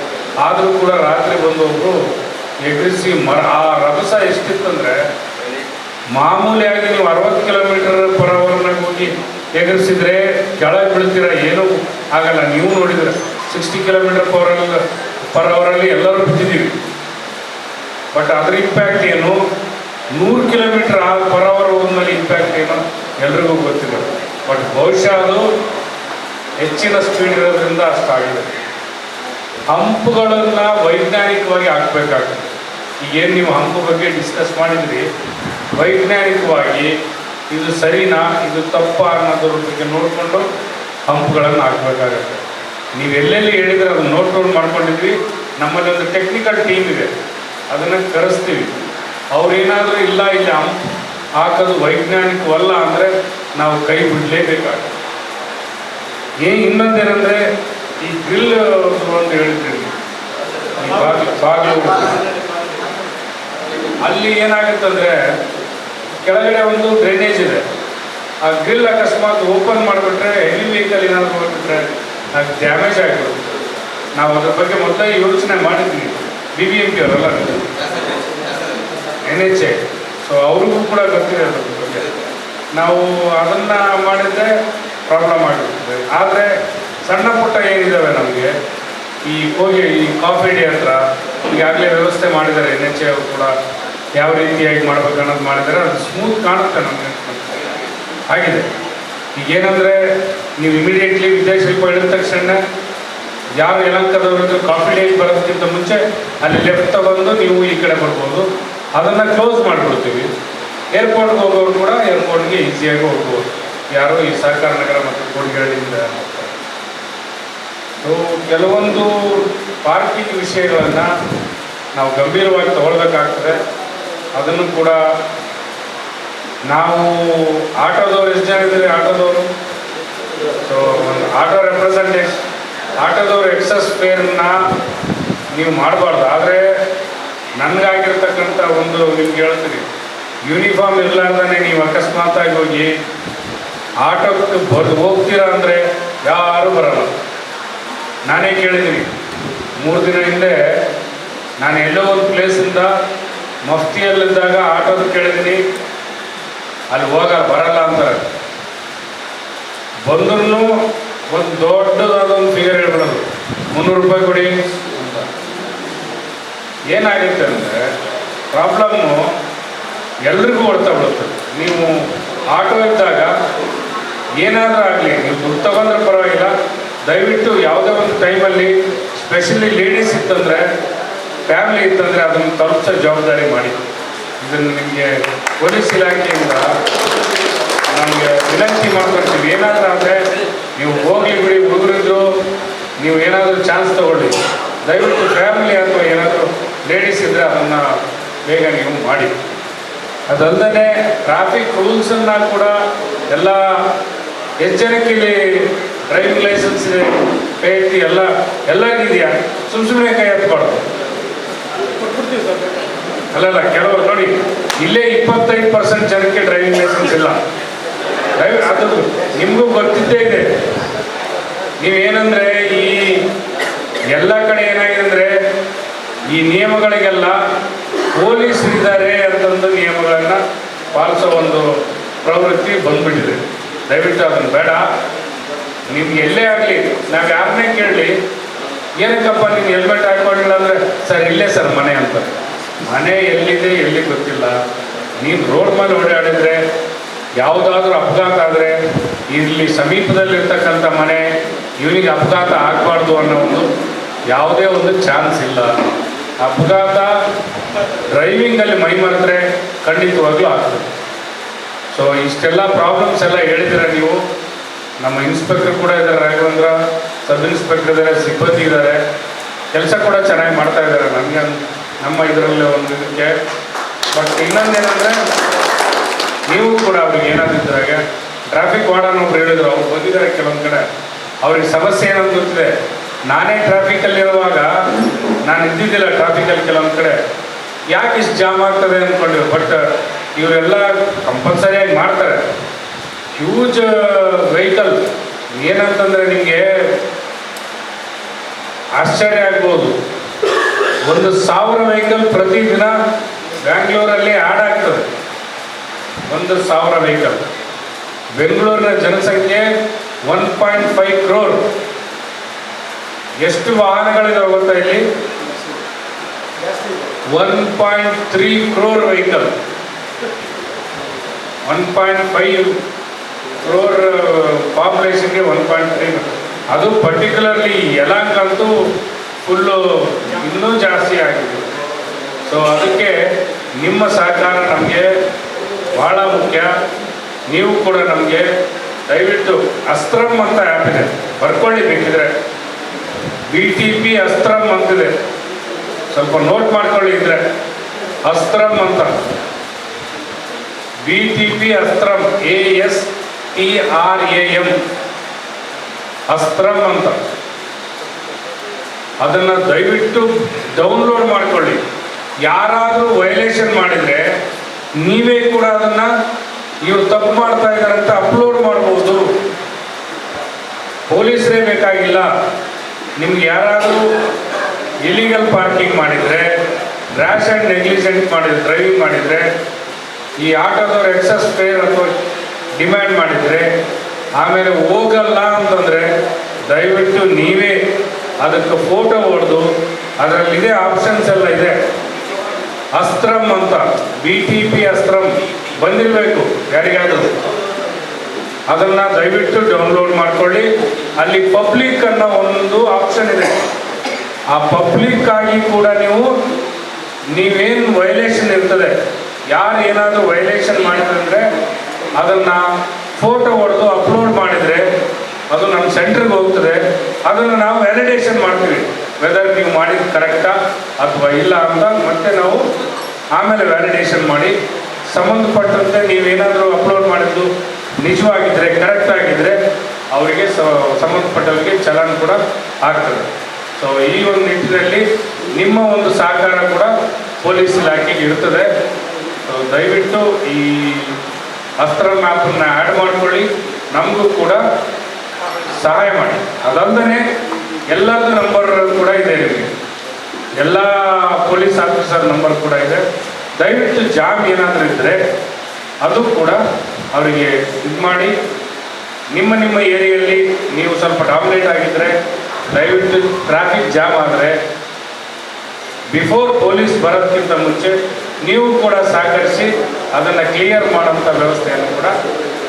ಆದರೂ ಕೂಡ ರಾತ್ರಿ ಬಂದು ಒಬ್ಬರು ಎಗರಿಸಿ ಆ ರಭಸ ಎಷ್ಟಿತ್ತಂದರೆ, ಮಾಮೂಲಿಯಾಗಿ ನೀವು 60 km/h ಹೋಗಿ ಎಗರಿಸಿದ್ರೆ ಕೆಳಗೆ ಬೀಳ್ತೀರ, ಏನೂ ಆಗಲ್ಲ. ನೀವು ನೋಡಿದ್ರೆ 60 km/h ಎಲ್ಲರೂ ಬಿದ್ದಿದ್ದೀವಿ. ಬಟ್ ಅದ್ರ ಇಂಪ್ಯಾಕ್ಟ್ ಏನು, 100 km/h ಹೋದ್ಮೇಲೆ ಇಂಪ್ಯಾಕ್ಟ್ ಏನು ಎಲ್ರಿಗೂ ಗೊತ್ತಿದೆ. ಬಟ್ ಬಹುಶಃ ಅದು ಹೆಚ್ಚಿನ ಸ್ಪೀಡ್ ಇರೋದ್ರಿಂದ ಅಷ್ಟಾಗಿದೆ. ಹಂಪುಗಳನ್ನು ವೈಜ್ಞಾನಿಕವಾಗಿ ಹಾಕಬೇಕಾಗ್ತದೆ. ಈಗೇನು ನೀವು ಹಂಪು ಬಗ್ಗೆ ಡಿಸ್ಕಸ್ ಮಾಡಿದ್ರಿ, ವೈಜ್ಞಾನಿಕವಾಗಿ ಇದು ಸರಿನಾ ಇದು ತಪ್ಪಾ ಅನ್ನೋದ್ರ ಬಗ್ಗೆ ನೋಡಿಕೊಂಡು ಹಂಪುಗಳನ್ನು ಹಾಕಬೇಕಾಗತ್ತೆ. ನೀವು ಎಲ್ಲೆಲ್ಲಿ ಹೇಳಿದರೆ ಅದನ್ನು ನೋಟ್ ಡೌನ್ ಮಾಡ್ಕೊಂಡಿದ್ವಿ. ನಮ್ಮಲ್ಲಿ ಒಂದು ಟೆಕ್ನಿಕಲ್ ಟೀಮ್ ಇದೆ, ಅದನ್ನು ಕರೆಸ್ತೀವಿ. ಅವ್ರೇನಾದರೂ ಇಲ್ಲ ಇಲ್ಲಿ ಹಂಪು ಹಾಕೋದು ವೈಜ್ಞಾನಿಕವಲ್ಲ ಅಂದರೆ ನಾವು ಕೈ ಬಿಡಲೇಬೇಕಾಗುತ್ತೆ. ಇನ್ನೊಂದೇನೆಂದರೆ ಈ ಗ್ರಿಲ್ ಒಂದು ಹೇಳಿದ್ರಿ, ಈ ಬಾಗಿಲು ಅಲ್ಲಿ ಏನಾಗುತ್ತಂದರೆ ಕೆಳಗಡೆ ಒಂದು ಡ್ರೈನೇಜ್ ಇದೆ. ಆ ಗ್ರಿಲ್ ಅಕಸ್ಮಾತ್ ಓಪನ್ ಮಾಡಿಬಿಟ್ರೆ ಹೆವಿ ವೆಹಿಕಲ್ ಏನಾದರೂ ಹೋಗ್ಬಿಟ್ರೆ ಅದು ಡ್ಯಾಮೇಜ್ ಆಗಿಬಿಡುತ್ತೆ. ನಾವು ಅದ್ರ ಬಗ್ಗೆ ಮೊದಲೇ ಯೋಚನೆ ಮಾಡಿದ್ವಿ, BBMP ಅವರಲ್ಲ NHA, ಸೊ ಅವ್ರಿಗೂ ಕೂಡ ಗೊತ್ತಿದೆ ಅದ್ರ ಬಗ್ಗೆ. ನಾವು ಅದನ್ನು ಮಾಡಿದರೆ ಪ್ರಾಬ್ಲಮ್ ಆಗಿರ್ತದೆ. ಆದರೆ ಸಣ್ಣ ಪುಟ್ಟ ಏನಿದ್ದಾವೆ ನಮಗೆ ಈ ಕಾಫಿ ಡೇ ಹತ್ರ ಈಗಾಗಲೇ ವ್ಯವಸ್ಥೆ ಮಾಡಿದ್ದಾರೆ NHA ಅವರು ಕೂಡ, ಯಾವ ರೀತಿಯಾಗಿ ಮಾಡ್ಬೇಕು ಅನ್ನೋದು ಮಾಡಿದರೆ ಅದು ಸ್ಮೂತ್ ಕಾಣುತ್ತೆ ನಮಗೆ ಆಗಿದೆ. ಈಗೇನೆಂದರೆ ನೀವು ಇಮಿಡಿಯೇಟ್ಲಿ ವಿದ್ಯಾಶಿಲ್ಪ ಹೇಳಿದ ತಕ್ಷಣ ಯಾವ ಯಲಹಂಕದವ್ರಿಗೆ ಕಾಫಿ ಡೇಗೆ ಬರೋದಕ್ಕಿಂತ ಮುಂಚೆ ಅಲ್ಲಿ ಲೆಫ್ಟ್ ತಗೊಂಡು ನೀವು ಈ ಕಡೆ ಬರ್ಬೋದು. ಅದನ್ನು ಕ್ಲೋಸ್ ಮಾಡಿಬಿಡ್ತೀವಿ. ಏರ್ಪೋರ್ಟ್ಗೆ ಹೋಗೋರು ಕೂಡ ಏರ್ಪೋರ್ಟ್ಗೆ ಈಸಿಯಾಗಿ ಹೋಗ್ಬೋದು, ಯಾರೋ ಈ ಸಹಕಾರ ನಗರ ಮತ್ತು ಕೋಡಿಗಳಿಂದ. ಸೊ ಕೆಲವೊಂದು ಪಾರ್ಕಿಂಗ್ ವಿಷಯಗಳನ್ನು ನಾವು ಗಂಭೀರವಾಗಿ ತಗೊಳ್ಬೇಕಾಗ್ತದೆ. ಅದನ್ನು ಕೂಡ ನಾವು ಆಟೋದವ್ರು ಎಷ್ಟು ಜನ ಇದ್ದಾರೆ, ಆಟೋದವರು ಸೊ ಒಂದು ಆಟೋ ರೆಪ್ರೆಸೆಂಟೇಷನ್, ಆಟೋದವ್ರು ಎಕ್ಸಸ್ ಫೇರ್ನ ನೀವು ಮಾಡಬಾರ್ದು. ಆದರೆ ನನಗಾಗಿರ್ತಕ್ಕಂಥ ಒಂದು ನಿಮ್ಗೆ ಹೇಳ್ತೀನಿ, ಯೂನಿಫಾರ್ಮ್ ಇರಲಾರ್ದೇ ನೀವು ಅಕಸ್ಮಾತಾಗಿ ಹೋಗಿ ಆಟೋಕ್ಕೆ ಹೋಗ್ತೀರಾ ಅಂದರೆ ಯಾರೂ ಬರಲ್ಲ. ನಾನೇ ಕೇಳಿದ್ದೀನಿ 3 ದಿನ ಹಿಂದೆ, ನಾನು ಎಲ್ಲೋ ಒಂದು ಪ್ಲೇಸಿಂದ ಮಫ್ತಿಯಲ್ಲಿದ್ದಾಗ ಆಟೋದು ಕೇಳಿದ್ದೀನಿ, ಅಲ್ಲಿ ಬರಲ್ಲ ಅಂತಾರೆ. ಬಂದ್ರೂ ಒಂದು ದೊಡ್ಡದಾದೊಂದು ಫಿಗರ್ ಹೇಳ್ಬಿಡೋದು, 300 ರೂಪಾಯಿ ಕೊಡಿ ಅಂತ. ಏನಾಗುತ್ತೆ ಅಂದರೆ ಪ್ರಾಬ್ಲಮ್ಮು ಎಲ್ರಿಗೂ ಹೊಡ್ತಾ ಬಿಡುತ್ತದೆ. ನೀವು ಆಟೋ ಇದ್ದಾಗ ಏನಾದರೂ ಆಗಲಿ, ನೀವು ದುಡ್ಡು ತಗೊಂಡ್ರೆ ಪರವಾಗಿಲ್ಲ, ದಯವಿಟ್ಟು ಯಾವುದೇ ಒಂದು ಟೈಮಲ್ಲಿ ಸ್ಪೆಷಲಿ ಲೇಡೀಸ್ ಇತ್ತಂದರೆ, ಫ್ಯಾಮಿಲಿ ಇತ್ತಂದರೆ ಅದನ್ನು ತಲುಪಿಸೋ ಜವಾಬ್ದಾರಿ ಮಾಡಿ. ಇದನ್ನು ನಿಮಗೆ ಪೊಲೀಸ್ ಇಲಾಖೆಯಿಂದ ನಮಗೆ ವಿನಂತಿ ಮಾಡ್ಕೊಳ್ತೀವಿ. ಏನಾದರೂ ಅಂದರೆ ನೀವು ಹೋಗಲಿ ಬಿಡಿ, ಹುಡುಗರಿದ್ರು ನೀವು ಏನಾದರೂ ಚಾನ್ಸ್ ತಗೊಳ್ಳಿ, ದಯವಿಟ್ಟು ಫ್ಯಾಮಿಲಿ ಅಥವಾ ಏನಾದರೂ ಲೇಡೀಸ್ ಇದ್ದರೆ ಅದನ್ನು ಬೇಗ ನೀವು ಮಾಡಿ. ಅದಲ್ಲದೆ ಟ್ರಾಫಿಕ್ ರೂಲ್ಸನ್ನು ಕೂಡ ಎಲ್ಲ ಎಷ್ಟು ಜನಕ್ಕೆ ಇಲ್ಲಿ ಡ್ರೈವಿಂಗ್ ಲೈಸೆನ್ಸ್ ಇದೆ, ಪೇಟಿ ಎಲ್ಲರಿಗಿದೆಯಾ? ಸುಮ್ಮನೆ ಕೈ ಹತ್ಬಾರ್ದು. ಅಲ್ಲಲ್ಲ, ಕೆಲವರು ನೋಡಿ, ಇಲ್ಲೇ 25% ಜನಕ್ಕೆ ಡ್ರೈವಿಂಗ್ ಲೈಸೆನ್ಸ್ ಇಲ್ಲ. ಅದು ನಿಮಗೂ ಗೊತ್ತಿದ್ದೇ ಇದೆ. ನೀವೇನಂದರೆ ಈ ಎಲ್ಲ ಕಡೆ ಏನಾಗಿದೆ ಅಂದರೆ ಈ ನಿಯಮಗಳಿಗೆಲ್ಲ ಪೊಲೀಸ್ ಇದ್ದಾರೆ ಅಂತಂದು ನಿಯಮಗಳನ್ನು ಪಾಲಿಸೋ ಒಂದು ಪ್ರವೃತ್ತಿ ಬಂದ್ಬಿಟ್ಟಿದೆ. ದಯವಿಟ್ಟು ಅದನ್ನು ಬೇಡ. ನಿಮ್ಗೆ ಎಲ್ಲೇ ಆಗಲಿ, ನಾವು ಯಾರನ್ನೇ ಕೇಳಲಿ, ಏನಕ್ಕಪ್ಪ ನೀವು ಹೆಲ್ಮೆಟ್ ಹಾಕೊಂಡಿಲ್ಲ ಅಂದರೆ ಸರ್ ಇಲ್ಲೇ ಸರ್ ಮನೆ ಅಂತ. ಮನೆ ಎಲ್ಲಿದೆ ಎಲ್ಲಿ ಗೊತ್ತಿಲ್ಲ. ನೀನು ರೋಡ್ ಮೇಲೆ ಓಡಾಡಿದರೆ ಯಾವುದಾದ್ರೂ ಅಪಘಾತ ಆದರೆ ಇಲ್ಲಿ ಸಮೀಪದಲ್ಲಿರ್ತಕ್ಕಂಥ ಮನೆ, ಇವನಿಗೆ ಅಪಘಾತ ಆಗಬಾರ್ದು ಅನ್ನೋ ಒಂದು ಯಾವುದೇ ಒಂದು ಚಾನ್ಸ್ ಇಲ್ಲ. ಅಪಘಾತ ಡ್ರೈವಿಂಗಲ್ಲಿ ಮೈ ಮರೆತರೆ ಖಂಡಿತವಾಗ್ಲೂ ಆಗ್ತದೆ. ಸೊ ಇಷ್ಟೆಲ್ಲ ಪ್ರಾಬ್ಲಮ್ಸ್ ಎಲ್ಲ ಹೇಳಿದ್ದೀರ ನೀವು. ನಮ್ಮ ಇನ್ಸ್ಪೆಕ್ಟರ್ ಕೂಡ ಇದ್ದಾರೆ, ರಾಘವೇಂದ್ರ ಸಬ್ ಇನ್ಸ್ಪೆಕ್ಟರ್ ಇದ್ದಾರೆ, ಸಿಬ್ಬಂದಿ ಇದ್ದಾರೆ, ಕೆಲಸ ಕೂಡ ಚೆನ್ನಾಗಿ ಮಾಡ್ತಾ ಇದ್ದಾರೆ ನನಗೆ ನಮ್ಮ ಇದರಲ್ಲಿ ಒಂದು ಇದಕ್ಕೆ. ಬಟ್ ಇನ್ನೊಂದೇನೆಂದರೆ ನೀವು ಕೂಡ ಅವ್ರಿಗೆ ಏನಾದಿದ್ರಾಗೆ ಟ್ರಾಫಿಕ್ ವಾರ್ಡನ್ ಒಬ್ರು ಹೇಳಿದ್ರು, ಅವ್ರು ಬಂದಿದ್ದಾರೆ ಕೆಲವೊಂದು ಕಡೆ, ಅವ್ರಿಗೆ ಸಮಸ್ಯೆ ಏನಂತ ಗೊತ್ತಿದೆ. ನಾನೇ ಟ್ರಾಫಿಕಲ್ಲಿರುವಾಗ ನಾನು ಇದ್ದಿದ್ದಿಲ್ಲ ಟ್ರಾಫಿಕಲ್ಲಿ ಕೆಲವೊಂದು ಕಡೆ, ಯಾಕೆ ಇಷ್ಟು ಜಾಮ್ ಆಗ್ತದೆ ಅಂದ್ಕೊಂಡಿವಿ. ಬಟ್ ಇವರೆಲ್ಲ ಕಂಪಲ್ಸರಿಯಾಗಿ ಮಾಡ್ತಾರೆ. ಹ್ಯೂಜ್ ವೆಹಿಕಲ್ ಏನಂತಂದರೆ ನಿಮಗೆ ಆಶ್ಚರ್ಯ ಆಗ್ಬೋದು. 1,000 ವೆಹಿಕಲ್ ಪ್ರತಿದಿನ ಬ್ಯಾಂಗ್ಳೂರಲ್ಲಿ ಆ್ಯಡ್ ಆಗ್ತದೆ. 1,000 ವೆಹಿಕಲ್. ಬೆಂಗಳೂರಿನ ಜನಸಂಖ್ಯೆ 1.5 crore. ಎಷ್ಟು ವಾಹನಗಳಿದಾವೆ ಗೊತ್ತಾ ಇಲ್ಲಿ? 1.3 crore ವೆಹಿಕಲ್. 1.5 crore ಪಾಪ್ಯುಲೇಷನ್ಗೆ 1.3. ಅದು ಪರ್ಟಿಕ್ಯುಲರ್ಲಿ ಯಲಾಂಗ್ ಅಂತೂ ಫುಲ್ಲು ಇನ್ನೂ ಜಾಸ್ತಿ ಆಗಿದೆ. ಸೊ ಅದಕ್ಕೆ ನಿಮ್ಮ ಸಹಕಾರ ನಮಗೆ ಭಾಳ ಮುಖ್ಯ. ನೀವು ಕೂಡ ನಮಗೆ ದಯವಿಟ್ಟು ಅಸ್ತ್ರಮ್ ಅಂತ ಆ್ಯಪ್ ಇದೆ, ಬರ್ಕೊಳ್ಳಿ ಬೇಕಿದ್ರೆ. BTP ಅಸ್ತ್ರಮ್ ಅಂತಿದೆ, ಸ್ವಲ್ಪ ನೋಟ್ ಮಾಡ್ಕೊಳ್ಳಿ ಇದ್ರೆ. ಅಸ್ತ್ರಮ್ ಅಂತ, BTP ಅಸ್ತ್ರಮ್, ASTRAM ಅಸ್ತ್ರಮ್ ಅಂತ. ಅದನ್ನು ದಯವಿಟ್ಟು ಡೌನ್ಲೋಡ್ ಮಾಡ್ಕೊಳ್ಳಿ. ಯಾರಾದರೂ ವೈಲೇಷನ್ ಮಾಡಿದರೆ ನೀವೇ ಕೂಡ ಅದನ್ನು ಇವ್ರು ತಪ್ಪು ಮಾಡ್ತಾ ಇದ್ದಾರೆ ಅಂತ ಅಪ್ಲೋಡ್ ಮಾಡ್ಬೋದು. ಪೊಲೀಸರೇ ಬೇಕಾಗಿಲ್ಲ. ನಿಮ್ಗೆ ಯಾರಾದರೂ ಇಲಿಗಲ್ ಪಾರ್ಕಿಂಗ್ ಮಾಡಿದರೆ, ರ್ಯಾಶ್ ಆ್ಯಂಡ್ ನೆಗ್ಲಿಜೆಂಟ್ ಮಾಡಿದರೆ, ಡ್ರೈವಿಂಗ್ ಮಾಡಿದರೆ, ಈ ಆಟೋದವ್ರು ಎಕ್ಸಸ್ ಫೇರ್ ಅಥವಾ ಡಿಮ್ಯಾಂಡ್ ಮಾಡಿದರೆ, ಆಮೇಲೆ ಹೋಗಲ್ಲ ಅಂತಂದರೆ ದಯವಿಟ್ಟು ನೀವೇ ಅದಕ್ಕೆ ಫೋಟೋ ಹೊಡೆದು, ಅದರಲ್ಲಿದೆ ಆಪ್ಷನ್ಸ್ ಎಲ್ಲ ಇದೆ. ಅಸ್ತ್ರಮ್ ಅಂತ, BTP ಅಸ್ತ್ರಮ್ ಬಂದಿರಬೇಕು ಯಾರಿಗಾದರೂ. ಅದನ್ನು ದಯವಿಟ್ಟು ಡೌನ್ಲೋಡ್ ಮಾಡ್ಕೊಳ್ಳಿ. ಅಲ್ಲಿ ಪಬ್ಲಿಕ್ ಅನ್ನೋ ಒಂದು ಆಪ್ಷನ್ ಇದೆ. ಆ ಪಬ್ಲಿಕ್ ಆಗಿ ಕೂಡ ನೀವೇನು ವೈಲೇಷನ್ ಇರ್ತದೆ, ಯಾರು ಏನಾದರೂ ವೈಲೇಷನ್ ಮಾಡಿದ್ರೆ ಅದನ್ನು ಫೋಟೋ ಹೊಡೆದು ಅಪ್ಲೋಡ್ ಮಾಡಿದರೆ ಅದು ನಮ್ಮ ಸೆಂಟ್ರಿಗೆ ಹೋಗ್ತದೆ. ಅದನ್ನು ನಾವು ವ್ಯಾಲಿಡೇಷನ್ ಮಾಡ್ತೀವಿ, ವೆದರ್ ನೀವು ಮಾಡಿದ್ದು ಕರೆಕ್ಟಾ ಅಥವಾ ಇಲ್ಲ ಅಂತ. ಮತ್ತೆ ನಾವು ಆಮೇಲೆ ವ್ಯಾಲಿಡೇಷನ್ ಮಾಡಿ ಸಂಬಂಧಪಟ್ಟಂತೆ ನೀವೇನಾದರೂ ಅಪ್ಲೋಡ್ ಮಾಡಿದ್ದು ನಿಜವಾಗಿದ್ದರೆ, ಕರೆಕ್ಟ್ ಆಗಿದ್ದರೆ ಅವರಿಗೆ ಸಂಬಂಧಪಟ್ಟವರಿಗೆ ಚಲನ್ ಕೂಡ ಆಗ್ತದೆ. ಸೊ ಈ ಒಂದು ನಿಟ್ಟಿನಲ್ಲಿ ನಿಮ್ಮ ಒಂದು ಸಹಕಾರ ಕೂಡ ಪೊಲೀಸ್ ಇಲಾಖೆಗೆ ಇರ್ತದೆ. ಸೊ ದಯವಿಟ್ಟು ಈ ಅಸ್ತ್ರಮ್ ಆ್ಯಪನ್ನು ಆ್ಯಡ್ ಮಾಡ್ಕೊಳ್ಳಿ, ನಮಗೂ ಕೂಡ ಸಹಾಯ ಮಾಡಿ. ಅದಲ್ಲದೆ ಎಲ್ಲರದ್ದು ನಂಬರ್ ಕೂಡ ಇದೆ ನಿಮಗೆ, ಎಲ್ಲ ಪೊಲೀಸ್ ಆಫೀಸರ್ ನಂಬರ್ ಕೂಡ ಇದೆ. ದಯವಿಟ್ಟು ಜಾಮ್ ಏನಾದರೂ ಇದ್ದರೆ ಅದು ಕೂಡ ಅವರಿಗೆ ಇದು ಮಾಡಿ. ನಿಮ್ಮ ಏರಿಯಲ್ಲಿ ನೀವು ಸ್ವಲ್ಪ ಡಾಮಿನೇಟ್ ಆಗಿದ್ದರೆ ದಯವಿಟ್ಟು ಟ್ರಾಫಿಕ್ ಜಾಮ್ ಆದರೆ ಬಿಫೋರ್ ಪೊಲೀಸ್ ಬರೋದಕ್ಕಿಂತ ಮುಂಚೆ ನೀವು ಕೂಡ ಸಹಕರಿಸಿ ಅದನ್ನು ಕ್ಲಿಯರ್ ಮಾಡೋಂಥ ವ್ಯವಸ್ಥೆಯನ್ನು ಕೂಡ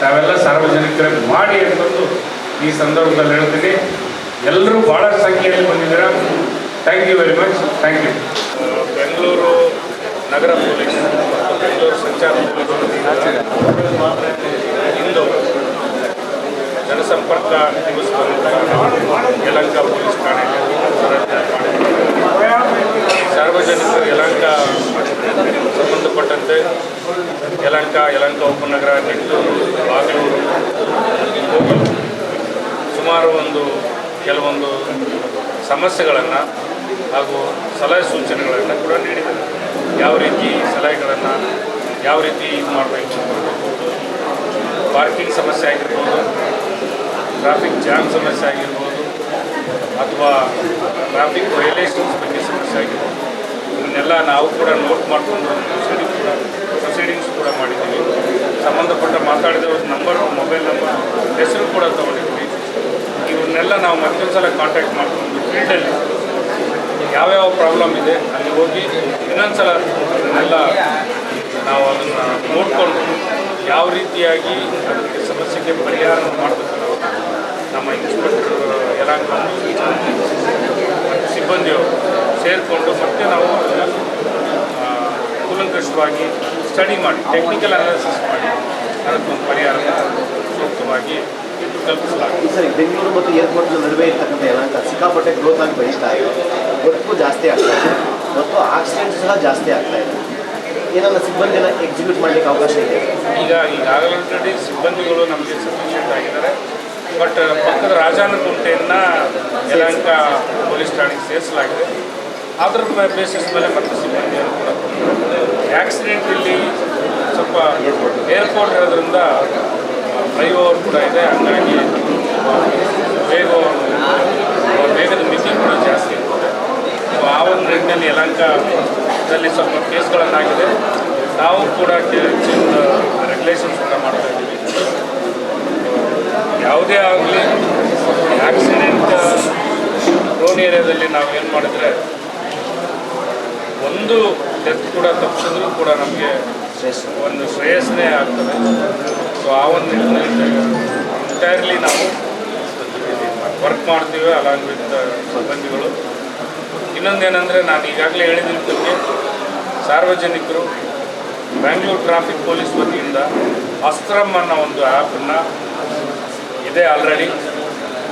ತಾವೆಲ್ಲ ಸಾರ್ವಜನಿಕರಿಗೆ ಮಾಡಿ ಅಂತಂದು ಈ ಸಂದರ್ಭದಲ್ಲಿ ಹೇಳ್ತೀನಿ. ಎಲ್ಲರೂ ಭಾಳ ಸಂಖ್ಯೆಯಲ್ಲಿ ಬಂದಿದ್ದೀರಾ. Thank you very much. Thank you. Bengaluru ನಗರ ಪೊಲೀಸ್ ಮತ್ತು ಬೆಂಗಳೂರು ಸಂಚಾರ ಪೊಲೀಸ್ ಇಂದು ಜನಸಂಪರ್ಕ ದಿವಸ ಯಲಹಂಕ ಪೊಲೀಸ್ ಠಾಣೆಯಲ್ಲಿ ಸಾರ್ವಜನಿಕರು ಯಲಹಂಕ ಸಂಬಂಧಪಟ್ಟಂತೆ ಯಲಹಂಕ ಉಪನಗರ, ನಿಟ್ಟೂರು, ಬಾಗಲೂರು ಹೋಗಿ ಸುಮಾರು ಕೆಲವೊಂದು ಸಮಸ್ಯೆಗಳನ್ನು ಹಾಗೂ ಸಲಹೆ ಸೂಚನೆಗಳನ್ನು ಕೂಡ ನೀಡಿದ್ದಾರೆ. ಯಾವ ರೀತಿ ಸಲಹೆಗಳನ್ನು ಯಾವ ರೀತಿ ಇದು ಮಾಡಬೇಕು, ಪಾರ್ಕಿಂಗ್ ಸಮಸ್ಯೆ ಆಗಿರ್ಬೋದು, ಟ್ರಾಫಿಕ್ ಜಾಮ್ ಸಮಸ್ಯೆ ಆಗಿರ್ಬೋದು, ಅಥವಾ ಟ್ರಾಫಿಕ್ ವೈಲೇಷನ್ಸ್ ಬಗ್ಗೆ ಸಮಸ್ಯೆ ಆಗಿರ್ಬೋದು, ಇವನ್ನೆಲ್ಲ ನಾವು ಕೂಡ ನೋಟ್ ಮಾಡಿಕೊಂಡು ಪ್ರೊಸೀಡಿಂಗ್ಸ್ ಕೂಡ ಮಾಡಿದ್ದೀವಿ. ಸಂಬಂಧಪಟ್ಟ ಮಾತಾಡಿದವ್ರ ನಂಬರ್, ಮೊಬೈಲ್ ನಂಬರ್, ಹೆಸರು ಕೂಡ ತೊಗೊಂಡಿದ್ವಿ. ಇವನ್ನೆಲ್ಲ ನಾವು ಮತ್ತೊಂದು ಸಲ ಕಾಂಟ್ಯಾಕ್ಟ್ ಮಾಡಿಕೊಂಡು ಫೀಲ್ಡಲ್ಲಿ ಯಾವ್ಯಾವ ಪ್ರಾಬ್ಲಮ್ ಇದೆ ಅಲ್ಲಿ ಹೋಗಿ ಇನ್ನೊಂದ್ಸಲ ಎಲ್ಲ ನಾವು ಅದನ್ನು ನೋಡಿಕೊಂಡು ಯಾವ ರೀತಿಯಾಗಿ ಅದಕ್ಕೆ ಸಮಸ್ಯೆಗೆ ಪರಿಹಾರ ಮಾಡಬೇಕು ನಮ್ಮ ಇನ್ಸ್ಪೆಕ್ಟರ್ ಯಲಾಂಕ ಮತ್ತು ಸಿಬ್ಬಂದಿಯವರು ಸೇರಿಕೊಂಡು ಮತ್ತೆ ನಾವು ಅದನ್ನು ಕೂಲಂಕಷವಾಗಿ ಸ್ಟಡಿ ಮಾಡಿ ಟೆಕ್ನಿಕಲ್ ಅನಾಲಿಸಿಸ್ ಮಾಡಿ ಅದಕ್ಕೊಂದು ಪರಿಹಾರ ಸೂಕ್ತವಾಗಿ ಕಲ್ಪಿಸಲಾಗಿದೆ. ಸರಿ, ಬೆಂಗಳೂರು ಮತ್ತು ಏರ್ಪೋರ್ಟ್ ನಡುವೆ ಇರ್ತಕ್ಕಂಥ ಯಲಹಂಕ ಸಿಕ್ಕಾಪಟ್ಟೆ ಗ್ರೋತ್ ಆಗಿ ಬೆಳೀತಾ ಇದೆ, ವರ್ಕು ಜಾಸ್ತಿ ಆಗ್ತಾ ಇದೆ ಮತ್ತು ಆಕ್ಸಿಡೆಂಟ್ಸ್ ಸಹ ಜಾಸ್ತಿ ಆಗ್ತಾ ಇದೆ. ಏನನ್ನ ಸಿಬ್ಬಂದಿನ ಎಕ್ಸಿಕ್ಯೂಟ್ ಮಾಡಲಿಕ್ಕೆ ಅವಕಾಶ ಇದೆ? ಈಗಾಗಲೇ ಸಿಬ್ಬಂದಿಗಳು ನಮಗೆ ಸಫಿಷಿಯೆಂಟ್ ಆಗಿದ್ದಾರೆ. ಬಟ್ ಪಕ್ಕದ ರಾಜಾನಕುಂಟೆಯನ್ನು ಯಲಹಂಕ ಪೊಲೀಸ್ ಠಾಣೆಗೆ ಸೇರಿಸಲಾಗಿದೆ. ಅದರ ಬೇಸಿಸ್ ಮೇಲೆ ಮತ್ತೆ ಸಿಬ್ಬಂದಿಯನ್ನು ಕೂಡ ಆಕ್ಸಿಡೆಂಟಲ್ಲಿ ಸ್ವಲ್ಪ ಏರ್ಪೋರ್ಟ್ ಇರೋದ್ರಿಂದ ಫ್ಲೈಓವರ್ ಕೂಡ ಇದೆ, ಹಂಗಾಗಿ ವೇಗದ ಮಿತಿ ಕೂಡ ಜಾಸ್ತಿ ಇರ್ತದೆ. ಸೊ ಆ ಒಂದು ನಿಟ್ಟಿನಲ್ಲಿ ಯಲಹಂಕದಲ್ಲಿ ಸ್ವಲ್ಪ ಕೇಸ್ಗಳನ್ನಾಗಿದೆ. ನಾವು ಕೂಡ ರೆಗ್ಯುಲೇಷನ್ಸ್ ಕೂಡ ಮಾಡ್ತಾ ಇದ್ದೀವಿ. ಯಾವುದೇ ಆಗಲಿ ಆಕ್ಸಿಡೆಂಟ್ ಪ್ರೋನ್ ಏರಿಯಾದಲ್ಲಿ ನಾವು ಏನು ಮಾಡಿದ್ರೆ ಒಂದು ಡೆತ್ ಕೂಡ ತಪ್ಪಿಸಿದ್ರೂ ಕೂಡ ನಮಗೆ ಒಂದು ಶ್ರೇಯಸ್ಸೇ ಆಗ್ತದೆ. ಸೊ ಆ ಒಂದು ನಿಟ್ಟಿನಲ್ಲಿ ಎಂಟೈರ್ಲಿ ನಾವು ವರ್ಕ್ ಮಾಡ್ತೀವಿ ಅಲಾಂಗ್ ವಿತ್ ಸಿಬ್ಬಂದಿಗಳು. ಇನ್ನೊಂದೇನೆಂದರೆ ನಾನು ಈಗಾಗಲೇ ಹೇಳಿದ್ದಕ್ಕೆ ಸಾರ್ವಜನಿಕರು ಬ್ಯಾಂಗ್ಳೂರು ಟ್ರಾಫಿಕ್ ಪೊಲೀಸ್ ವತಿಯಿಂದ ಅಸ್ತ್ರಮ್ ಅನ್ನೋ ಒಂದು ಆ್ಯಪನ್ನು ಇದೆ ಆಲ್ರೆಡಿ.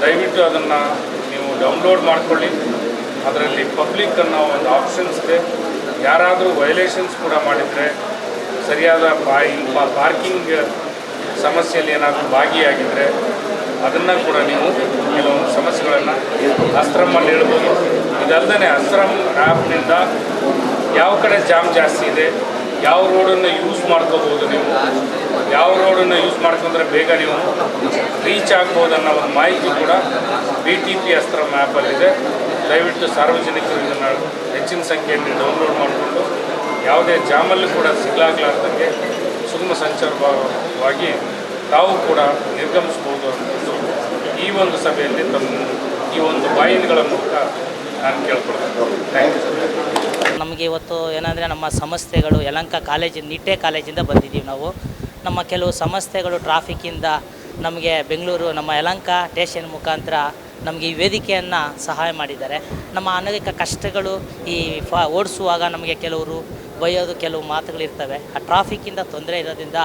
ದಯವಿಟ್ಟು ಅದನ್ನು ನೀವು ಡೌನ್ಲೋಡ್ ಮಾಡ್ಕೊಳ್ಳಿ. ಅದರಲ್ಲಿ ಪಬ್ಲಿಕ್ ಅನ್ನೋ ಒಂದು ಆಪ್ಷನ್ಸ್ ಇದೆ. ಯಾರಾದರೂ ವೈಲೇಷನ್ಸ್ ಕೂಡ ಮಾಡಿದರೆ ಸರಿಯಾದ ಪಾರ್ಕಿಂಗ್ ಸಮಸ್ಯೆಯಲ್ಲಿ ಏನಾದರೂ ಭಾಗಿಯಾಗಿದ್ದರೆ ಅದನ್ನು ಕೂಡ ನೀವು ಕೆಲವೊಂದು ಸಮಸ್ಯೆಗಳನ್ನು ಅಸ್ತ್ರಮಲ್ಲಿ ಹೇಳ್ಬೋದು. ಇದಲ್ಲದೆ ಅಸ್ತ್ರಮ್ ಆ್ಯಪ್ನಿಂದ ಯಾವ ಕಡೆ ಜಾಮ್ ಜಾಸ್ತಿ ಇದೆ, ಯಾವ ರೋಡನ್ನು ಯೂಸ್ ಮಾಡ್ಕೋಬೋದು, ನೀವು ಯಾವ ರೋಡನ್ನು ಯೂಸ್ ಮಾಡ್ಕೊಂಡ್ರೆ ಬೇಗ ನೀವು ರೀಚ್ ಆಗ್ಬೋದು ಅನ್ನೋ ಒಂದು ಮಾಹಿತಿ ಕೂಡ BTP ಅಸ್ತ್ರಮ್ ಆ್ಯಪಲ್ಲಿದೆ. ದಯವಿಟ್ಟು ಸಾರ್ವಜನಿಕರು ಇದನ್ನು ಹೆಚ್ಚಿನ ಸಂಖ್ಯೆಯಲ್ಲಿ ಡೌನ್ಲೋಡ್ ಮಾಡಿಕೊಂಡು ಯಾವುದೇ ಜಾಮಲ್ಲೂ ಕೂಡ ಸಿಗಲಾಗಲಾರ್ದಂಗೆ ಸುಗಮ ಸಂಚಾರವಾಗಿ ತಾವು ಕೂಡ ನಿರ್ಗಮಿಸ್ಬೋದು ಅಂದ್ಬಿಟ್ಟು ಈ ಒಂದು ಸಭೆಯಲ್ಲಿ ತಮ್ಮ ಈ ಒಂದು ಬಾಯಿಗಳ ಮೂಲಕ ನಾನು ಕೇಳ್ಕೊಳ್ತೀನಿ. Thank you sir. ನಮಗೆ ಇವತ್ತು ಏನಂದರೆ ನಮ್ಮ ಸಂಸ್ಥೆಗಳು ಯಲಹಂಕ ಕಾಲೇಜಿಂದ ನಿಟ್ಟೆ ಕಾಲೇಜಿಂದ ಬಂದಿದ್ದೀವಿ ನಾವು. ನಮ್ಮ ಕೆಲವು ಸಂಸ್ಥೆಗಳು ಟ್ರಾಫಿಕ್ಕಿಂದ ನಮಗೆ ಬೆಂಗಳೂರು ನಮ್ಮ ಯಲಹಂಕ ಸ್ಟೇಷನ್ ಮುಖಾಂತರ ನಮಗೆ ಈ ವೇದಿಕೆಯನ್ನು ಸಹಾಯ ಮಾಡಿದ್ದಾರೆ. ನಮ್ಮ ಅನೇಕ ಕಷ್ಟಗಳು ಈ ಓಡಿಸುವಾಗ ನಮಗೆ ಕೆಲವರು ಬೈಯೋದು ಕೆಲವು ಮಾತುಗಳಿರ್ತವೆ. ಆ ಟ್ರಾಫಿಕ್ಕಿಂದ ತೊಂದರೆ ಇರೋದ್ರಿಂದ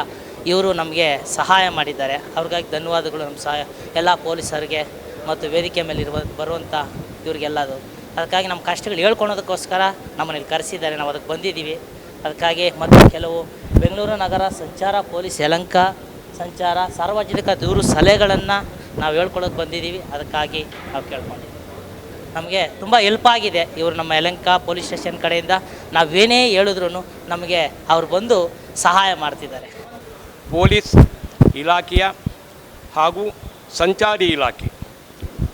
ಇವರು ನಮಗೆ ಸಹಾಯ ಮಾಡಿದ್ದಾರೆ. ಅವ್ರಿಗಾಗಿ ಧನ್ಯವಾದಗಳು. ನಮ್ಮ ಸಹಾಯ ಎಲ್ಲ ಪೊಲೀಸರಿಗೆ ಮತ್ತು ವೇದಿಕೆ ಮೇಲೆ ಬರುವಂಥ ಇವ್ರಿಗೆಲ್ಲದು. ಅದಕ್ಕಾಗಿ ನಮ್ಮ ಕಷ್ಟಗಳು ಹೇಳ್ಕೊಳೋದಕ್ಕೋಸ್ಕರ ನಮ್ಮನ್ನು ಇಲ್ಲಿ ಕರೆಸಿದ್ದಾರೆ, ನಾವು ಅದಕ್ಕೆ ಬಂದಿದ್ದೀವಿ. ಅದಕ್ಕಾಗಿ ಮತ್ತು ಕೆಲವು ಬೆಂಗಳೂರು ನಗರ ಸಂಚಾರ ಪೊಲೀಸ್ ಯಲಹಂಕ ಸಂಚಾರ ಸಾರ್ವಜನಿಕ ದೂರು ಸಲಹೆಗಳನ್ನು ನಾವು ಹೇಳ್ಕೊಳೋಕೆ ಬಂದಿದ್ದೀವಿ. ಅದಕ್ಕಾಗಿ ನಾವು ಕೇಳ್ಕೊಂಡಿದ್ದೀವಿ. ನಮಗೆ ತುಂಬ ಹೆಲ್ಪ್ ಆಗಿದೆ ಇವರು ನಮ್ಮ ಯಲಹಂಕ ಪೊಲೀಸ್ ಸ್ಟೇಷನ್ ಕಡೆಯಿಂದ. ನಾವೇನೇ ಹೇಳಿದ್ರೂ ನಮಗೆ ಅವ್ರು ಬಂದು ಸಹಾಯ ಮಾಡ್ತಿದ್ದಾರೆ. ಪೊಲೀಸ್ ಇಲಾಖೆಯ ಹಾಗೂ ಸಂಚಾರಿ ಇಲಾಖೆ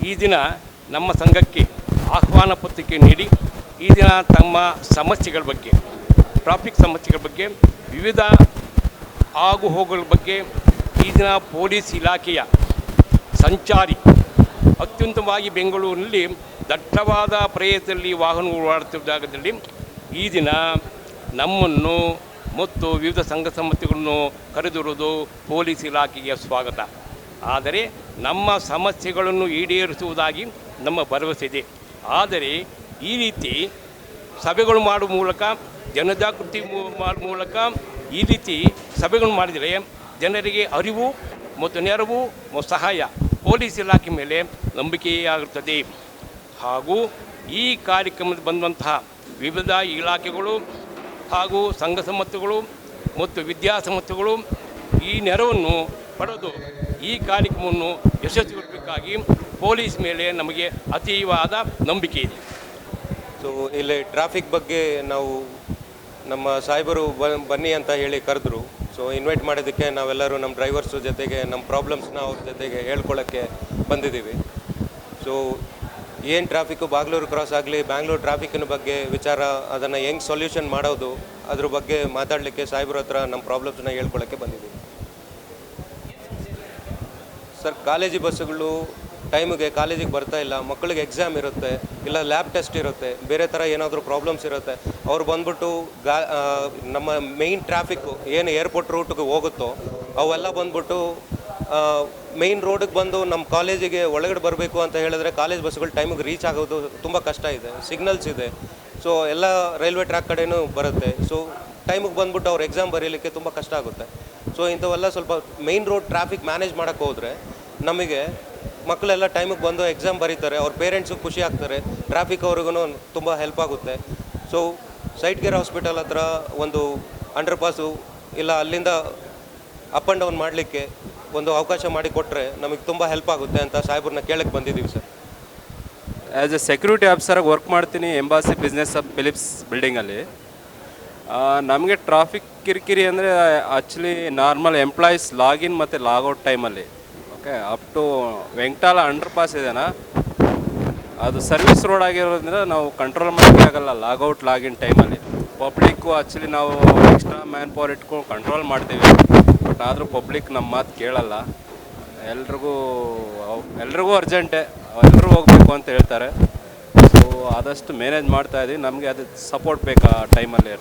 ಈ ದಿನ ನಮ್ಮ ಸಂಘಕ್ಕೆ ಆಹ್ವಾನ ಪತ್ರಿಕೆ ನೀಡಿ ಈ ದಿನ ತಮ್ಮ ಸಮಸ್ಯೆಗಳ ಬಗ್ಗೆ, ಟ್ರಾಫಿಕ್ ಸಮಸ್ಯೆಗಳ ಬಗ್ಗೆ, ವಿವಿಧ ಆಗು ಹೋಗುಗಳ ಬಗ್ಗೆ ಈ ದಿನ ಪೊಲೀಸ್ ಇಲಾಖೆಯ ಸಂಚಾರಿ ಅತ್ಯುತ್ತಮವಾಗಿ ಬೆಂಗಳೂರಿನಲ್ಲಿ ದಟ್ಟವಾದ ಪ್ರದೇಶದಲ್ಲಿ ವಾಹನ ಓಡಾಡುತ್ತಿರುವ ಜಾಗದಲ್ಲಿ ಈ ದಿನ ನಮ್ಮನ್ನು ಮತ್ತು ವಿವಿಧ ಸಂಘ ಸಂಸ್ಥೆಗಳನ್ನು ಕರೆದಿರುವುದು ಪೊಲೀಸ್ ಇಲಾಖೆಗೆ ಸ್ವಾಗತ. ಆದರೆ ನಮ್ಮ ಸಮಸ್ಯೆಗಳನ್ನು ಈಡೇರಿಸುವುದಾಗಿ ನಮ್ಮ ಭರವಸೆ ಇದೆ. ಆದರೆ ಈ ರೀತಿ ಸಭೆಗಳು ಮಾಡುವ ಮೂಲಕ, ಜನಜಾಗೃತಿ ಮಾಡುವ ಮೂಲಕ ಈ ರೀತಿ ಸಭೆಗಳು ಮಾಡಿದರೆ ಜನರಿಗೆ ಅರಿವು ಮತ್ತು ನೆರವು ಮತ್ತು ಸಹಾಯ ಪೊಲೀಸ್ ಇಲಾಖೆ ಮೇಲೆ ನಂಬಿಕೆಯಾಗುತ್ತದೆ. ಹಾಗೂ ಈ ಕಾರ್ಯಕ್ರಮದಲ್ಲಿ ಬಂದಂತಹ ವಿವಿಧ ಇಲಾಖೆಗಳು ಹಾಗೂ ಸಂಘ ಸಂಸ್ಥೆಗಳು ಮತ್ತು ವಿದ್ಯಾಸಂಸ್ಥೆಗಳು ಈ ನೆರವನ್ನು ಪಡೆದು ಈ ಕಾರ್ಯಕ್ರಮವನ್ನು ಯಶಸ್ವಿಗೊಳಿಸಬೇಕಾಗಿ ಪೊಲೀಸ್ ಮೇಲೆ ನಮಗೆ ಅತೀವಾದ ನಂಬಿಕೆ ಇದೆ. ಸೊ ಇಲ್ಲಿ ಟ್ರಾಫಿಕ್ ಬಗ್ಗೆ ನಾವು ನಮ್ಮ ಸಾಹೇಬರು ಬನ್ನಿ ಅಂತ ಹೇಳಿ ಕರೆದ್ರು. ಸೊ ಇನ್ವೈಟ್ ಮಾಡೋದಕ್ಕೆ ನಾವೆಲ್ಲರೂ ನಮ್ಮ ಡ್ರೈವರ್ಸು ಜೊತೆಗೆ ನಮ್ಮ ಪ್ರಾಬ್ಲಮ್ಸ್ನ ಅವ್ರ ಜೊತೆಗೆ ಹೇಳ್ಕೊಳ್ಳೋಕ್ಕೆ ಬಂದಿದ್ದೀವಿ. ಸೊ ಏನು ಟ್ರಾಫಿಕ್ಕು ಬಾಗ್ಲೂರು ಕ್ರಾಸ್ ಆಗಲಿ, ಬ್ಯಾಂಗ್ಳೂರು ಟ್ರಾಫಿಕ್ಕಿನ ಬಗ್ಗೆ ವಿಚಾರ, ಅದನ್ನು ಹೆಂಗೆ ಸೊಲ್ಯೂಷನ್ ಮಾಡೋದು ಅದ್ರ ಬಗ್ಗೆ ಮಾತಾಡಲಿಕ್ಕೆ ಸಾಹೇಬ್ರ ಹತ್ರ ನಮ್ಮ ಪ್ರಾಬ್ಲಮ್ಸ್ನ ಹೇಳ್ಕೊಳ್ಳೋಕ್ಕೆ ಬಂದಿದ್ದೀವಿ. ಸರ್, ಕಾಲೇಜು ಬಸ್ಸುಗಳು ಟೈಮಿಗೆ ಕಾಲೇಜಿಗೆ ಬರ್ತಾ ಇಲ್ಲ, ಮಕ್ಕಳಿಗೆ ಎಕ್ಸಾಮ್ ಇರುತ್ತೆ, ಇಲ್ಲ ಲ್ಯಾಬ್ ಟೆಸ್ಟ್ ಇರುತ್ತೆ, ಬೇರೆ ಥರ ಏನಾದರೂ ಪ್ರಾಬ್ಲಮ್ಸ್ ಇರುತ್ತೆ, ಅವ್ರು ಬಂದ್ಬಿಟ್ಟು ನಮ್ಮ ಮೇಯ್ನ್ ಟ್ರಾಫಿಕ್ಕು ಏನು ಏರ್ಪೋರ್ಟ್ ರೂಟ್ಗೆ ಹೋಗುತ್ತೋ ಅವೆಲ್ಲ ಬಂದ್ಬಿಟ್ಟು ಮೇಯ್ನ್ ರೋಡಿಗೆ ಬಂದು ನಮ್ಮ ಕಾಲೇಜಿಗೆ ಒಳಗಡೆ ಬರಬೇಕು ಅಂತ ಹೇಳಿದ್ರೆ ಕಾಲೇಜ್ ಬಸ್ಗಳು ಟೈಮಿಗೆ ರೀಚ್ ಆಗೋದು ತುಂಬ ಕಷ್ಟ ಇದೆ. ಸಿಗ್ನಲ್ಸ್ ಇದೆ, ಸೊ ಎಲ್ಲ ರೈಲ್ವೆ ಟ್ರ್ಯಾಕ್ ಕಡೆಯೂ ಬರುತ್ತೆ. ಸೊ ಟೈಮಿಗೆ ಬಂದ್ಬಿಟ್ಟು ಅವ್ರು ಎಕ್ಸಾಮ್ ಬರೀಲಿಕ್ಕೆ ತುಂಬ ಕಷ್ಟ ಆಗುತ್ತೆ. ಸೊ ಇಂಥವೆಲ್ಲ ಸ್ವಲ್ಪ ಮೇಯ್ನ್ ರೋಡ್ ಟ್ರಾಫಿಕ್ ಮ್ಯಾನೇಜ್ ಮಾಡೋಕ್ಕೆ ಹೋದರೆ ನಮಗೆ ಮಕ್ಕಳೆಲ್ಲ ಟೈಮಿಗೆ ಬಂದು ಎಕ್ಸಾಮ್ ಬರೀತಾರೆ, ಅವ್ರ ಪೇರೆಂಟ್ಸು ಖುಷಿ ಆಗ್ತಾರೆ, ಟ್ರಾಫಿಕ್ ಅವ್ರಿಗೂ ತುಂಬ ಹೆಲ್ಪ್ ಆಗುತ್ತೆ. ಸೊ ಸೈಟ್ಗೇರ್ ಹಾಸ್ಪಿಟಲ್ ಹತ್ರ ಒಂದು ಅಂಡರ್ ಪಾಸು ಇಲ್ಲ ಅಲ್ಲಿಂದ ಅಪ್ ಆ್ಯಂಡ್ ಡೌನ್ ಮಾಡಲಿಕ್ಕೆ ಒಂದು ಅವಕಾಶ ಮಾಡಿಕೊಟ್ರೆ ನಮಗೆ ತುಂಬ ಹೆಲ್ಪ್ ಆಗುತ್ತೆ ಅಂತ ಸಾಹೇಬ್ರನ್ನ ಕೇಳಕ್ಕೆ ಬಂದಿದ್ದೀವಿ ಸರ್. ಆ್ಯಸ್ ಎ ಸೆಕ್ಯೂರಿಟಿ ಆಫೀಸರಾಗಿ ವರ್ಕ್ ಮಾಡ್ತೀನಿ ಎಂಬಾಸಿ ಬಿಸ್ನೆಸ್ ಆಫ್ ಫಿಲಿಪ್ಸ್ ಬಿಲ್ಡಿಂಗಲ್ಲಿ. ನಮಗೆ ಟ್ರಾಫಿಕ್ ಕಿರಿಕಿರಿ ಅಂದರೆ ಆ್ಯಕ್ಚುಲಿ ನಾರ್ಮಲ್ ಎಂಪ್ಲಾಯೀಸ್ ಲಾಗಿನ್ ಮತ್ತು ಲಾಗೌಟ್ ಟೈಮಲ್ಲಿ okay up to Venkatala underpass ಇದೆನಾ ಅದು ಸರ್ವಿಸ್ ರೋಡ್ ಆಗಿರೋದ್ರಿಂದ ನಾವು ಕಂಟ್ರೋಲ್ ಮಾಡೋಕ್ಕೆ ಆಗಲ್ಲ ಲಾಗೌಟ್ ಲಾಗಿನ್ ಟೈಮಲ್ಲಿ. ಪಬ್ಲಿಕ್ಕು ಆ್ಯಕ್ಚುಲಿ ನಾವು ಎಕ್ಸ್ಟ್ರಾ ಮ್ಯಾನ್ ಪವರ್ ಇಟ್ಕೊಂಡು ಕಂಟ್ರೋಲ್ ಮಾಡ್ತೀವಿ, ಬಟ್ ಆದರೂ ಪಬ್ಲಿಕ್ ನಮ್ಮ ಮಾತು ಕೇಳಲ್ಲ. ಎಲ್ರಿಗೂ ಅರ್ಜೆಂಟೇ, ಎಲ್ಲರೂ ಹೋಗಬೇಕು ಅಂತ ಹೇಳ್ತಾರೆ. ಸೊ ಆದಷ್ಟು ಮ್ಯಾನೇಜ್ ಮಾಡ್ತಾಯಿದ್ದೀವಿ, ನಮಗೆ ಅದು ಸಪೋರ್ಟ್ ಬೇಕು ಆ ಟೈಮಲ್ಲಿ.